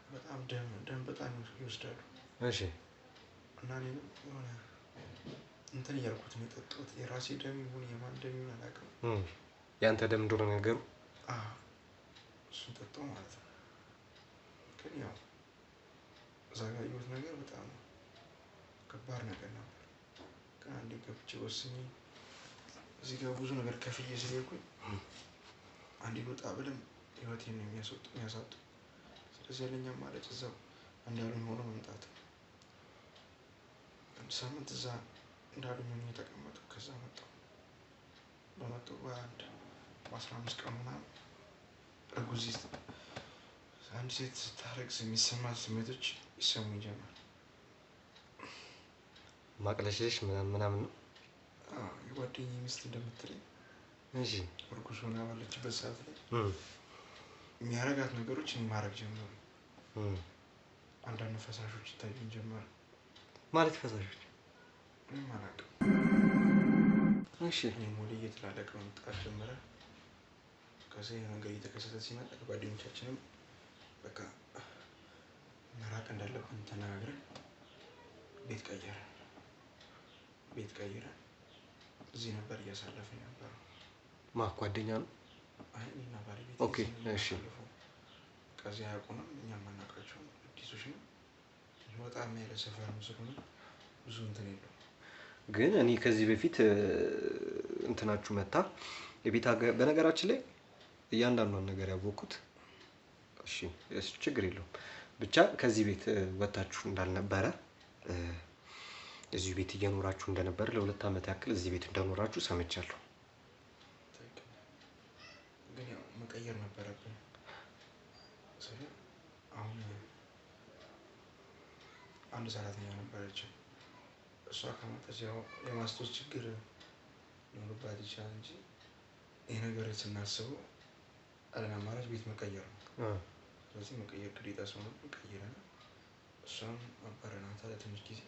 በጣም ደም በጣም ይወስዳሉ። እሺ። እና እኔም የሆነ እንትን እያልኩት ነው የጠጣሁት። የራሴ ደም ይሁን የማን ደም ይሁን አላውቅም። ያንተ ደም እንደሆነ ነገሩ? እሱን ጠጣሁ ማለት ነው። ግን ያው እዛ ጋር ያየሁት ነገር በጣም ከባድ ነገር ነበር። ግን አንዴ ገብቼ ወስኜ እዚህ ጋር ብዙ ነገር ከፍዬ ስለሄድኩኝ አንዴ ወጣ ብለን ህይወቴን ነው የሚያሳጡ። ስለዚህ ያለኝ አማራጭ እዛው እንዳሉኝ ሆኖ መምጣት። አንድ ሳምንት እዛ እንዳሉኝ ሆኜ የተቀመጥኩ። ከዛ መጣሁ። በመጣሁ በ15 ቀን ምናምን እርጉዝ አንድ ሴት ስታረግዝ የሚሰማት ስሜቶች ይሰሙኝ ጀመር። ማቅለሽለሽ ምናምን ነው? የጓደኛዬ ሚስት እንደምትለኝ እሺ፣ እርጉዝ ሆና ባለችበት ሰዓት ላይ የሚያረጋት ነገሮች ማድረግ ጀመሩ። አንዳንድ ፈሳሾች ይታዩኝ ጀመር። ማለት ፈሳሾች? ምንም አላውቅም። እሺ። እኔም ወደ እየተላለቀ መምጣት ጀመረ። ከዛ ነገር እየተከሰተ ሲመጣ ጓደኞቻችንም በቃ መራቅ እንዳለብን ተነጋግረን ቤት ቀየረን እዚህ ነበር እያሳለፍን ነበረው። ጓደኛ ነው? አይ እኔና ባለቤቴ። ኦኬ እሺ። ከዚህ አያውቁንም፣ እኛም አናውቃቸውም። አዲሶች ነው። በጣም ያለ ሰፈር ስለሆነ ብዙ እንትን የለውም። ግን እኔ ከዚህ በፊት እንትናችሁ መታ የቤት በነገራችን ላይ እያንዳንዷን ነገር ያወቅኩት። እሺ ችግር የለውም። ብቻ ከዚህ ቤት ወጣችሁ እንዳልነበረ እዚህ ቤት እየኖራችሁ እንደነበረ ለ2 ዓመት ያክል እዚህ ቤት እንደኖራችሁ ሰምቻለሁ። ግን ያው መቀየር ነበረብን። አሁን አንድ ሰራተኛ ነበረች። እሷ ከመጣች ያው የማስታወስ ችግር ሊኖርባት ይችላል እንጂ ይሄ ነገር ስናስበው አለን አማራጭ ቤት መቀየር ነው። ስለዚህ መቀየር ግዴታ ስለሆነ ቀይረን እሷም አባረናታል ለትንሽ ጊዜ።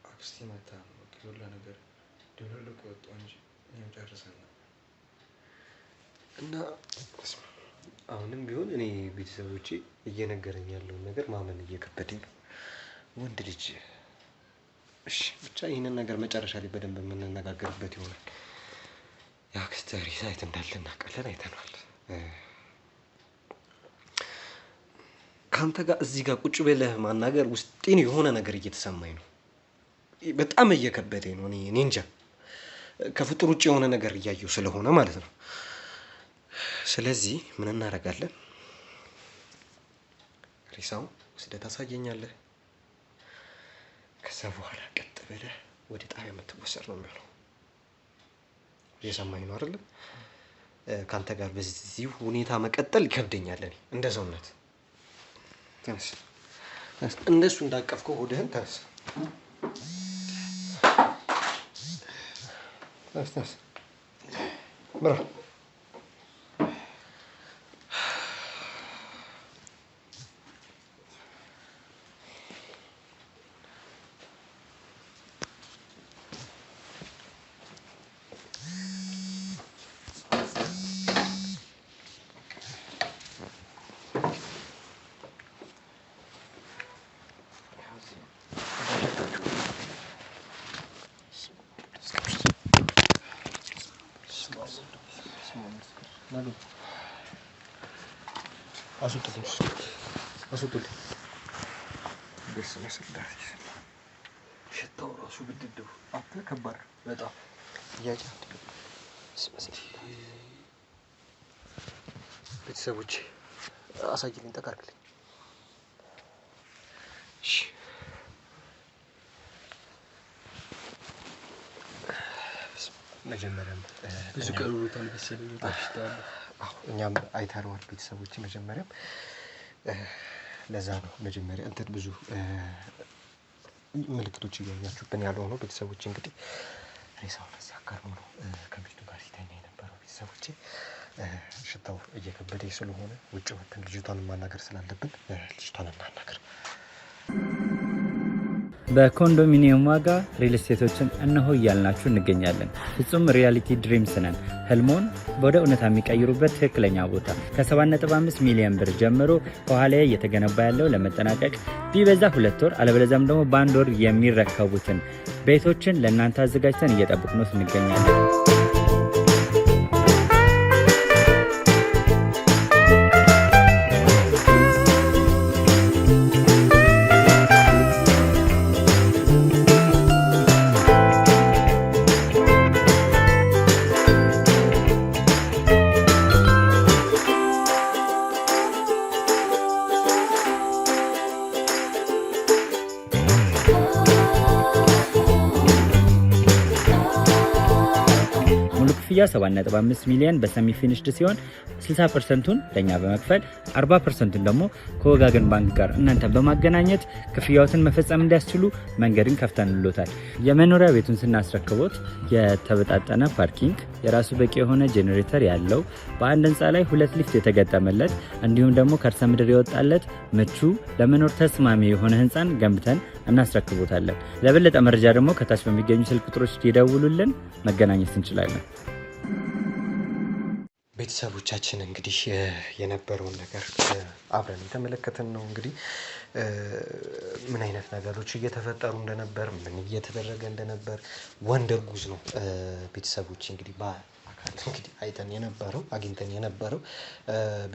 አክስቴ መታ ነው ሁላ ነገር ድብልቅ ወጣው እንጂ እኛም ጨርሰን ነበር። እና አሁንም ቢሆን እኔ ቤተሰቦቼ እየነገረኝ ያለውን ነገር ማመን እየከበደኝ ነው። ወንድ ልጅ እሺ፣ ብቻ ይህንን ነገር መጨረሻ ላይ በደንብ የምንነጋገርበት ይሆናል። የአክስቴ ሬሳ የት እንዳለ እናውቃለን፣ አይተናል። ከአንተ ጋር እዚህ ጋር ቁጭ ብለህ ማናገር ውስጤን የሆነ ነገር እየተሰማኝ ነው። በጣም እየከበደኝ ነው። እኔ እንጃ ከፍጡር ውጭ የሆነ ነገር እያየሁ ስለሆነ ማለት ነው። ስለዚህ ምን እናደርጋለን? ሬሳውን ወስደህ ታሳየኛለህ። ከዛ በኋላ ቀጥ ብለህ ወደ ጣቢያ የምትወሰድ ነው የሚሆነው። እየሰማኝ ነው አይደል? ከአንተ ጋር በዚህ ሁኔታ መቀጠል ይከብደኛል። እኔ እንደ ሰውነት ተነስ፣ እንደሱ እንዳቀፍከው ሆድህን ተነስ። ተነስ ብራ አስወጡልኝ። ሽታው ራሱ ብድድው አንተ ከባድ በጣም ጥያቄ ቤተሰቦቼ አሳይልኝ፣ ጠቃቅልኝ። እሺ መጀመሪያም ብዙ ቀሩታል መሰለኝ ታሽታል እኛም አይተነዋል ቤተሰቦቼ መጀመሪያም ለዛ ነው መጀመሪያ እንትን ብዙ ምልክቶች እያያችሁብን ያለው ነው ቤተሰቦቼ እንግዲህ ሬሳው ተሳካሩ ነው ከሚስቱ ጋር ሲተኛ የነበረው ቤተሰቦቼ ሽታው እየከበደኝ ስለሆነ ውጭ ወጥተን ልጅቷን ማናገር ስላለብን ልጅቷን እናናገር በኮንዶሚኒየም ዋጋ ሪል ስቴቶችን እነሆ እያልናችሁ እንገኛለን። ፍጹም ሪያሊቲ ድሪምስ ነን። ህልሞን ወደ እውነታ የሚቀይሩበት ትክክለኛ ቦታ ከ7.5 ሚሊዮን ብር ጀምሮ ከኋላ እየተገነባ ያለው ለመጠናቀቅ ቢበዛ 2 ወር አለበለዚያም ደግሞ በ1 ወር የሚረከቡትን ቤቶችን ለእናንተ አዘጋጅተን እየጠበቅነው እንገኛለን። ክፍያ 7.5 ሚሊዮን በሰሚ ፊኒሽድ ሲሆን 60%ቱን ለኛ በመክፈል 40%ቱን ደግሞ ከወጋገን ባንክ ጋር እናንተ በማገናኘት ክፍያዎትን መፈጸም እንዲያስችሉ መንገድን ከፍተንልዎታል። የመኖሪያ ቤቱን ስናስረክቦት የተበጣጠነ ፓርኪንግ፣ የራሱ በቂ የሆነ ጄኔሬተር ያለው በአንድ ህንፃ ላይ 2 ሊፍት የተገጠመለት እንዲሁም ደግሞ ከርሰ ምድር የወጣለት ምቹ ለመኖር ተስማሚ የሆነ ህንፃን ገንብተን እናስረክቦታለን። ለበለጠ መረጃ ደግሞ ከታች በሚገኙ ስልክ ቁጥሮች ይደውሉልን፣ መገናኘት እንችላለን። ቤተሰቦቻችን እንግዲህ የነበረውን ነገር አብረን የተመለከተን ነው። እንግዲህ ምን አይነት ነገሮች እየተፈጠሩ እንደነበር ምን እየተደረገ እንደነበር ወንደር ጉዝ ነው ቤተሰቦች እንግዲህ በአካል እንግዲህ አይተን የነበረው አግኝተን የነበረው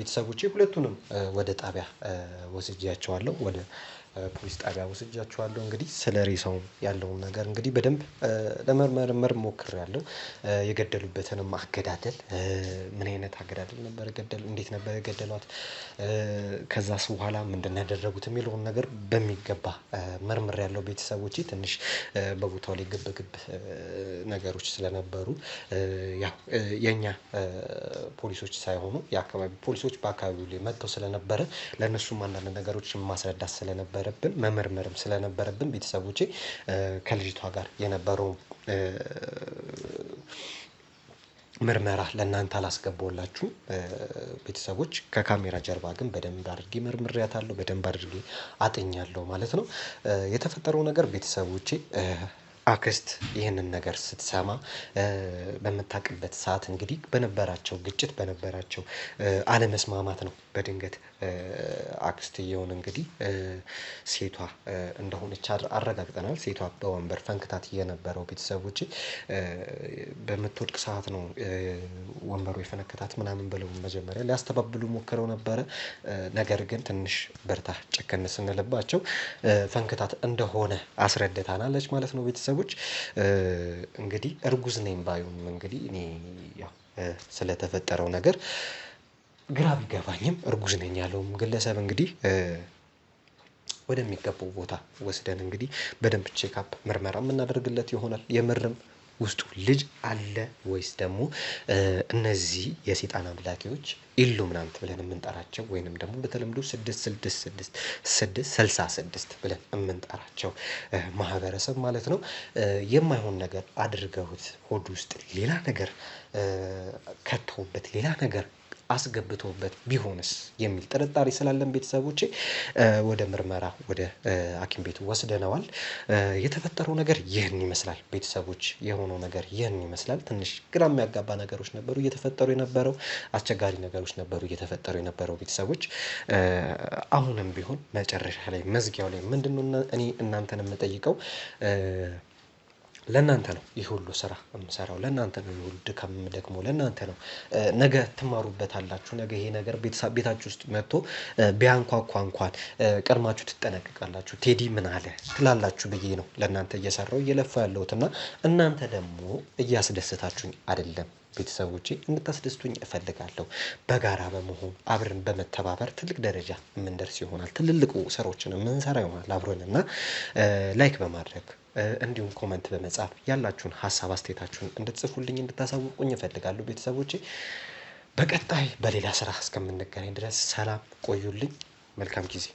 ቤተሰቦቼ ሁለቱንም ወደ ጣቢያ ወስጃቸዋለሁ ወደ ፖሊስ ጣቢያ ወስጃቸዋለሁ። እንግዲህ ስለ ሬሳው ያለውን ነገር እንግዲህ በደንብ ለመመርመር ሞክሬያለሁ። የገደሉበትንም አገዳደል ምን አይነት አገዳደል ነበር ገደል እንዴት ነበር ገደሏት ከዛስ በኋላ ምንድነው ያደረጉት የሚለውን ነገር በሚገባ መርምሬያለሁ። ቤተሰቦቼ ትንሽ በቦታው ላይ ግብግብ ነገሮች ስለነበሩ ያው የኛ ፖሊሶች ሳይሆኑ የአካባቢ ፖሊሶች በአካባቢው ላይ መጥተው ስለነበረ ለነሱም አንዳንድ ነገሮችን ማስረዳት ስለነበረብን መመርመርም ስለነበረብን ቤተሰቦቼ ከልጅቷ ጋር የነበረው ምርመራ ለእናንተ አላስገባውላችሁ ቤተሰቦች ከካሜራ ጀርባ ግን በደንብ አድርጌ መርምሬያታለሁ በደንብ አድርጌ አጥኛለሁ ማለት ነው። የተፈጠረው ነገር ቤተሰቦቼ አክስት ይህንን ነገር ስትሰማ በመታቀበት ሰዓት እንግዲህ በነበራቸው ግጭት በነበራቸው አለመስማማት ነው በድንገት አክስትየውን እንግዲህ ሴቷ እንደሆነች አረጋግጠናል። ሴቷ በወንበር ፈንክታት የነበረው ቤተሰቦቼ በምትወድቅ ሰዓት ነው ወንበሩ የፈነከታት ምናምን ብለው መጀመሪያ ሊያስተባብሉ ሞክረው ነበረ። ነገር ግን ትንሽ በርታ ጨከን ስንልባቸው ፈንክታት እንደሆነ አስረድታናለች ማለት ነው። ቤተሰቦች እንግዲህ እርጉዝ ነኝ ባዩም እንግዲህ እኔ ያው ስለተፈጠረው ነገር ግራ ቢገባኝም እርጉዝ ነኝ ያለውም ግለሰብ እንግዲህ ወደሚገባው ቦታ ወስደን እንግዲህ በደንብ ቼክአፕ ምርመራ የምናደርግለት ይሆናል። የምርም ውስጡ ልጅ አለ ወይስ ደግሞ እነዚህ የሰይጣን አምላኪዎች ኢሉሚናንት ብለን የምንጠራቸው ወይንም ደግሞ በተለምዶ 666 ብለን የምንጠራቸው ማህበረሰብ ማለት ነው የማይሆን ነገር አድርገውት ሆድ ውስጥ ሌላ ነገር ከተውበት ሌላ ነገር አስገብተውበት ቢሆንስ የሚል ጥርጣሬ ስላለን ቤተሰቦቼ ወደ ምርመራ ወደ ሐኪም ቤት ወስደነዋል። የተፈጠረው ነገር ይህን ይመስላል ቤተሰቦች የሆነው ነገር ይህን ይመስላል። ትንሽ ግራ የሚያጋባ ነገሮች ነበሩ እየተፈጠሩ የነበረው አስቸጋሪ ነገሮች ነበሩ እየተፈጠሩ የነበረው ቤተሰቦች አሁንም ቢሆን መጨረሻ ላይ መዝጊያው ላይ ምንድነው እኔ እናንተን የምጠይቀው ለእናንተ ነው። ይህ ሁሉ ስራ የምሰራው ለእናንተ ነው። ይህ ሁሉ ድካም ደግሞ ለእናንተ ነው። ነገ ትማሩበታላችሁ። ነገ ይሄ ነገር ቤታችሁ ውስጥ መጥቶ ቢያንኳኳ እንኳን ቀድማችሁ ትጠነቀቃላችሁ። ቴዲ ምን አለ ትላላችሁ ብዬ ነው ለእናንተ እየሰራው እየለፋው ያለሁትና እናንተ ደግሞ እያስደሰታችሁኝ አይደለም። ቤተሰቦቼ እንድታስደስቱኝ እፈልጋለሁ። በጋራ በመሆን አብረን በመተባበር ትልቅ ደረጃ የምንደርስ ይሆናል። ትልልቁ ስራዎችን የምንሰራ ይሆናል አብረን እና ላይክ በማድረግ እንዲሁም ኮመንት በመጻፍ ያላችሁን ሀሳብ አስተያየታችሁን እንድትጽፉልኝ እንድታሳውቁኝ እፈልጋለሁ ቤተሰቦቼ። በቀጣይ በሌላ ስራ እስከምንገናኝ ድረስ ሰላም ቆዩልኝ። መልካም ጊዜ